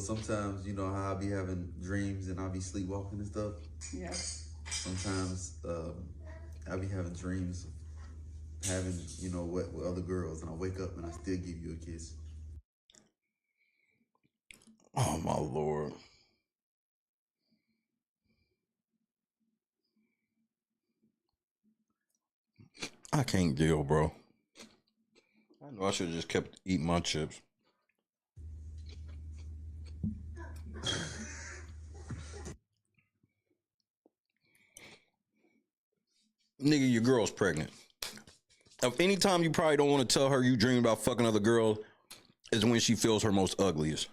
sometimes, you know how I be having dreams and I be sleepwalking and stuff? Yeah. Sometimes I be having dreams of having, you know, what with other girls, and I wake up and I still give you a kiss. Oh, my Lord. I can't deal, bro. I know I should have just kept eating my chips. Nigga, your girl's pregnant. If any time you probably don't want to tell her you dream about fucking other girls is when she feels her most ugliest.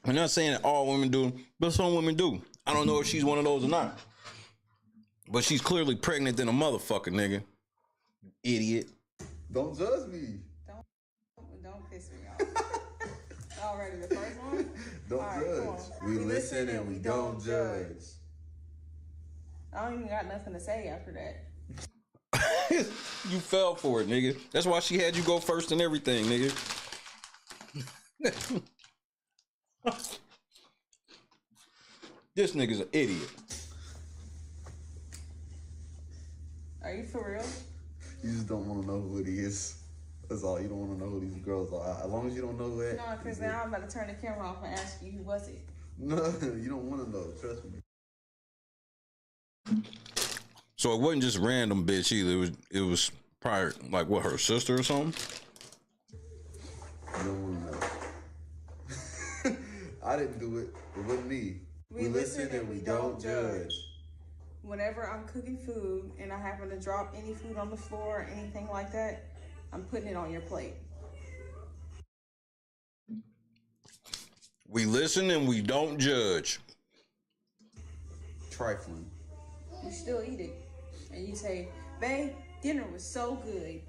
I'm not saying that all women do, but some women do. I don't know if she's one of those or not. But she's clearly pregnant than a motherfucker, nigga. Idiot. Don't judge me. Don't piss me off. Already, the first one? Don't judge. We listen and we don't judge. I don't even got nothing to say after that. You fell for it, nigga. That's why she had you go first and everything, nigga. This nigga's an idiot. Are you for real? You just don't want to know who it is. That's all. You don't want to know who these girls are. As long as you don't know that. No, because now I'm about to turn the camera off and ask you who was it. No, you don't want to know. Trust me. So it wasn't just random bitch either. It was probably like what, her sister or something? You don't want to know. I didn't do it. It wasn't me. We listen and we don't judge. Whenever I'm cooking food and I happen to drop any food on the floor or anything like that, I'm putting it on your plate. We listen and we don't judge. Trifling. You still eat it. And you say, babe, dinner was so good.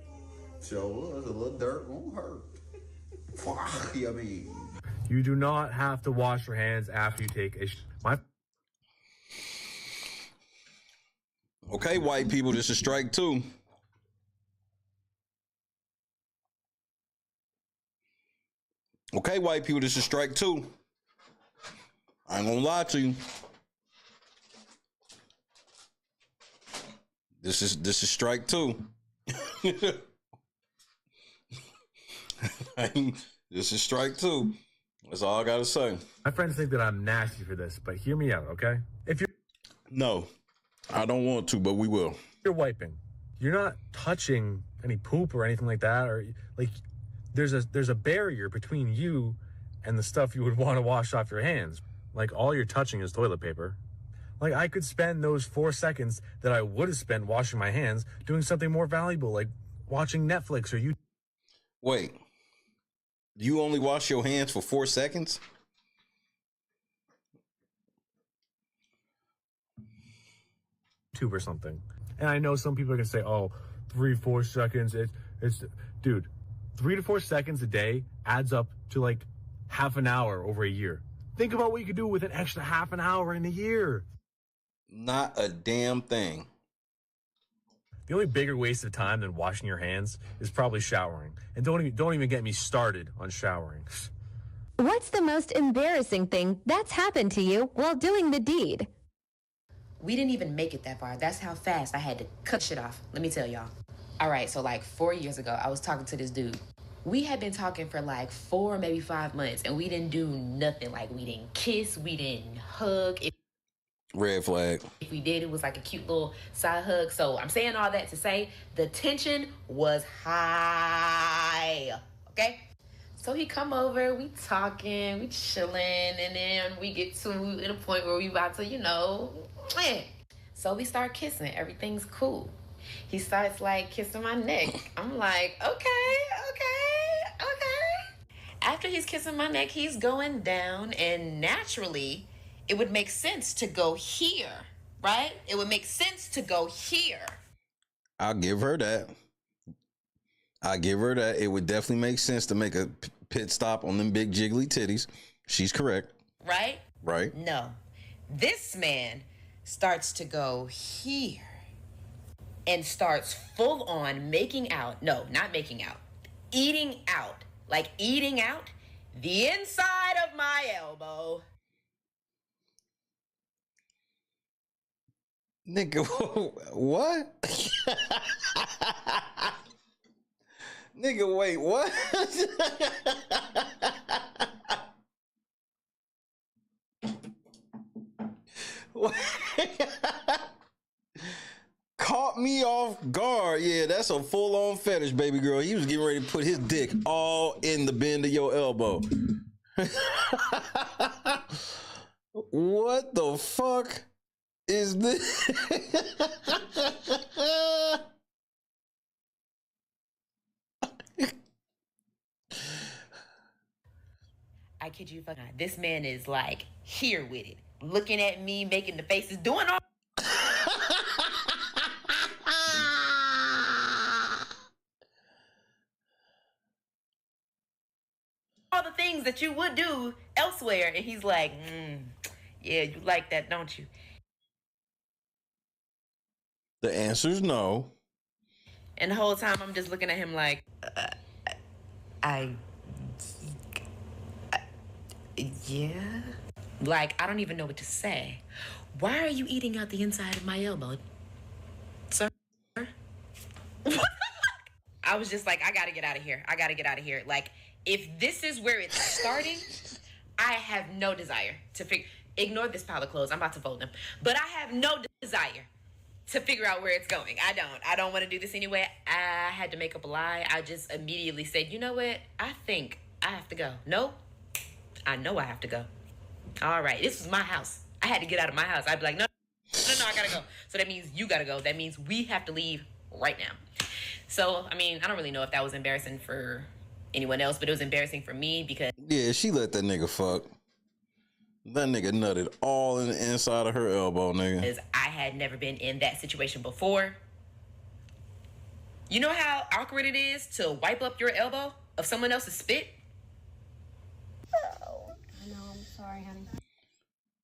Sure was. A little dirt won't hurt. I mean. You do not have to wash your hands after you take a Okay, white people, this is strike two. Okay, white people, this is strike two. I ain't gonna lie to you. This is strike two. This is strike two. That's all I gotta say. My friends think that I'm nasty for this, but hear me out, okay? If you're No, I don't want to, but we will. You're wiping. You're not touching any poop or anything like that, or like there's a barrier between you and the stuff you would want to wash off your hands. Like all you're touching is toilet paper. Like I could spend those 4 seconds that I would have spent washing my hands doing something more valuable, like watching Netflix or you. Wait, you only wash your hands for 4 seconds? Or something. And I know some people are gonna say, oh, 3-4 seconds. It's dude, 3 to 4 seconds a day adds up to like half an hour over a year. Think about what you could do with an extra half an hour in a year. Not a damn thing. The only bigger waste of time than washing your hands is probably showering. And don't even get me started on showering. What's the most embarrassing thing that's happened to you while doing the deed? We didn't even make it that far. That's how fast I had to cut shit off. Let me tell y'all. All right, so like 4 years ago, I was talking to this dude. We had been talking for like 4, maybe 5 months, and we didn't do nothing. Like, we didn't kiss, we didn't hug. Red flag. If we did, it was like a cute little side hug. So I'm saying all that to say the tension was high, okay? So he come over, we talking, we chilling, and then we get to a point where we about to, So we start kissing, everything's cool. He starts like kissing my neck. I'm like, okay. After he's kissing my neck, he's going down, and naturally, it would make sense to go here, right? It would make sense to go here. I'll give her that. It would definitely make sense to make a pit stop on them big jiggly titties. She's correct. Right? Right. No. This man starts to go here and starts full on making out. No, not making out. Eating out. Like eating out the inside of my elbow. Nigga, what? Nigga, wait, what? Caught me off guard. Yeah, that's a full-on fetish, baby girl. He was getting ready to put his dick all in the bend of your elbow. What the fuck is this? I kid you fucking not. This man is like here with it, looking at me, making the faces, doing all the things that you would do elsewhere. And he's like, yeah, you like that, don't you? The answer's no. And the whole time I'm just looking at him like, yeah. Like, I don't even know what to say. Why are you eating out the inside of my elbow, sir? I was just like, I gotta get out of here. Like, if this is where it's starting, I have no desire to ignore this pile of clothes. I'm about to fold them. But I have no desire to figure out where it's going. I don't want to do this anyway. I had to make up a lie. I just immediately said, you know what? I think I have to go. No, I know I have to go. All right, this was my house. I had to get out of my house. I'd be like, no, I gotta go. So that means you gotta go. That means we have to leave right now. So, I mean, I don't really know if that was embarrassing for anyone else, but it was embarrassing for me because... Yeah, she let that nigga fuck. That nigga nutted all in the inside of her elbow, nigga. Because I had never been in that situation before. You know how awkward it is to wipe up your elbow of someone else's spit? I know, I'm sorry, honey.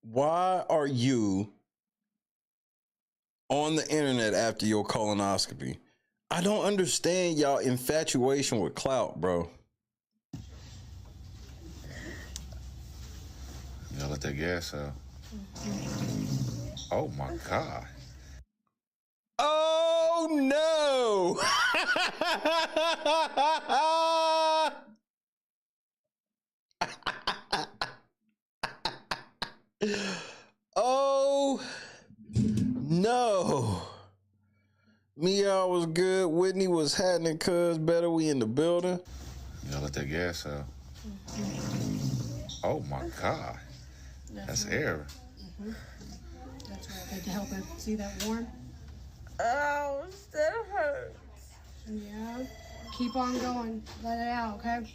Why are you on the internet after your colonoscopy? I don't understand y'all infatuation with clout, bro. You gotta let that gas out. Oh my God. Oh no! Oh no. Mia was good. Whitney was happening, cuz better. We in the building. You gotta let that gas out. Oh my God. That's air. That's right. Good to help her. See that warm? Oh, that hurts. Yeah. Keep on going. Let it out, okay?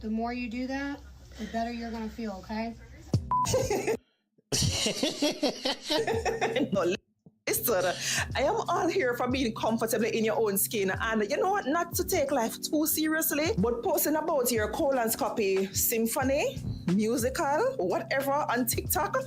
The more you do that, the better you're gonna feel, okay? No, Listen, I am all here for being comfortable in your own skin and you know what, not to take life too seriously, but posting about your colonoscopy symphony, musical, whatever on TikTok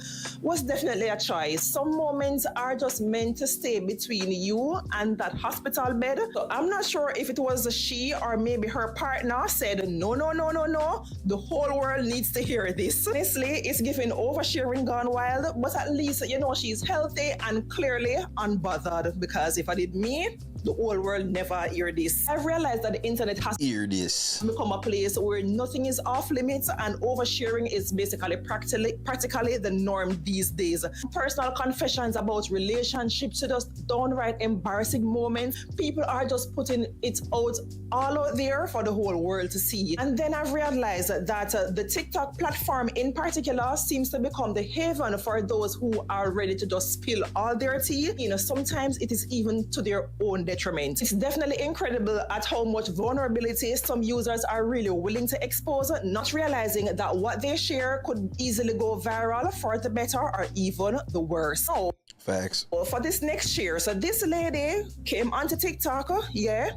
was definitely a choice. Some moments are just meant to stay between you and that hospital bed. So I'm not sure if it was she or maybe her partner said, no, the whole world needs to hear this. Honestly, it's giving oversharing gone wild, but at least, you know, she's healthy and clearly unbothered, because if I did me, the whole world never hear this. I've realized that the internet has become a place where nothing is off limits and oversharing is basically practically the norm these days. Personal confessions about relationships to just downright embarrassing moments. People are just putting it all out there for the whole world to see. And then I've realized that the TikTok platform in particular seems to become the haven for those who are ready to just spill all their tea. You know, sometimes it is even to their own detriment. It's definitely incredible at how much vulnerability some users are really willing to expose, not realizing that what they share could easily go viral for the better or even the worse. So, facts. For this next share, so this lady came onto TikTok,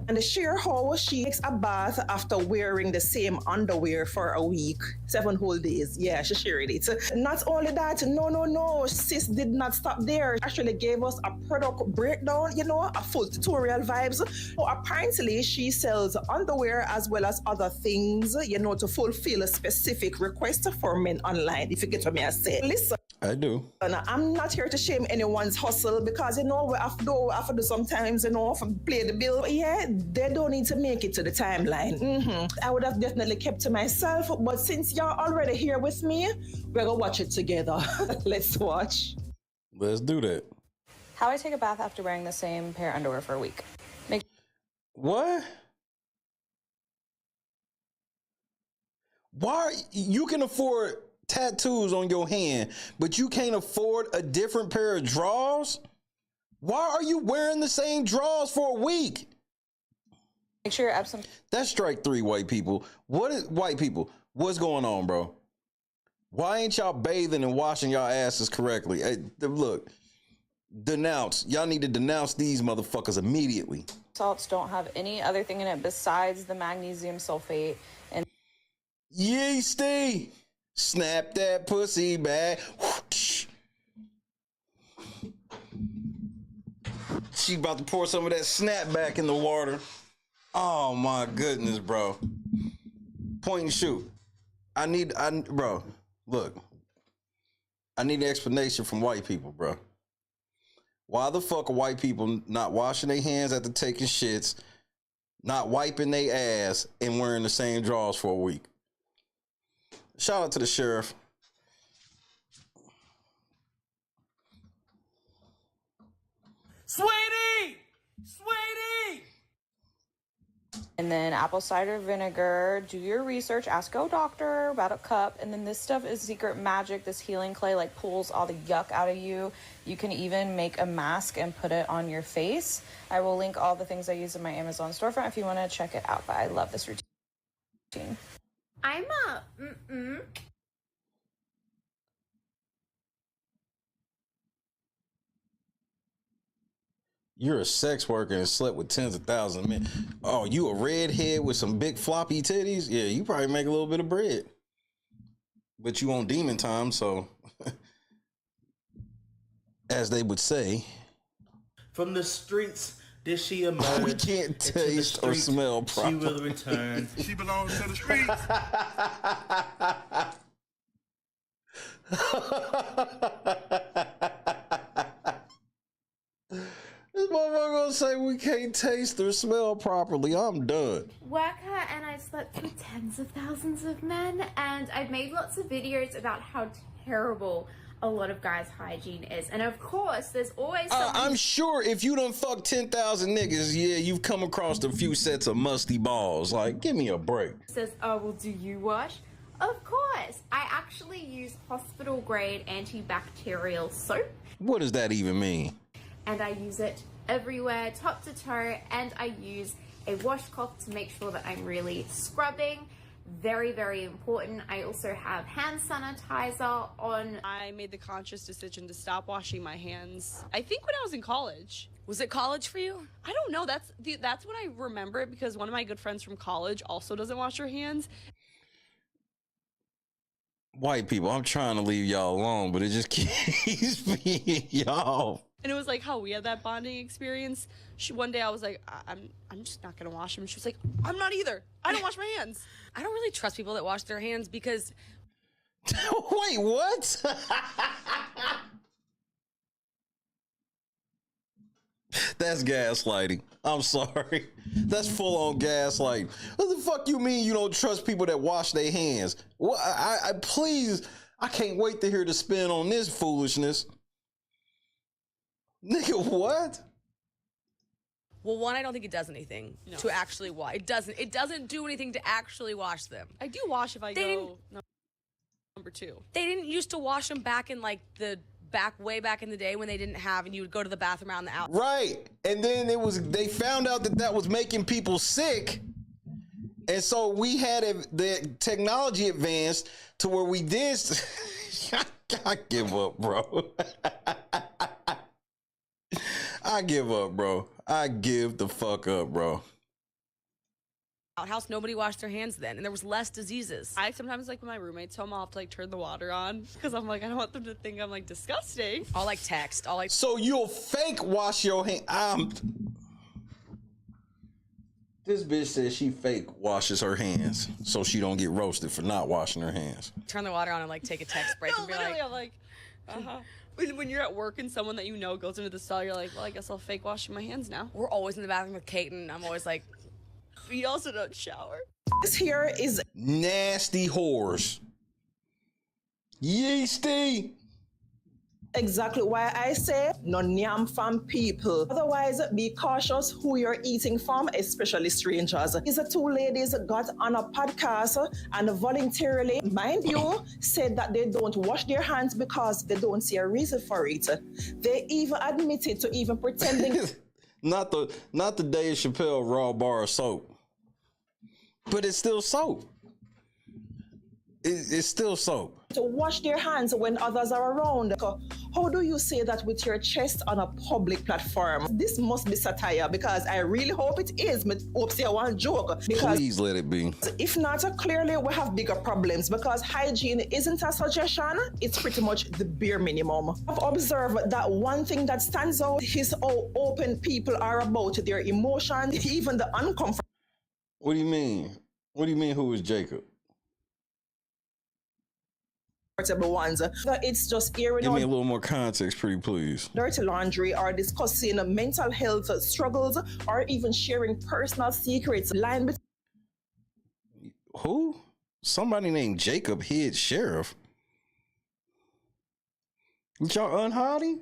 and share how she takes a bath after wearing the same underwear for a week, 7 whole days. Yeah, she shared it. Not only that, no, sis did not stop there. She actually gave us a product breakdown, you know, a full tutorial vibes. So apparently she sells underwear as well as other things, you know, to fulfill a specific request for men online, if you get what me I say. Listen, I do. I'm not here to shame anyone's hustle, because, you know, we have to do sometimes, you know, play the bill. But yeah, they don't need to make it to the timeline. I would have definitely kept to myself, but since you're already here with me, we're gonna watch it together. Let's watch. Let's do that. How I take a bath after wearing the same pair of underwear for a week. What? Why you can afford tattoos on your hand, but you can't afford a different pair of drawers? Why are you wearing the same drawers for a week? Make sure you're absent. That's strike 3, white people. What is white people? What's going on, bro? Why ain't y'all bathing and washing y'all asses correctly? Hey, look, denounce. Y'all need to denounce these motherfuckers immediately. Salts don't have any other thing in it besides the magnesium sulfate and yeasty. Snap that pussy back. She about to pour some of that snap back in the water. Oh my goodness, bro. Point and shoot. Bro, look. I need an explanation from white people, bro. Why the fuck are white people not washing their hands after taking shits, not wiping their ass, and wearing the same drawers for a week? Shout out to the sheriff. Sweetie! and then apple cider vinegar. Do your research, ask a doctor about a cup. And then this stuff is secret magic. This healing clay like pulls all the yuck out of you. You can even make a mask and put it on your face. I will link all the things I use in my Amazon storefront if you want to check it out. But I love this routine. I'm a You're a sex worker and slept with tens of thousands of men. Oh, you a redhead with some big floppy titties? Yeah, you probably make a little bit of bread. But you on demon time, so as they would say. From the streets did she emerge. We can't taste or smell properly. She will return. She belongs to the streets. This motherfucker gonna say we can't taste or smell properly. I'm done. worker and I've slept with tens of thousands of men, and I've made lots of videos about how terrible a lot of guys' hygiene is. And of course, there's always I'm sure if you done fucked 10,000 niggas, yeah, you've come across a few sets of musty balls. Like, give me a break. says, oh, well, do you wash? Of course. I actually use hospital-grade antibacterial soap. What does that even mean? And I use it everywhere, top to toe, and I use a washcloth to make sure that I'm really scrubbing. Very, very important. I also have hand sanitizer on. I made the conscious decision to stop washing my hands. I think when I was in college. Was it college for you? I don't know. That's when I remember it, because one of my good friends from college also doesn't wash her hands. White people, I'm trying to leave y'all alone, but it just keeps being y'all. And it was like how we had that bonding experience. One day I was like, I'm just not gonna wash them. She was like, I'm not either. I don't wash my hands. I don't really trust people that wash their hands because. Wait, what? That's gaslighting. I'm sorry. That's full on gaslighting. What the fuck you mean you don't trust people that wash their hands? Well, I please, I can't wait to hear the spin on this foolishness. Nigga, what? Well, one, I don't think it does anything to actually wash. It doesn't do anything to actually wash them. I do wash if I go number 2. They didn't used to wash them back in like the way back in the day when they didn't have, and you would go to the bathroom out in the out. Right. And then they found out that was making people sick. And so we had the technology advanced to where we did. I give up, bro. I give up, bro. I give the fuck up, bro. Outhouse, nobody washed their hands then, and there was less diseases. I sometimes, like, when my roommate's home, I'll have to, like, turn the water on because I'm like, I don't want them to think I'm, like, disgusting. I'll, like, text. So you'll fake wash your hand. This bitch says she fake washes her hands so she don't get roasted for not washing her hands. Turn the water on and, like, take a text break and be literally, like... I'm like, When you're at work and someone that you know goes into the stall, you're like, well, I guess I'll fake washing my hands now. We're always in the bathroom with Kate, and I'm always like... We also don't shower. This here is nasty whores. Yeasty. Exactly why I say no yam from people. Otherwise, be cautious who you're eating from, especially strangers. These two ladies got on a podcast and voluntarily, mind you, said that they don't wash their hands because they don't see a reason for it. They even admitted to even pretending. Not the Dave Chappelle raw bar of soap. But it's still soap. It's still soap. To wash their hands when others are around. How do you say that with your chest on a public platform? This must be satire because I really hope it is. I hope say one joke. Because please let it be. If not, clearly we have bigger problems because hygiene isn't a suggestion. It's pretty much the bare minimum. I've observed that one thing that stands out is how open people are about their emotions, even the uncomfortable. What do you mean? What do you mean who is Jacob? Ones. It's just airing Give me a little more context, pretty please. Dirty laundry or discussing mental health struggles or even sharing personal secrets. Who? Somebody named Jacob hid sheriff. With y'all unhiding?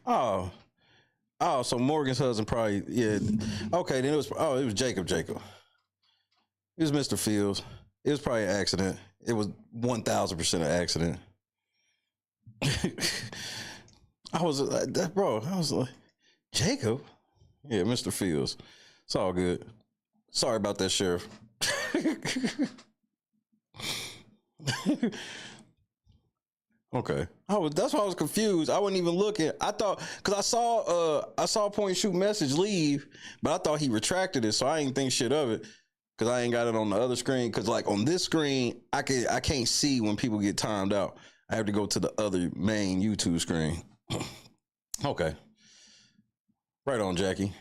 Oh, so Morgan's husband probably, yeah. Okay, then it was Jacob. It was Mr. Fields. It was probably an accident. It was 1,000% an accident. I was like, Jacob? Yeah, Mr. Fields. It's all good. Sorry about that, Sheriff. Okay. That's why I was confused. I wasn't even looking. I thought, because I saw a point and shoot message leave, but I thought he retracted it, so I ain't think shit of it. Because I ain't got it on the other screen. Because like on this screen, I can't see when people get timed out. I have to go to the other main YouTube screen. Okay. Right on, Jackie.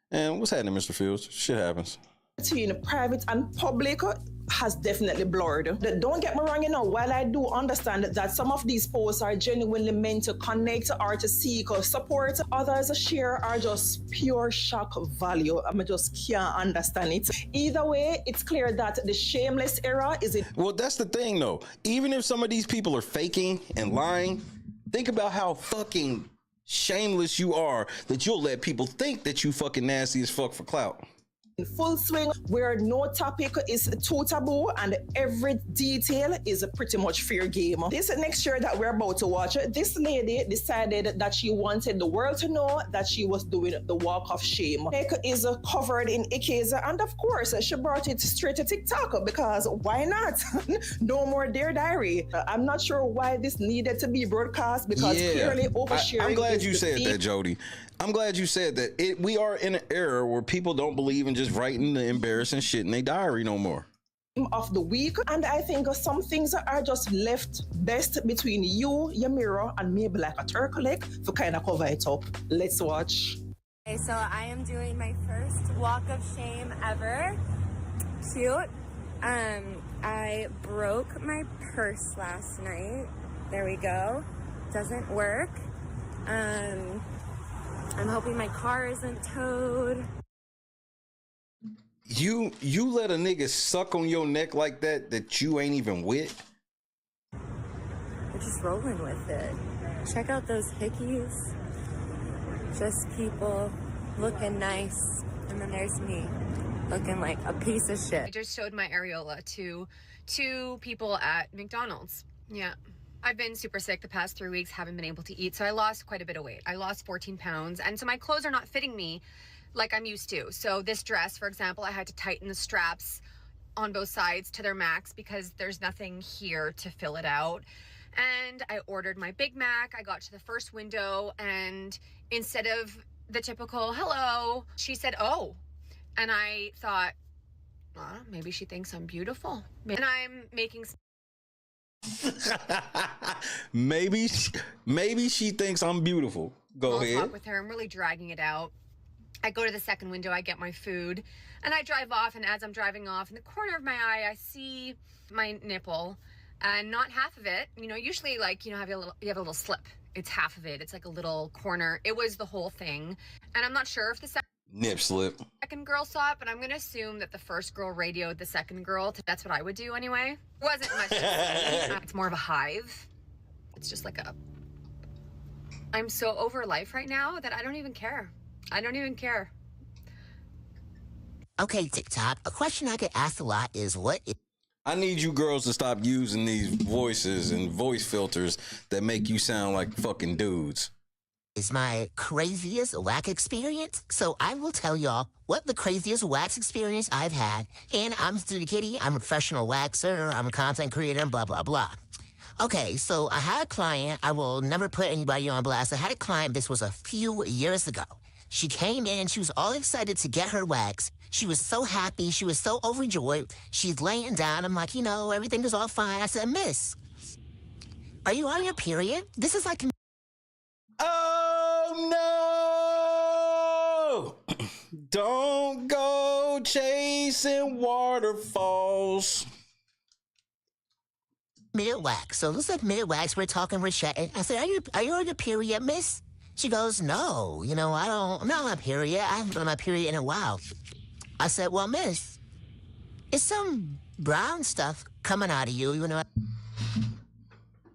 And what's happening, Mr. Fields? Shit happens. Between private and public has definitely blurred. Don't get me wrong, while I do understand that some of these posts are genuinely meant to connect or to seek support, others share are just pure shock value. I just can't understand it. Either way, it's clear that the shameless era is it. Well, that's the thing though. Even if some of these people are faking and lying, think about how fucking shameless you are that you'll let people think that you fucking nasty as fuck for clout. in full swing, where no topic is too taboo and every detail is pretty much fair game. This next year that we're about to watch, this lady decided that she wanted the world to know that she was doing the walk of shame. Neck is covered in ickies, and of course she brought it straight to TikTok because why not? No more Dear Diary. I'm not sure why this needed to be broadcast because clearly oversharing. I'm glad is you the said theme. that, Jody. I'm glad you said that. We are in an era where people don't believe in just writing the embarrassing shit in their diary no more. Of the week, and I think some things are just left best between you, your mirror, and maybe like a turkey to kind of cover it up. Let's watch. Okay, so I am doing my first walk of shame ever. Cute. I broke my purse last night. There we go. Doesn't work. I'm hoping my car isn't towed. You let a nigga suck on your neck like that you ain't even with? We're just rolling with it. Check out those hickeys. Just people looking nice. And then there's me looking like a piece of shit. I just showed my areola to 2 people at McDonald's. Yeah. I've been super sick the past 3 weeks, haven't been able to eat, so I lost quite a bit of weight. I lost 14 pounds, and so my clothes are not fitting me like I'm used to. So this dress, for example, I had to tighten the straps on both sides to their max because there's nothing here to fill it out. And I ordered my Big Mac. I got to the first window, and instead of the typical hello, she said, oh. And I thought, well, maybe she thinks I'm beautiful. And I'm making maybe she thinks I'm beautiful. Go small ahead. talk with her. I'm really dragging it out. I go to the second window, I get my food, and I drive off, and as I'm driving off, in the corner of my eye, I see my nipple, and not half of it. You know, usually, like, you know, you have a little slip. It's half of it. It's like a little corner. It was the whole thing, and I'm not sure if the Nip slip. second girl saw it, but I'm going to assume that the first girl radioed the second girl. That's what I would do anyway. It wasn't much to see. It's more of a hive. It's just like I'm so over life right now that I don't even care. I don't even care. Okay, TikTok, a question I get asked a lot is I need you girls to stop using these voices and voice filters that make you sound like fucking dudes. is my craziest wax experience. So I will tell y'all what the craziest wax experience I've had. And I'm Studio Kitty. I'm a professional waxer. I'm a content creator, blah, blah, blah. Okay, so I had a client. I will never put anybody on blast. I had a client. This was a few years ago. She came in. She was all excited to get her wax. She was so happy. She was so overjoyed. She's laying down. I'm like, you know, everything is all fine. I said, miss, are you on your period? This is like... Oh, no! Don't go chasing waterfalls. Mid-wax. So this is like mid-wax. We're talking, we're chatting. I said, are you on your period, miss? She goes, no, you know, I'm not on my period. I haven't been on my period in a while. I said, well, miss, it's some brown stuff coming out of you, you know.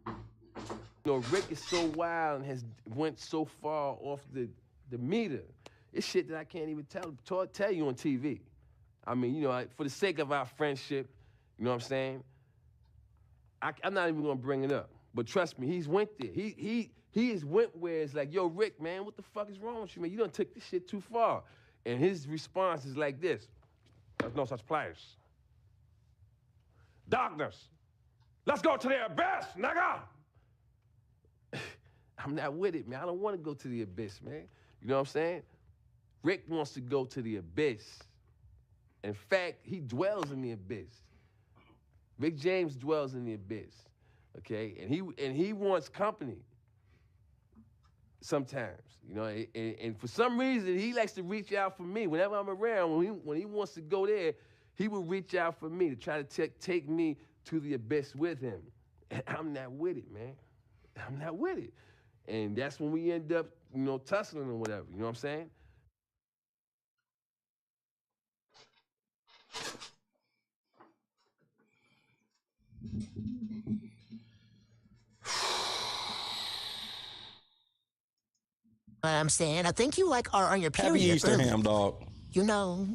You know, Rick is so wild and has went so far off the meter. It's shit that I can't even tell you on TV. I mean, you know, for the sake of our friendship, you know what I'm saying? I'm not even gonna bring it up. But trust me, he's went there. He has went where it's like, yo, Rick, man, what the fuck is wrong with you, man? You done took this shit too far. And his response is like this: there's no such place. Darkness. Let's go to the abyss, nigga. I'm not with it, man. I don't want to go to the abyss, man. You know what I'm saying? Rick wants to go to the abyss. In fact, he dwells in the abyss. Rick James dwells in the abyss, okay? And he wants company sometimes, you know? And for some reason, he likes to reach out for me. Whenever I'm around, when he wants to go there, he will reach out for me to try to take me to the abyss with him. And I'm not with it, man. I'm not with it. And that's when we end up, you know, tussling or whatever, you know what I'm saying? What I'm saying, I think you like are on your period. Happy Easter, ham dog. You know,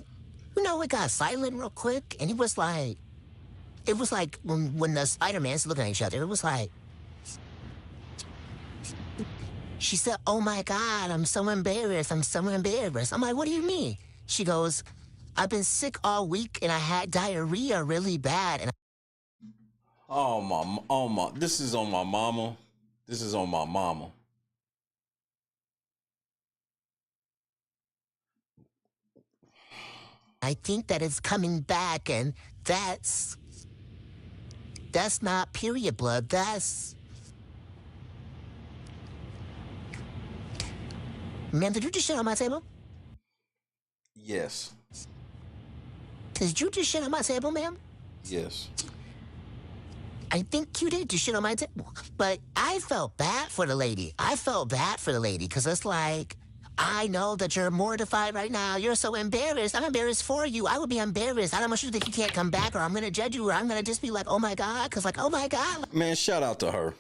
it got silent real quick, and it was like when the Spider-Man's looking at each other, it was like, she said, "Oh my God, I'm so embarrassed. I'm so embarrassed." I'm like, "What do you mean?" She goes, "I've been sick all week and I had diarrhea really bad." And Oh my, this is on my mama. This is on my mama. I think that it's coming back, and that's not period blood. Ma'am, did you just shit on my table? Yes. Did you just shit on my table, ma'am? Yes. I think you did just shit on my table. But I felt bad for the lady. Because it's like, I know that you're mortified right now. You're so embarrassed. I'm embarrassed for you. I would be embarrassed. I don't want you to think you can't come back, or I'm going to judge you, or I'm going to just be like, oh my God. Because like, oh my God. Man, shout out to her.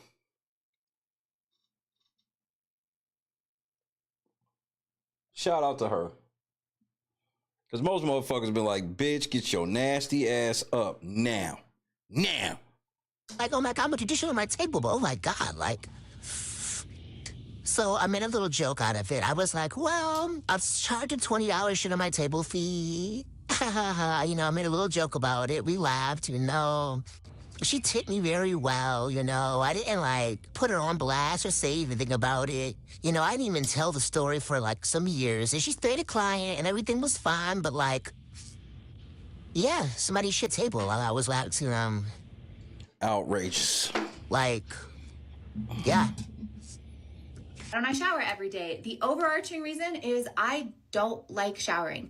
Shout out to her. Because most motherfuckers been like, bitch, get your nasty ass up now. Now. Like, oh my God, but you just shit on my table. But oh my God, like. So I made a little joke out of it. I was like, well, I'll charge $20 shit on my table fee. I made a little joke about it. We laughed, She tipped me very well, I didn't, like, put her on blast or say anything about it. I didn't even tell the story for, like, some years. And she stayed a client, and everything was fine, but, like, yeah, somebody shit table while I was, like, outrageous. Like, yeah. And I shower every day. The overarching reason is I don't like showering.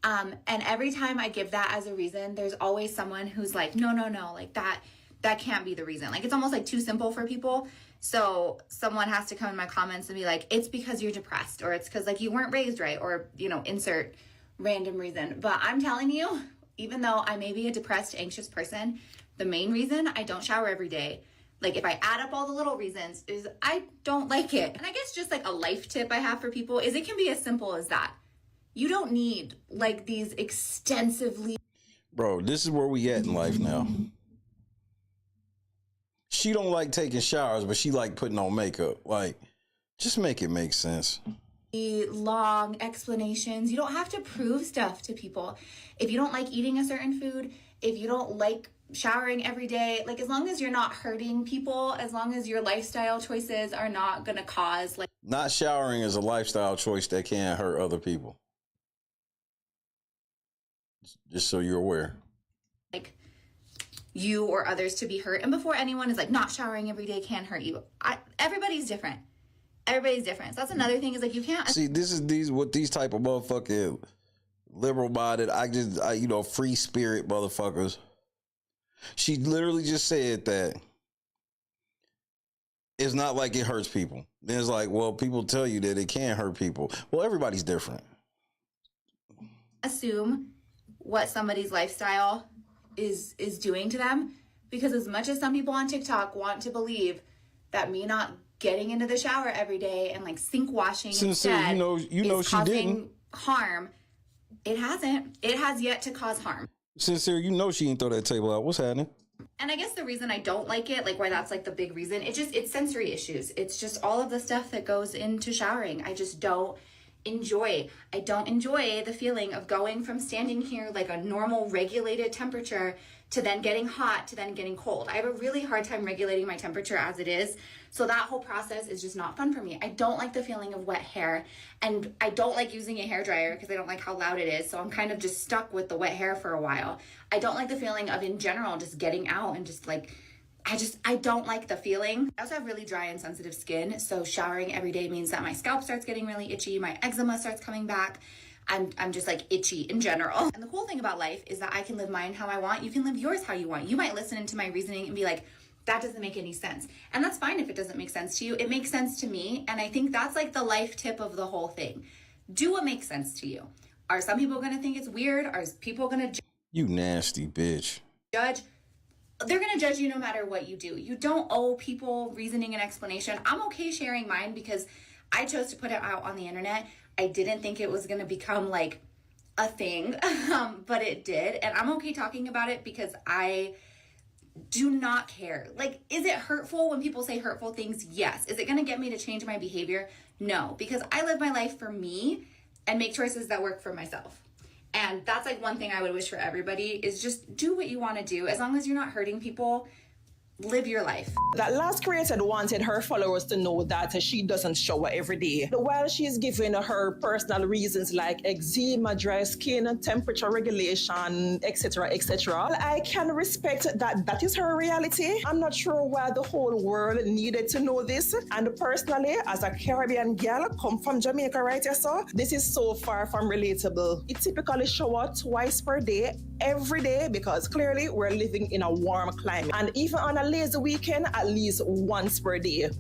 And every time I give that as a reason, there's always someone who's like, no, like that can't be the reason. Like, it's almost like too simple for people. So someone has to come in my comments and be like, it's because you're depressed, or it's because like you weren't raised right, or, insert random reason. But I'm telling you, even though I may be a depressed, anxious person, the main reason I don't shower every day, like if I add up all the little reasons, is I don't like it. And I guess just like a life tip I have for people is it can be as simple as that. You don't need like these extensively. Bro, this is where we at in life now. She don't like taking showers, but she like putting on makeup. Like, just make it make sense. Long explanations. You don't have to prove stuff to people. If you don't like eating a certain food, if you don't like showering every day, like as long as you're not hurting people, as long as your lifestyle choices are not gonna cause like. Not showering is a lifestyle choice that can hurt other people. Just so you're aware. Like you or others to be hurt. And before anyone is like, not showering every day can hurt you. Everybody's different. Everybody's different. So that's another thing is like, you can't. See, these type of motherfucking liberal minded, free spirit motherfuckers. She literally just said that it's not like it hurts people. Then it's like, well, people tell you that it can hurt people. Well, everybody's different. Assume what somebody's lifestyle is doing to them, because as much as some people on TikTok want to believe that me not getting into the shower every day and like sink washing instead is she causing didn't harm, it hasn't. It has yet to cause harm. Sincere, she ain't throw that table out. What's happening? And I guess the reason I don't like it, like why that's like the big reason, it's sensory issues. It's just all of the stuff that goes into showering. I just don't enjoy. I don't enjoy the feeling of going from standing here like a normal regulated temperature to then getting hot to then getting cold. I have a really hard time regulating my temperature as it is. So that whole process is just not fun for me. I don't like the feeling of wet hair, and I don't like using a hairdryer because I don't like how loud it is. So I'm kind of just stuck with the wet hair for a while. I don't like the feeling of in general just getting out and just like, I don't like the feeling. I also have really dry and sensitive skin. So showering every day means that my scalp starts getting really itchy. My eczema starts coming back. I'm just like itchy in general. And the cool thing about life is that I can live mine how I want. You can live yours how you want. You might listen into my reasoning and be like, that doesn't make any sense. And that's fine if it doesn't make sense to you. It makes sense to me. And I think that's like the life tip of the whole thing. Do what makes sense to you. Are some people going to think it's weird? Are people going to You nasty bitch. judge? They're going to judge you no matter what you do. You don't owe people reasoning and explanation. I'm okay sharing mine because I chose to put it out on the internet. I didn't think it was going to become like a thing, but it did. And I'm okay talking about it because I do not care. Like, is it hurtful when people say hurtful things? Yes. Is it going to get me to change my behavior? No, because I live my life for me and make choices that work for myself. And that's like one thing I would wish for everybody is just do what you want to do. As long as you're not hurting people, live your life. That last creator wanted her followers to know that she doesn't shower every day. While she's giving her personal reasons like eczema, dry skin, temperature regulation, etc., etc., I can respect that that is her reality. I'm not sure why the whole world needed to know this. And personally, as a Caribbean girl, come from Jamaica, right? So this is so far from relatable. It typically shower twice per day, every day, because clearly we're living in a warm climate. And even on a lazy weekend, at least once per day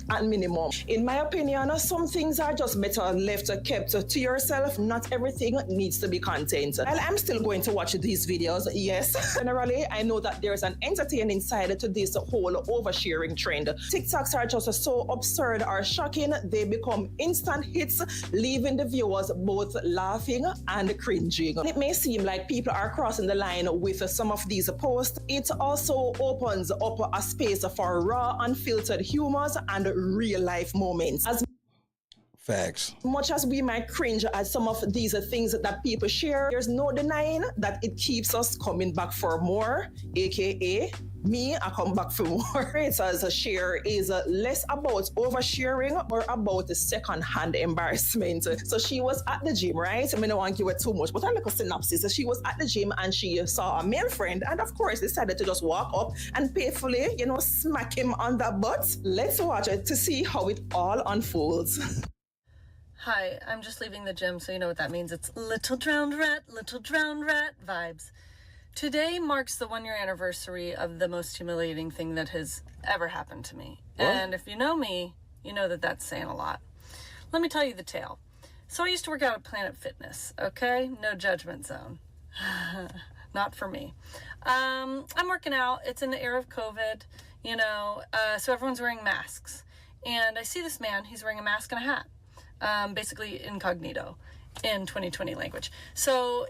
at minimum. In my opinion, some things are just better left kept to yourself. Not everything needs to be content. While I'm still going to watch these videos, yes, generally I know that there's an entertaining side to this whole oversharing trend. TikToks are just so absurd or shocking, they become instant hits, leaving the viewers both laughing and cringing. It may seem like people are crossing the line with some of these posts. It also opens up a space for raw, unfiltered humors and real life moments. As facts. Much as we might cringe at some of these things that people share, there's no denying that it keeps us coming back for more, aka me, I come back for more. Creators share is less about oversharing, more about the second-hand embarrassment. So she was at the gym, right? I mean, I don't want to give it too much, but I like a synopsis. So she was at the gym and she saw a male friend and of course decided to just walk up and playfully, smack him on the butt. Let's watch it to see how it all unfolds. Hi, I'm just leaving the gym, so you know what that means. It's little drowned rat vibes. Today marks the 1-year anniversary of the most humiliating thing that has ever happened to me. What? And if you know me, you know that that's saying a lot. Let me tell you the tale. So I used to work out at Planet Fitness, okay? No judgment zone. Not for me. I'm working out. It's in the era of COVID, so everyone's wearing masks. And I see this man, he's wearing a mask and a hat, basically incognito in 2020 language. So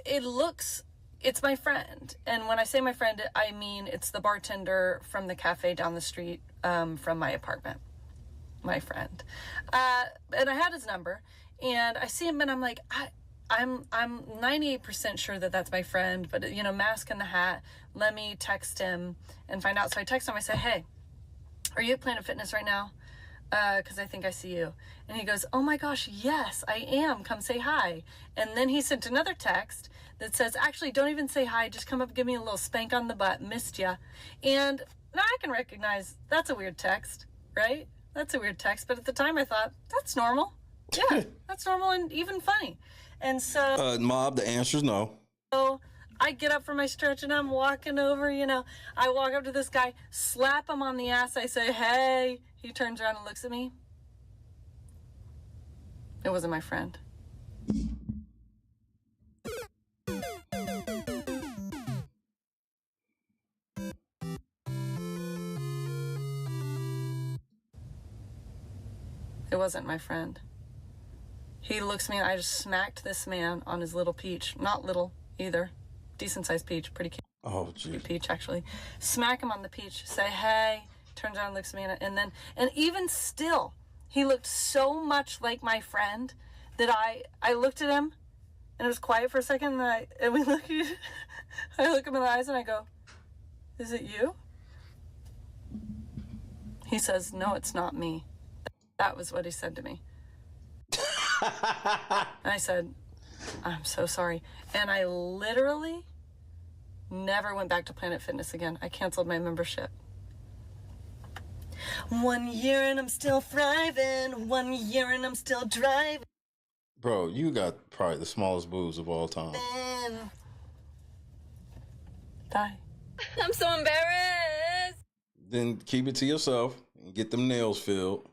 it's my friend. And when I say my friend, I mean it's the bartender from the cafe down the street from my apartment. My friend. And I had his number and I see him and I'm like, I'm 98% sure that that's my friend, but mask in the hat, let me text him and find out. So I text him, I say, hey, are you at Planet Fitness right now? Because I think I see you. And he goes, oh my gosh, yes, I am. Come say hi. And then he sent another text that says, actually, don't even say hi. Just come up, give me a little spank on the butt. Missed ya. And now I can recognize that's a weird text, right? That's a weird text. But at the time I thought, that's normal. Yeah, that's normal and even funny. And so... Mob, the answer is no. So I get up from my stretch and I'm walking over, I walk up to this guy, slap him on the ass. I say, hey. He turns around and looks at me. It wasn't my friend. It wasn't my friend. He looks at me and I just smacked this man on his little peach. Not little either. Decent sized peach. Pretty cute. Oh, geez. Peach, actually. Smack him on the peach. Say, hey. Turns around and looks at me and even still, he looked so much like my friend that I looked at him and it was quiet for a second and we look at I look him in the eyes and I go, is it you? He says, no, it's not me. That was what he said to me. And I said, I'm so sorry. And I literally never went back to Planet Fitness again. I canceled my membership. 1 year and I'm still thriving. 1 year and I'm still driving. Bro, you got probably the smallest boobs of all time. Bye. I'm so embarrassed. Then keep it to yourself and get them nails filled.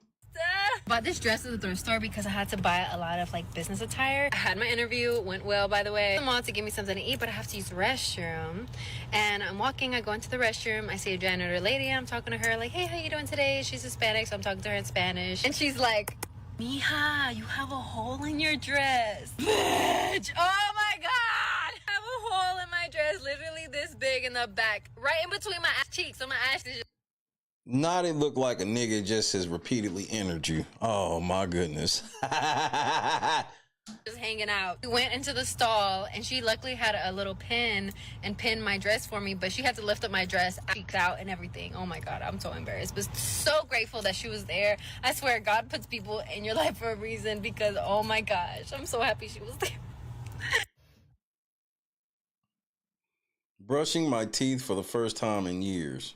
Bought this dress at the thrift store because I had to buy a lot of business attire. I had my interview, went well, by the way. I'm on to give me something to eat, but I have to use the restroom. And I'm walking, I go into the restroom, I see a janitor lady, and I'm talking to her like, hey, how you doing today? She's Hispanic, so I'm talking to her in Spanish. And she's like, Mija, you have a hole in your dress. Bitch! Oh my God! I have a hole in my dress, literally this big in the back, right in between my ass cheeks. So my ass is just... Not it look like a nigga just has repeatedly entered you. Oh my goodness. just hanging out. We went into the stall and she luckily had a little pin and pinned my dress for me, but she had to lift up my dress, cheeks out and everything. Oh my God, I'm so embarrassed, but so grateful that she was there. I swear God puts people in your life for a reason, because oh my gosh, I'm so happy she was there. Brushing my teeth for the first time in years.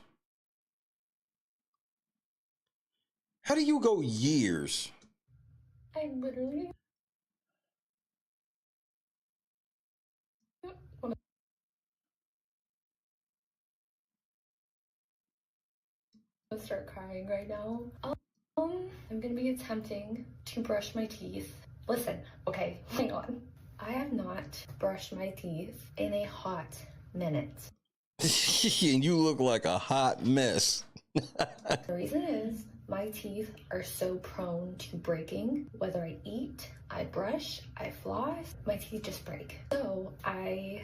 How do you go years? I literally want to start crying right now. I'm gonna be attempting to brush my teeth. Listen, okay, hang on. I have not brushed my teeth in a hot minute. And you look like a hot mess. The reason is my teeth are so prone to breaking. Whether I eat, I brush, I floss, my teeth just break. So my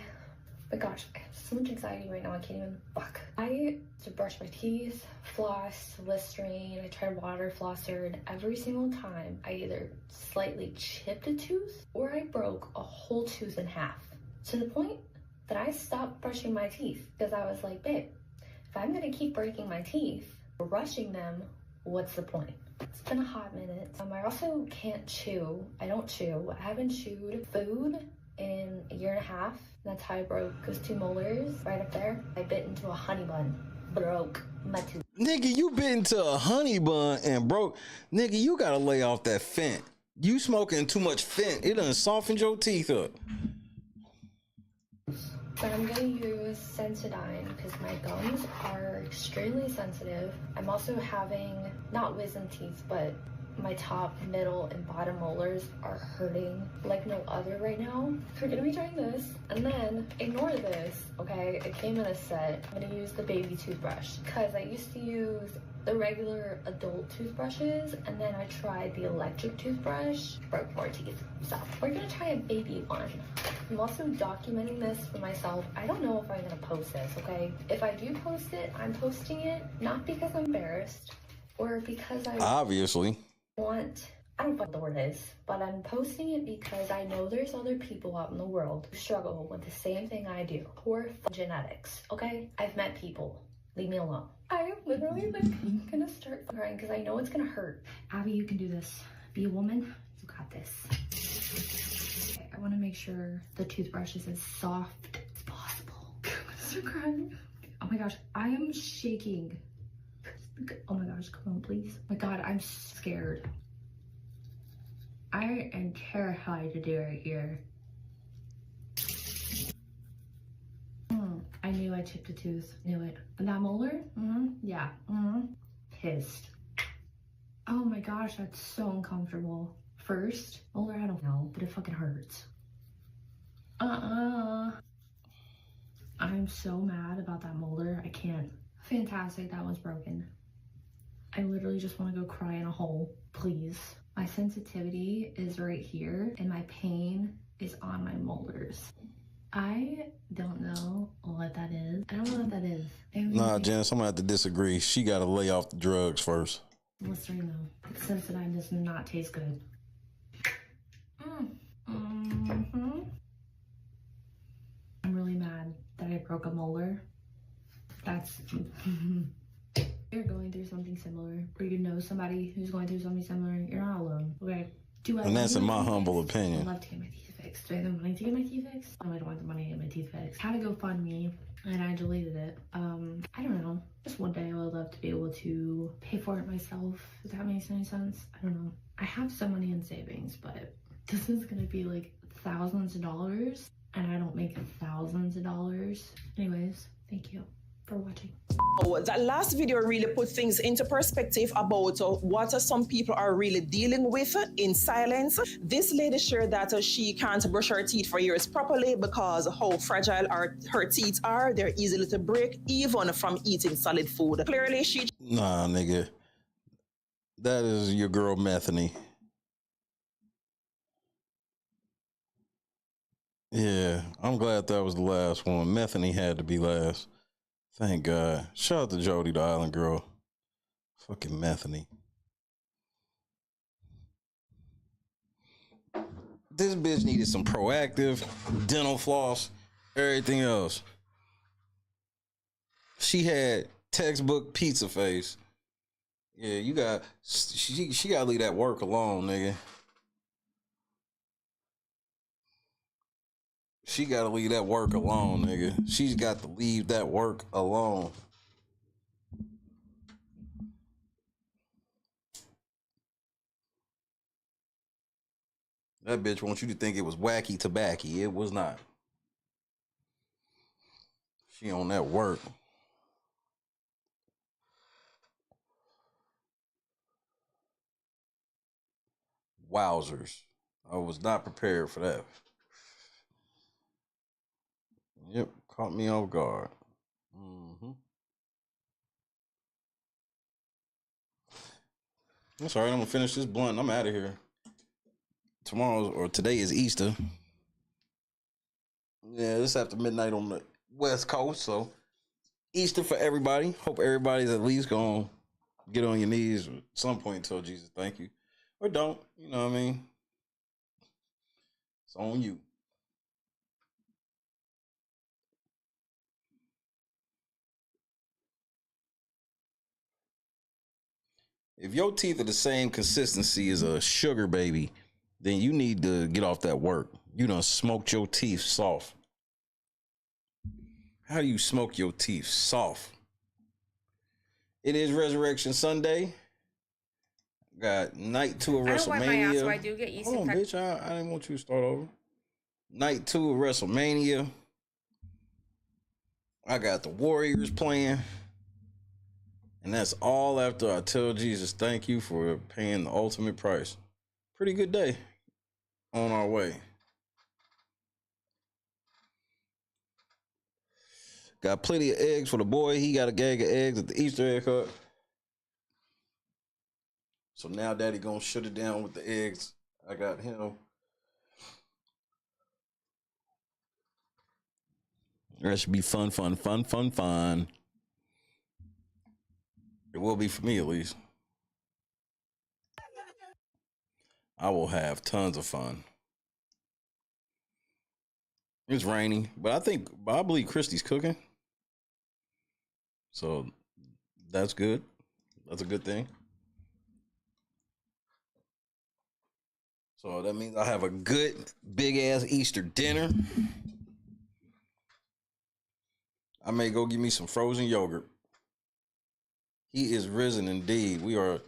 gosh, I have so much anxiety right now, I can't even fuck. I to brush my teeth, floss, Listerine, I tried water flosser, and every single time I either slightly chipped a tooth or I broke a whole tooth in half. To the point that I stopped brushing my teeth because I was like, babe, if I'm gonna keep breaking my teeth, brushing them, what's the point? It's been a hot minute. I also can't chew. I don't chew. I haven't chewed food in a year and a half. That's how I broke those 2 molars right up there. I bit into a honey bun, broke my tooth. Nigga, you bit into a honey bun and broke. Nigga, you gotta lay off that Fent. You smoking too much Fent. It done softened your teeth up. But I'm gonna use Sensodyne because my gums are extremely sensitive. I'm also having, not wisdom teeth, but my top, middle, and bottom molars are hurting like no other right now. So we're gonna be trying this, and then ignore this, okay? It came in a set. I'm gonna use the baby toothbrush because I used to use the regular adult toothbrushes, and then I tried the electric toothbrush, broke more teeth. So we're gonna try a baby one. I'm also documenting this for myself. I don't know if I'm gonna post this, okay? If I do post it, I'm posting it not because I'm embarrassed or because I obviously I don't know what the word is, but I'm posting it because I know there's other people out in the world who struggle with the same thing I do. Poor genetics, okay? I've met people. Leave me alone. I am literally gonna start crying because I know it's gonna hurt. Abby, you can do this. Be a woman. You got this. Okay, I want to make sure the toothbrush is as soft as possible. I'm gonna start crying. Oh my gosh, I am shaking. Oh my gosh, come on, please. Oh my God, I'm scared. I am terrified to do it here. I knew I chipped a tooth. Knew it. And that molar? Yeah. Pissed. Oh my gosh, that's so uncomfortable. First molar, I don't know, but it fucking hurts. I'm so mad about that molar. I can't. Fantastic, that one's broken. I literally just want to go cry in a hole, please. My sensitivity is right here and my pain is on my molars. I don't know what that is. I don't know what that is. Nah, Janice, I'm gonna have to disagree. She gotta lay off the drugs first. Listerine though. Sensodyne does not taste good. I'm really mad that I broke a molar. That's... You're going through something similar, or you know somebody who's going through something similar, you're not alone. Okay. And that's in my humble opinion. I'd love to get my teeth fixed. Do I have the money to get my teeth fixed? I don't want the money to get my teeth fixed. Had to go fund me, and I deleted it. I don't know. Just one day I would love to be able to pay for it myself, if that makes any sense. I don't know. I have some money in savings, but this is gonna be like thousands of dollars, and I don't make thousands of dollars. Anyways, thank you for watching. That last video really put things into perspective about what some people are really dealing with in silence. This lady shared that she can't brush her teeth for years properly because how fragile her teeth are. They're easily to break even from eating solid food. Clearly she... Nah, nigga. That is your girl Methany. Yeah, I'm glad that was the last one. Methany had to be last. Thank God. Shout out to Jody, the island girl. Fucking Methany. This bitch needed some Proactive, dental floss, everything else. She had textbook pizza face. Yeah, you got she gotta leave that work alone, nigga. She gotta leave that work alone, nigga. She's got to leave that work alone. That bitch wants you to think it was wacky tobacco. It was not. She on that work. Wowzers. I was not prepared for that. Yep, caught me off guard. Mm-hmm. That's all right. I'm gonna finish this blunt. I'm out of here. Tomorrow or today is Easter. Yeah, it's after midnight on the West Coast, so Easter for everybody. Hope everybody's at least gonna get on your knees at some point and tell Jesus thank you, or don't. You know what I mean? It's on you. If your teeth are the same consistency as a sugar baby, then you need to get off that work. You done smoked your teeth soft. How do you smoke your teeth soft? It is Resurrection Sunday. Got night 2 of I don't wipe my ass, WrestleMania. so I do get yeast Hold on, infection. bitch. I didn't want you to start over. Night 2 of WrestleMania. I got the Warriors playing. And that's all after I tell Jesus thank you for paying the ultimate price. Pretty good day on our way. Got plenty of eggs for the boy. He got a gag of eggs at the Easter egg hunt. So now daddy gonna shut it down with the eggs. I got him. That should be fun. It will be for me at least. I will have tons of fun. It's raining, but I believe Christy's cooking. So that's good. That's a good thing. So that means I have a good big ass Easter dinner. I may go get me some frozen yogurt. He is risen indeed. We are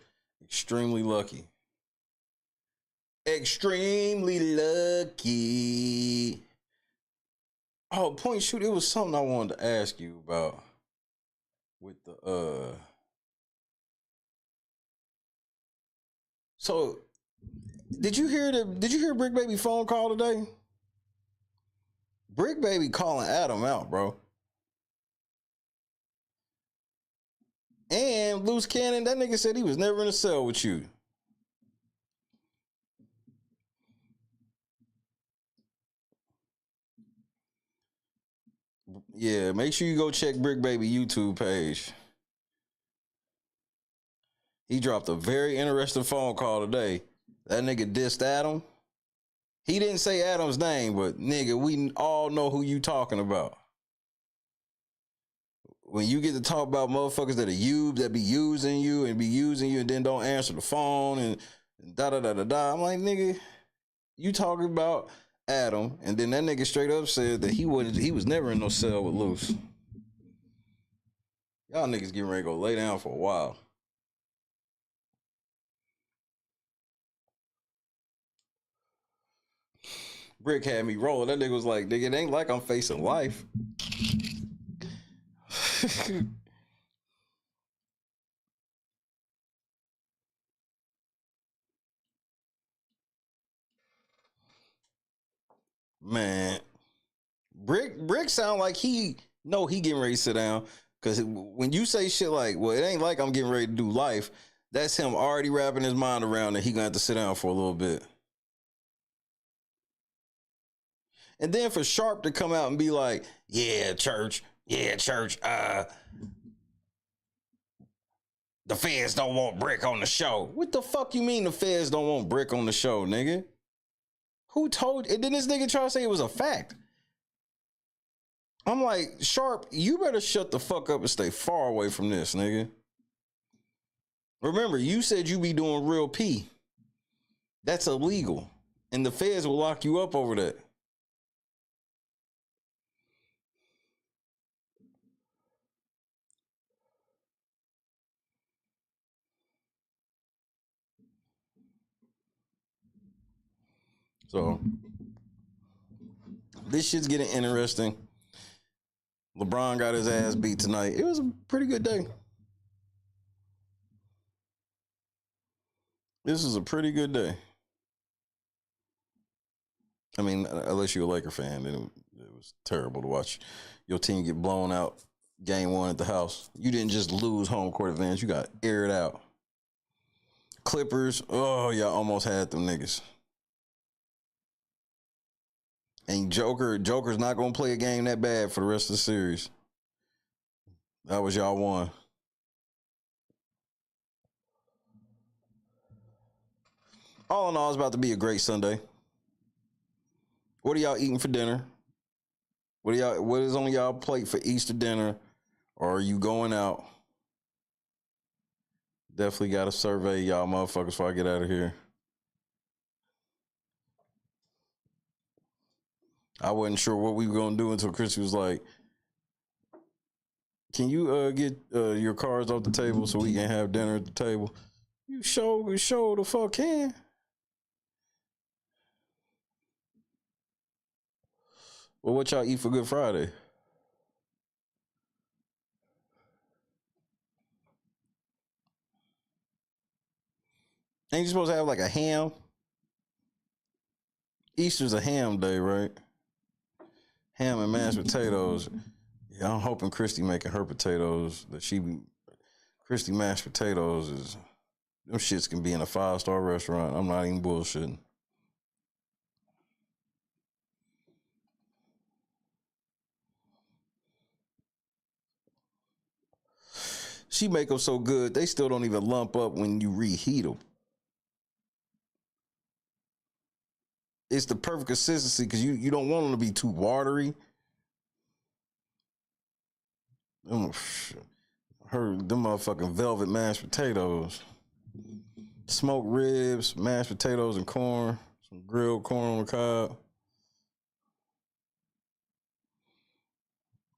extremely lucky. Extremely lucky. Oh, point shoot. It was something I wanted to ask you about with the So did you hear Brick Baby phone call today? Brick Baby calling Adam out, bro. And Loose Cannon, that nigga said he was never in a cell with you. Yeah, make sure you go check Brick Baby YouTube page. He dropped a very interesting phone call today. That nigga dissed Adam. He didn't say Adam's name, but nigga, we all know who you talking about. When you get to talk about motherfuckers that be using you and then don't answer the phone and da-da-da-da-da. I'm like, nigga, you talking about Adam, and then that nigga straight up said that he was never in no cell with Loose. Y'all niggas getting ready to go lay down for a while. Brick had me rolling. That nigga was like, nigga, it ain't like I'm facing life. Man, Brick sound like he getting ready to sit down. Cause when you say shit like, well, it ain't like I'm getting ready to do life, that's him already wrapping his mind around that he gonna have to sit down for a little bit. And then for Sharp to come out and be like, yeah, church, the feds don't want Brick on the show. What the fuck you mean the feds don't want Brick on the show, nigga? Who told? And then this nigga try to say it was a fact. I'm like, Sharp, you better shut the fuck up and stay far away from this, nigga. Remember, you said you be doing real pee. That's illegal. And the feds will lock you up over that. So, this shit's getting interesting. LeBron got his ass beat tonight. It was a pretty good day. This is a pretty good day. I mean, unless you're a Laker fan, then it was terrible to watch your team get blown out game one at the house. You didn't just lose home court advantage. You got aired out. Clippers, oh, y'all almost had them niggas. And Joker's not going to play a game that bad for the rest of the series. That was y'all one. All in all, it's about to be a great Sunday. What are y'all eating for dinner? What is on y'all plate for Easter dinner? Or are you going out? Definitely got to survey y'all motherfuckers before I get out of here. I wasn't sure what we were going to do until Chrissy was like, can you get your cards off the table so we can have dinner at the table? You show the fuck can. Well, what y'all eat for Good Friday? Ain't you supposed to have like a ham? Easter's a ham day, right? Ham and mashed potatoes. Yeah, I'm hoping Christy making her potatoes. Christy mashed potatoes is, them shits can be in a 5-star restaurant. I'm not even bullshitting. She make them so good, they still don't even lump up when you reheat them. It's the perfect consistency because you don't want them to be too watery. Them motherfucking velvet mashed potatoes. Smoked ribs, mashed potatoes and corn. Some grilled corn on the cob.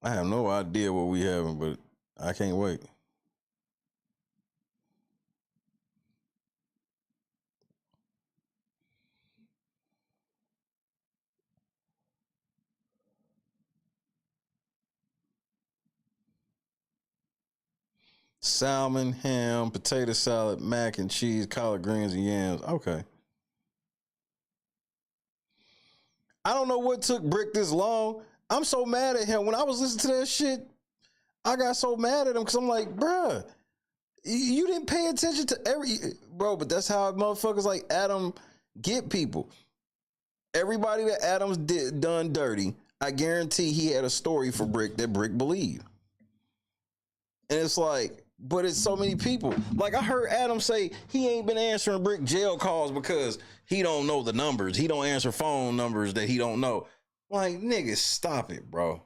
I have no idea what we having, but I can't wait. Salmon, ham, potato salad, mac and cheese, collard greens, and yams. Okay. I don't know what took Brick this long. I'm so mad at him. When I was listening to that shit, I got so mad at him because I'm like, bruh, you didn't pay attention to bro, but that's how motherfuckers like Adam get people. Everybody that Adam's done dirty, I guarantee he had a story for Brick that Brick believed. And it's like, but it's so many people. Like I heard Adam say he ain't been answering Brick jail calls because he don't know the numbers. He don't answer phone numbers that he don't know. Like, nigga, stop it, bro.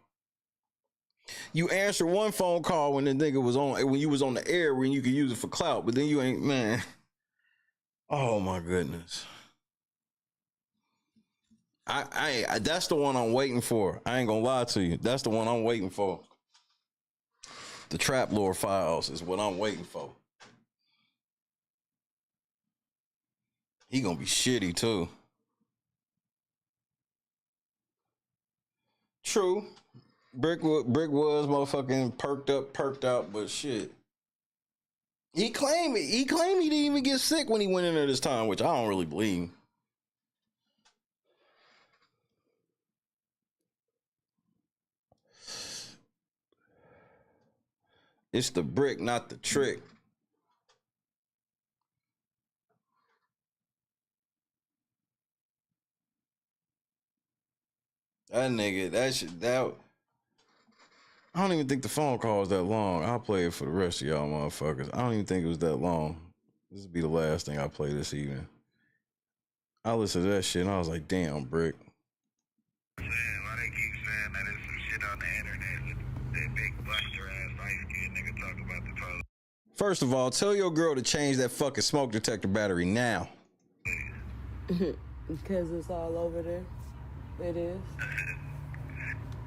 You answer one phone call when the nigga was on, when you was on the air, when you could use it for clout, but then you ain't, man. Oh my goodness. I that's the one I'm waiting for. I ain't gonna lie to you. That's the one I'm waiting for. The Trap Lord Files is what I'm waiting for. He gonna be shitty too. True. Brick was motherfucking perked out, but shit. He claimed he didn't even get sick when he went in there this time, which I don't really believe. It's the brick, not the trick. That nigga, I don't even think the phone call was that long. I'll play it for the rest of y'all motherfuckers. I don't even think it was that long. This will be the last thing I play this evening. I listened to that shit and I was like, damn, Brick. Why they keep saying that there's some shit on the internet with that big Buster ass light-skinned nigga talk about the police? First of all, tell your girl to change that fucking smoke detector battery now. Because it's all over there. It is.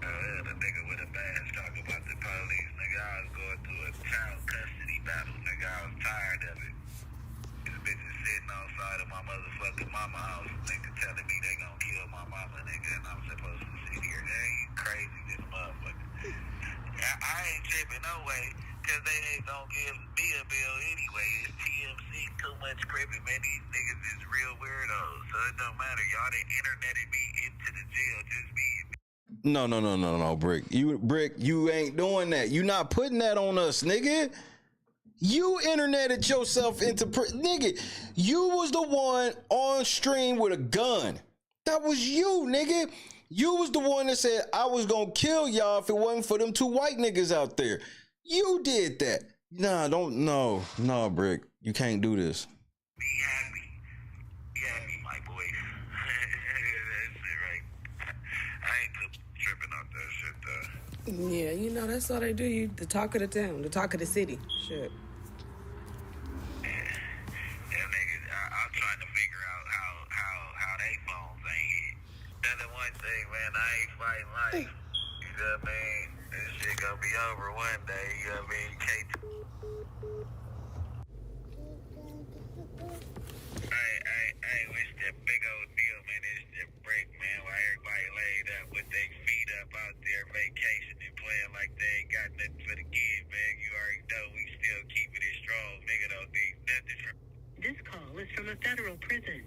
The nigga with a badge talk about the police. Nigga, I was going through a child custody battle. Nigga, I was tired of it. These bitches sitting outside of my motherfucking mama house. Nigga telling me they gonna kill my mama, nigga, and I'm supposed to sit here. They ain't crazy, this motherfucker. I ain't tripping no way, cause they ain't gonna give me a bill anyway. It's TMC, too much crippin', man. These niggas is real weirdos, so it don't matter. Y'all done interneted me into the jail, just me. No, Brick. You ain't doing that. You not putting that on us, nigga. You interneted yourself into nigga. You was the one on stream with a gun. That was you, nigga. You was the one that said I was gonna kill y'all if it wasn't for them two white niggas out there. You did that. No, Brick. You can't do this. Be happy, my boy. That's it, right? I ain't tripping off that shit, though. Yeah, you know, that's all they do. You the talk of the town, the talk of the city. Shit. Yeah, niggas, I'm trying to figure out how they phones ain't hit. That's the one thing, man, I ain't fighting life. You know what I mean? This shit gonna be over one day, you know what I mean? I wish that big old deal, man, is the break, man, while everybody laid up with their feet up out there vacationing, playing like they ain't got nothing for the kids, man. You already know we still keeping it strong. Nigga don't need nothing from... This call is from a federal prison.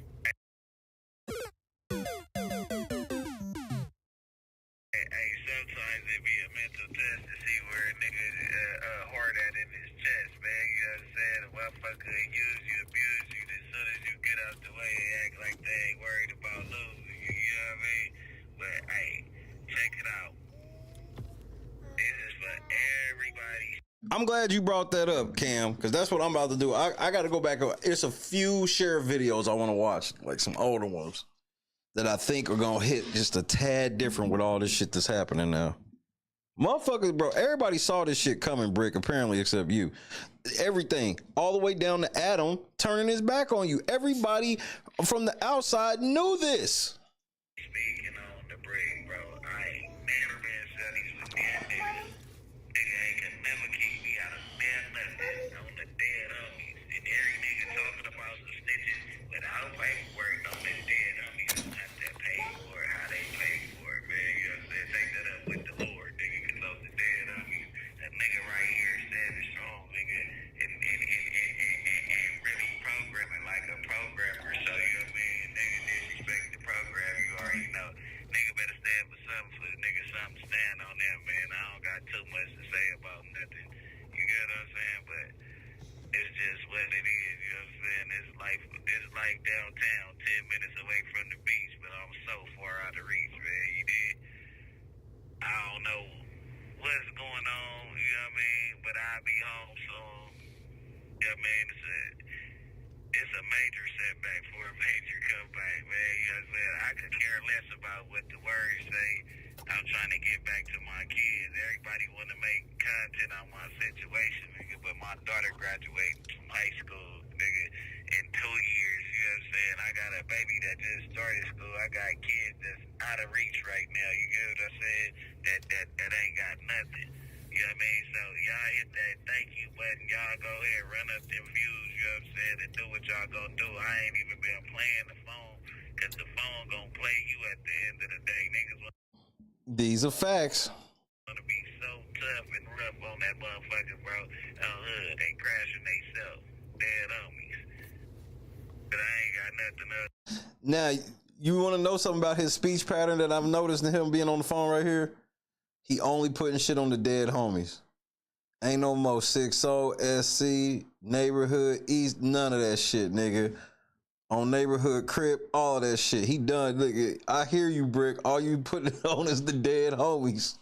Hey, sometimes it be a mental test to see where a nigga hard at in his chest, man. You know what I'm saying? A motherfucker use you, abuse you. As soon as you get out the way, they act like they ain't worried about losing you. You know what I mean? But hey, check it out. This is for everybody. I'm glad you brought that up, Cam, because that's what I'm about to do. I got to go back. It's a few share videos I want to watch, like some older ones that I think are going to hit just a tad different with all this shit that's happening now. Motherfuckers, bro, everybody saw this shit coming, Brick, apparently, except you. Everything, all the way down to Adam turning his back on you. Everybody from the outside knew this. Speaking on the break, bro, I ain't never been studies with dead niggas. Nigga ain't can never keep me out of dead nothing on the dead homies. And every nigga talking about the snitches without paperwork on the dead homies. Have to pay for it, how they pay for it, man. You know what I'm saying? Take that up with the Lord, nigga, cause those the dead homies. That nigga right here standing strong, nigga, and really programming like a programmer. So, you know what I mean? Nigga disrespect the program, you already know. Nigga better stand for something for the nigga, something to stand on them, man. I don't got too much to say about nothing. You get what I'm saying? But it's just what it is, you know what I'm saying? It's like downtown, 10 minutes away from the beach, but I'm so far out of reach, man. You did? I don't know what's going on, you know what I mean? But I'll be home soon. You know what I mean? It's a major setback for a major comeback, man. You know what I'm saying? I could care less about what the words say. I'm trying to get back to my kids. Everybody want to make content on my situation, nigga, but my daughter graduated from high school, nigga, in 2 years. You know what I'm saying? I got a baby that just started school. I got kids that's out of reach right now. You get what I'm saying? That ain't got nothing. You know what I mean? So y'all hit that thank you button. Y'all go ahead, run up them views, you know what I'm saying, and do what y'all gonna do. I ain't even been playing the phone, because the phone gonna play you at the end of the day. Niggas These are facts. wanna be so tough and rough on that motherfucker, bro. They crashing theyself. Dead homies. But I ain't got nothing else. Now, you want to know something about his speech pattern that I've noticed in him being on the phone right here? He only putting shit on the dead homies. Ain't no more 6-0, SC, neighborhood, East, none of that shit, nigga. on Neighborhood Crib, all that shit. He done. Look, I hear you, Brick. All you putting on is the dead homies.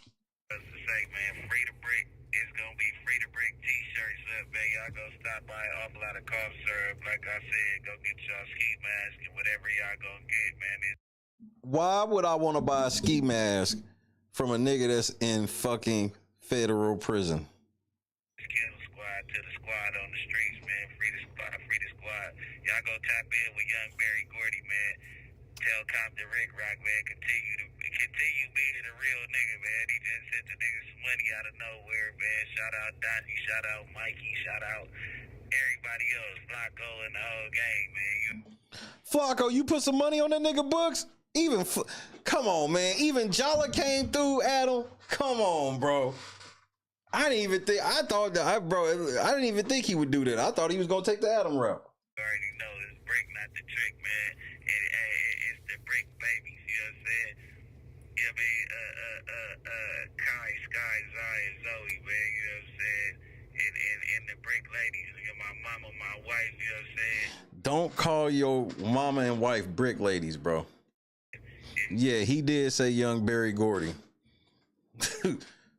Say, man, free to brick. It's gonna be free to brick t-shirts up, man. Y'all go stop by an awful lot of cough syrup. Like I said, go get y'all ski mask and whatever y'all gonna get, man. Why would I want to buy a ski mask from a nigga that's in fucking federal prison? Skill squad to the squad on the streets, man. Free the squad, free the squad. Y'all go tap in with young Barry Gordy, man. Tell Compton Rick Rock, man, continue being a real nigga, man. He just sent the nigga some money out of nowhere, man. Shout out Donnie, shout out Mikey, shout out everybody else, Flacco and the whole gang, man. Flacco, you put some money on that nigga books? Come on, man. Even Jala came through, Adam. Come on, bro. I didn't even think he would do that. I thought he was gonna take the Adam route. You already know it's brick, not the trick, man. It's the brick babies, you know what I'm saying? You know what I mean? Kai, Sky, Zai, and Zoe, man, you know what I'm saying? And the brick ladies, you know, my mama, my wife, you know what I'm saying? Don't call your mama and wife brick ladies, bro. Yeah, he did say young Barry Gordy.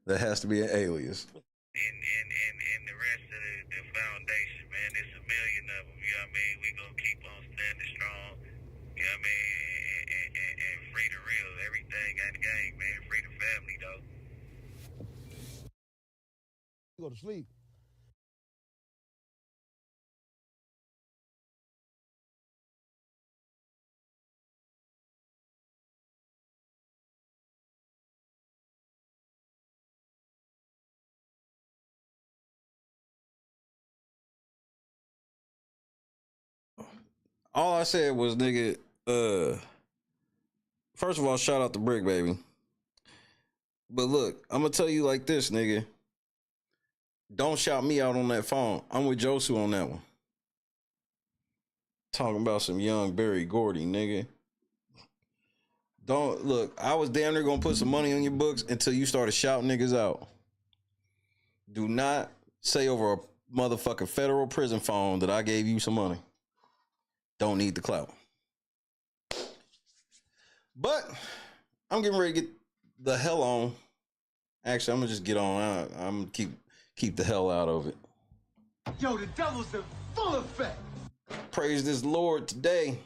That has to be an alias. And the rest of the foundation, man, there's a million of them, you know what I mean? We gonna keep on standing strong, you know what I mean? And free the real, everything got the game, man. Free the family, though. Go to sleep. All I said was, nigga, first of all, shout out to Brick, baby. But look, I'm gonna tell you like this, nigga. Don't shout me out on that phone. I'm with Josu on that one. Talking about some young Barry Gordy, nigga. Don't look, I was damn near gonna put some money on your books until you started shouting niggas out. Do not say over a motherfucking federal prison phone that I gave you some money. Don't need the clout. But I'm getting ready to get the hell on. Actually, I'm gonna just get on. I'm gonna keep the hell out of it. Yo, the devil's in full effect. Praise this Lord today.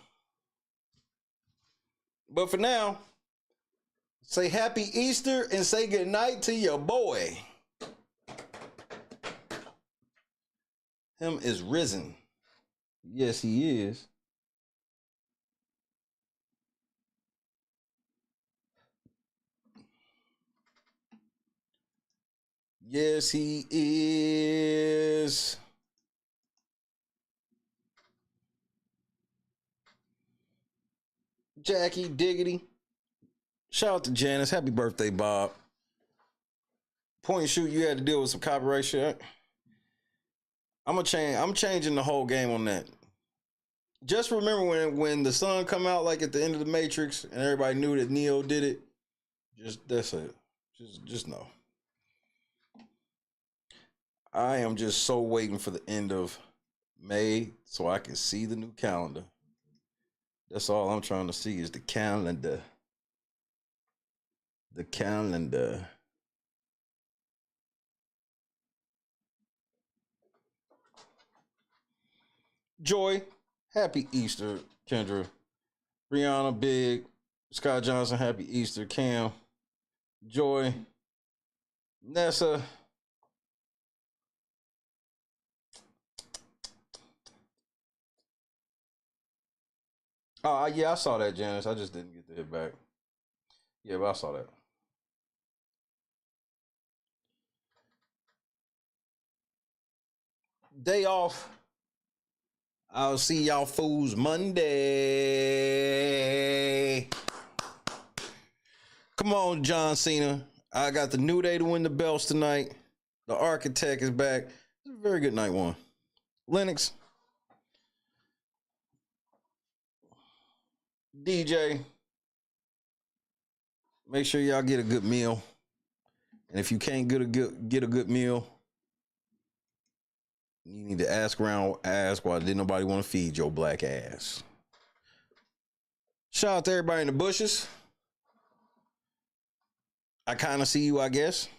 But for now, say happy Easter and say good night to your boy. Him is risen. Yes, he is. Yes, he is. Jackie Diggity. Shout out to Janice. Happy birthday, Bob. Point and shoot, you had to deal with some copyright shit. I'm changing the whole game on that. Just remember when the sun come out like at the end of the Matrix and everybody knew that Neo did it. That's it. Just know. I am just so waiting for the end of May so I can see the new calendar. That's all I'm trying to see is the calendar. The calendar. Joy, happy Easter, Kendra. Brianna, Big, Scott Johnson, happy Easter. Cam, Joy, Nessa. Oh, yeah, I saw that, Janice. I just didn't get the hit back. Yeah, but I saw that. Day off. I'll see y'all fools Monday. Come on, John Cena. I got the New Day to win the belts tonight. The Architect is back. It's a very good night one. Lennox. DJ. Make sure y'all get a good meal. And if you can't get a good meal, you need to ask why didn't nobody want to feed your black ass. Shout out to everybody in the bushes. I kind of see you, I guess.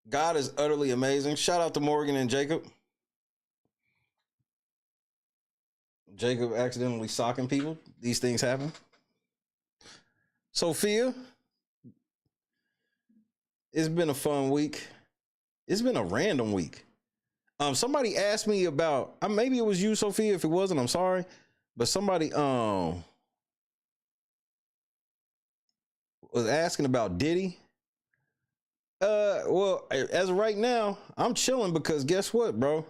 God is utterly amazing. Shout out to Morgan and Jacob. Jacob accidentally socking people. These things happen. Sophia, it's been a fun week. It's been a random week. Somebody asked me about, maybe it was you, Sophia. If it wasn't, I'm sorry. But somebody was asking about Diddy. Well, as of right now, I'm chilling because guess what, bro?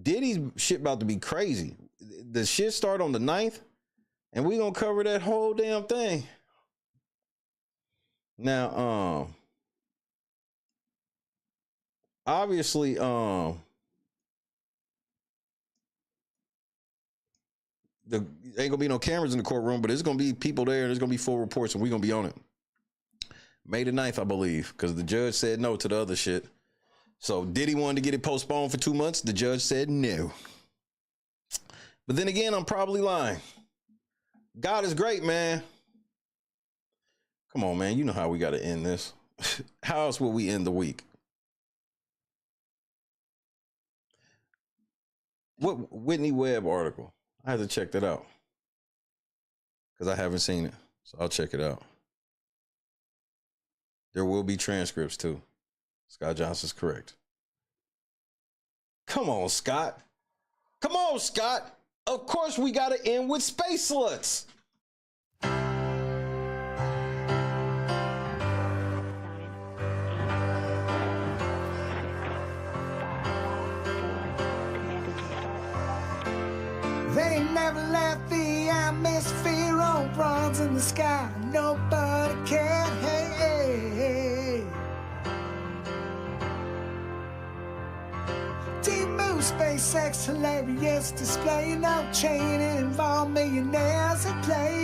Diddy's shit about to be crazy. The shit start on the 9th, and we gonna cover that whole damn thing. Now, obviously, there ain't gonna be no cameras in the courtroom, but there's gonna be people there, and there's gonna be full reports, and we gonna be on it. May the 9th, I believe, because the judge said no to the other shit. So Diddy wanted to get it postponed for 2 months. The judge said no. But then again, I'm probably lying. God is great, man. Come on, man. You know how we got to end this. How else will we end the week? What Whitney Webb article? I had to check that out because I haven't seen it. So I'll check it out. There will be transcripts too. Scott Johnson's correct. Come on, Scott. Come on, Scott. Of course we got to end with space sluts. They never left the atmosphere on bronze in the sky. Nobody cared. Hey, hey, hey. Team Move, SpaceX, hilarious display. No chain involved millionaires at play.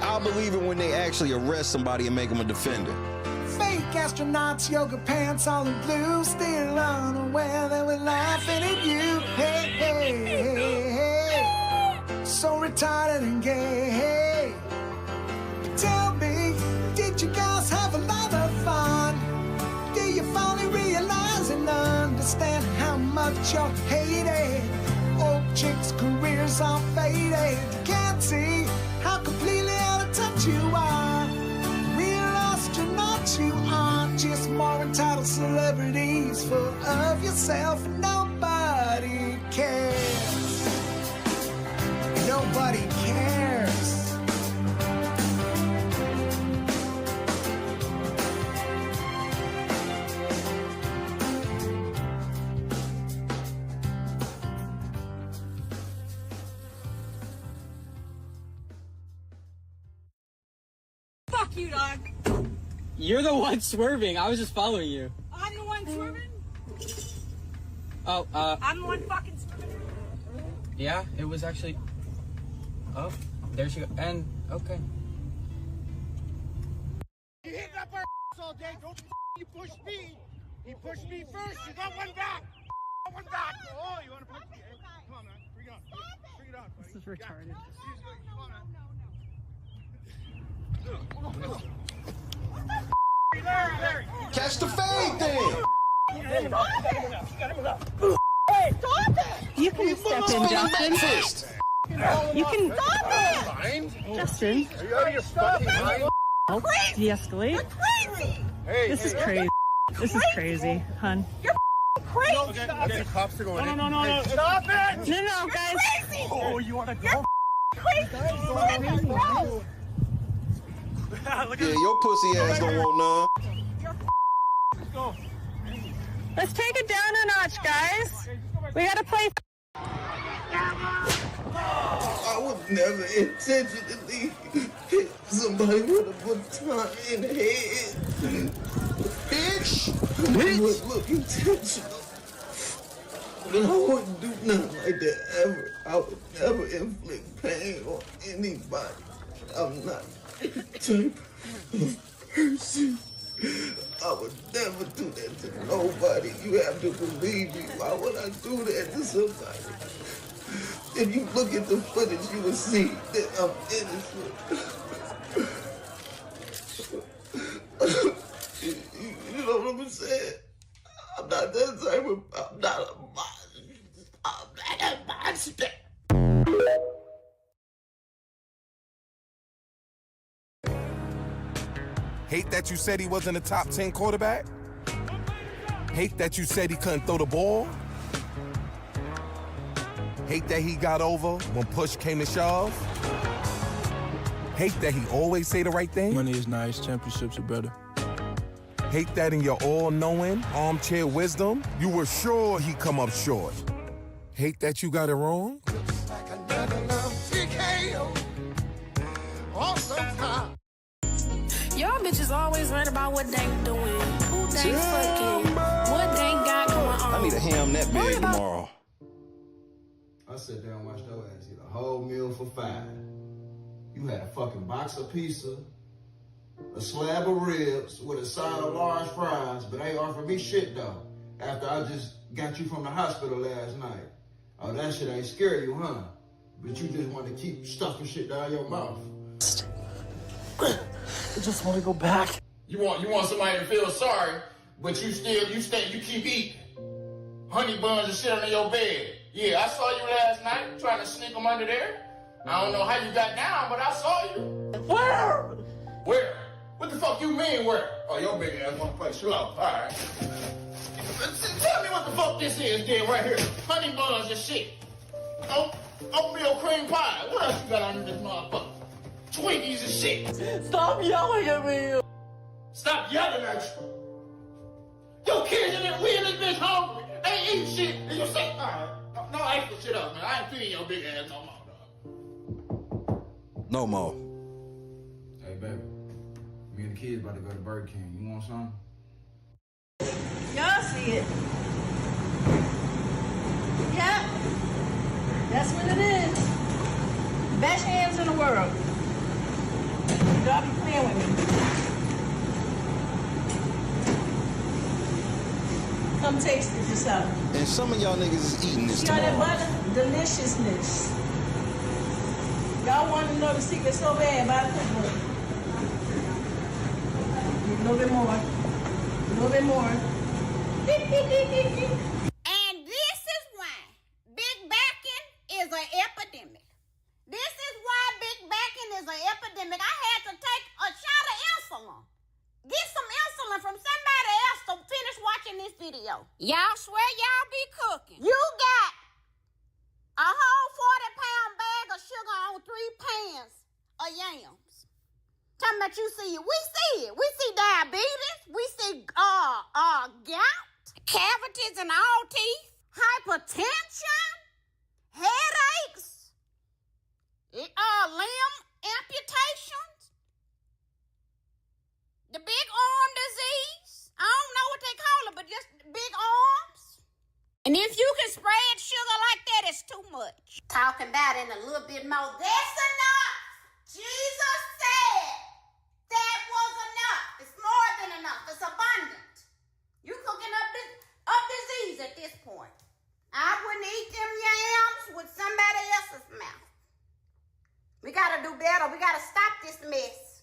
I'll believe it when they actually arrest somebody and make them a defender. Fake astronauts, yoga pants, all in blue, still unaware that we're laughing at you. Hey, hey, hey, hey. So retarded and gay. Hey. Tell me, did you guys have a lot of fun? Do you finally realize and understand how much you're hated? Old chicks' careers are faded. You can't see how completely out of touch you are. Astronauts, you aren't just more entitled celebrities full of yourself. Nobody cares. Nobody cares. Fuck you, dog. You're the one swerving. I was just following you. I'm the one swerving? Oh, I'm the one fucking swerving? yeah, it was actually... Oh, there she goes. And, okay. You hit up our all day. Don't you push me. He pushed me first. You got one back. One back. Oh, you want to punch me? Come on, man. Bring it on. Bring it on, buddy. This is retarded. Come on, man. Catch the fade then. Hey, stop it! You can step in, Justin. You can stop it! Justin. Are you out of your fucking mind? De-escalate. You're crazy. Hey, This is crazy. This is crazy, hun. You're crazy. Okay, the cops are going in. No. Stop it! No, guys. Crazy. Oh, you want to go? Crazy. Yeah, your pussy ass don't want none. Let's go. Let's take it down a notch, guys. We gotta play. I would never intentionally hit somebody with a baton in the head. Bitch! I would look intentional. But I wouldn't do nothing like that ever. I would never inflict pain on anybody. I'm not that type of person. I would never do that to nobody. You have to believe me. Why would I do that to somebody? If you look at the footage, you will see that I'm innocent. You know what I'm saying? I'm not that type of, I'm not a monster. Hate that you said he wasn't a top 10 quarterback? Hate that you said he couldn't throw the ball? Hate that he got over when push came to shove? Hate that he always say the right thing? Money is nice, championships are better. Hate that in your all-knowing, armchair wisdom, you were sure he'd come up short. Hate that you got it wrong? Y'all bitches always worried about what they doing, who they fucking, what they got going on. I need a ham that big tomorrow. I sat there and watched your ass eat a whole meal for $5. You had a fucking box of pizza, a slab of ribs with a side of large fries, but ain't offered me shit though. After I just got you from the hospital last night. Oh, that shit ain't scare you, huh? But you just want to keep stuffing shit down your mouth. I just want to go back. You want somebody to feel sorry, but you keep eating honey buns and shit under your bed. Yeah, I saw you last night trying to sneak them under there. I don't know how you got down, but I saw you. Where? Where? What the fuck you mean where? Oh, your big ass wanna play slow. All right. Tell me what the fuck this is then right here. Honey buns and shit. Oatmeal cream pie. What else you got under this motherfucker? Twinkies and shit. Stop yelling at me. Stop yelling at you. Your kids we in this bitch hungry. Ain't eating shit. And you say, all right, no extra shit up, man. I ain't feeding your big ass no more, dog. No more. Hey, baby. Me and the kids about to go to Burger King. You want something? Y'all see it. Yep. That's what it is. Best hands in the world. Y'all be playing with me. Come taste it yourself. And some of y'all niggas is eating this See all that tomorrow. butter? Deliciousness. Y'all want to know the secret so bad about it? A little bit more. A little bit more. And this is why big backing is an epidemic. This is why big backing is an epidemic. I had to take a shot of insulin. Get some insulin from somebody else to finish watching this video. Y'all swear y'all be cooking. You got a whole 40-pound bag of sugar on 3 pans of yams. Talking about you see it. We see it. We see diabetes. We see gout, cavities in all teeth, hypertension, headaches, limb amputations, the big arm disease. I don't know what they call it, but just big arms. And if you can spread sugar like that, it's too much. Talking about it in a little bit more. That's enough. Jesus said that was enough. It's more than enough. It's abundant. You cooking up disease at this point. I wouldn't eat them yams with somebody else's mouth. We gotta do better. We gotta stop this mess.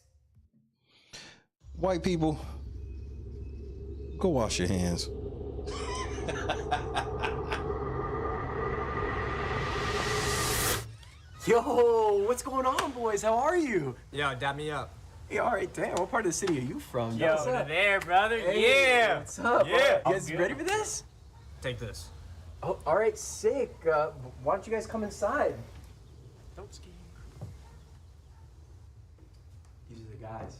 White people, go wash your hands. Yo, what's going on, boys? How are you? Yo, dab me up. Hey, all right, damn. What part of the city are you from? Yo, what's up? there, brother. Hey, Yeah. What's up? Yeah. You guys ready for this? Take this. Oh, all right, sick. Why don't you guys come inside? Don't ski. These are the guys.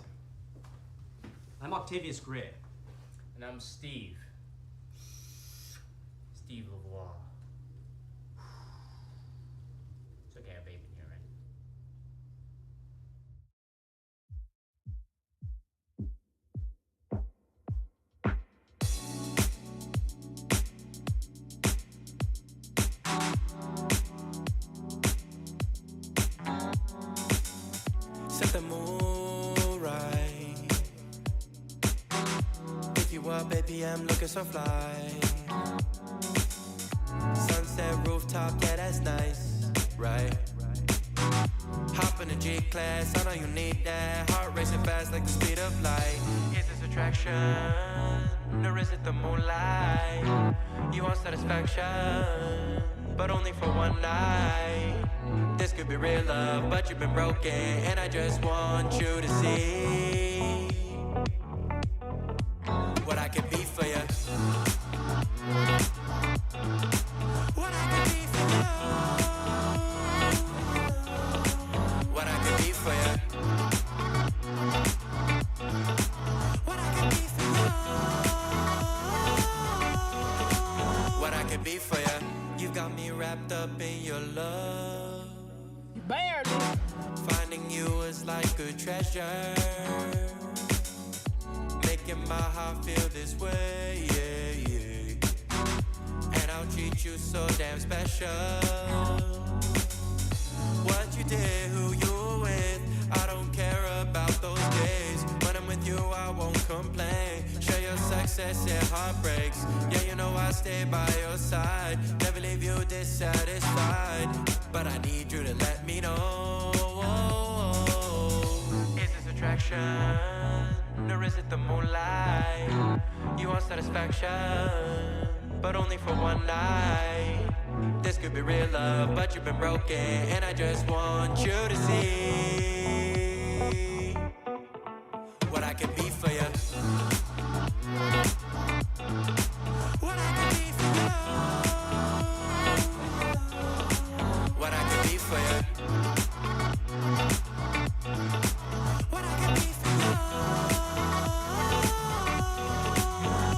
I'm Octavius Gray. And I'm Steve. Steve LeVois. It's okay, I have babe in here, right? Set the mood right. up, 8 p.m. looking so fly. Sunset rooftop, yeah, that's nice, right? Hop in the G-Class, I know you need that. Heart racing fast like the speed of light. Is this attraction, or is it the moonlight? You want satisfaction, but only for one night. This could be real love, but you've been broken, and I just want you to see what I can be for you. What I can be for you. What I can be for you. What I can be for you. What I can be for you. You got me wrapped up in your love. Barely. Finding you is like a treasure. Making my heart feel this way, yeah, yeah. And I'll treat you so damn special. What you did, who you were with, I don't care about those days. When I'm with you, I won't complain. Share your success and heartbreaks. Yeah, you know I stay by your side. Never leave you dissatisfied. But I need you to let me know. Is this attraction, or is it the moonlight? You want satisfaction, but only for one night. This could be real love, but you've been broken, and I just want you to see what I can be for you. What I can be for you. What I can be for you. What I can be for you.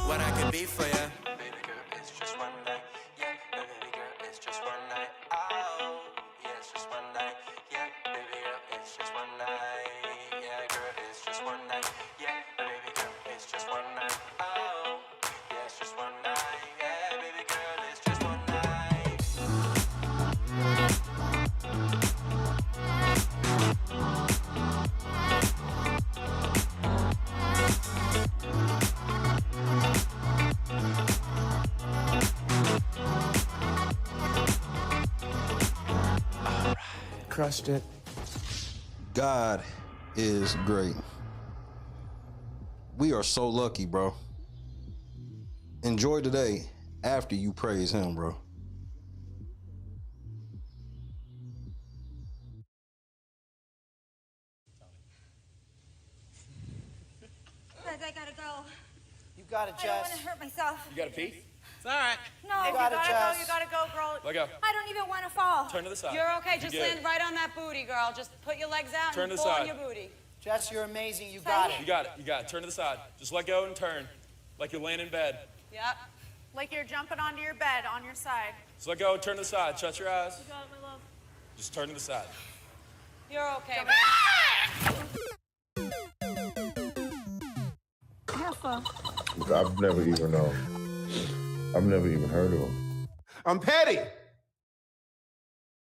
What I can be for you. Baby girl, it's just one night. Yeah, baby girl, it's just one night. Oh, yeah, it's just one night. Yeah, baby girl, it's just one night. Yeah, girl, it's just one night. Yeah, baby girl, it's just one night. Oh, yeah, it's just one night. Yeah, baby girl, it's just one night. Crushed it. God is great. We are so lucky, bro. Enjoy today after you praise him, bro. I gotta go. You got it, I don't Jess. want to hurt myself. You gotta pee? It's all right. No, You got it, Jess. you gotta go, girl. Let go. I don't even want to fall. Turn to the side. You're okay. Just You're good. land right on that booty, girl. Just put your legs out Turn and to the pull side. on your booty. Jess, you're amazing. You got it. You got it. You got it. Turn to the side. Just let go and turn. Like you're laying in bed. Yep. Like you're jumping onto your bed on your side. Just let go and turn to the side. Shut your eyes. You got it, my love. Just turn to the side. You're okay. Careful. I've never even heard of him. I'm petty.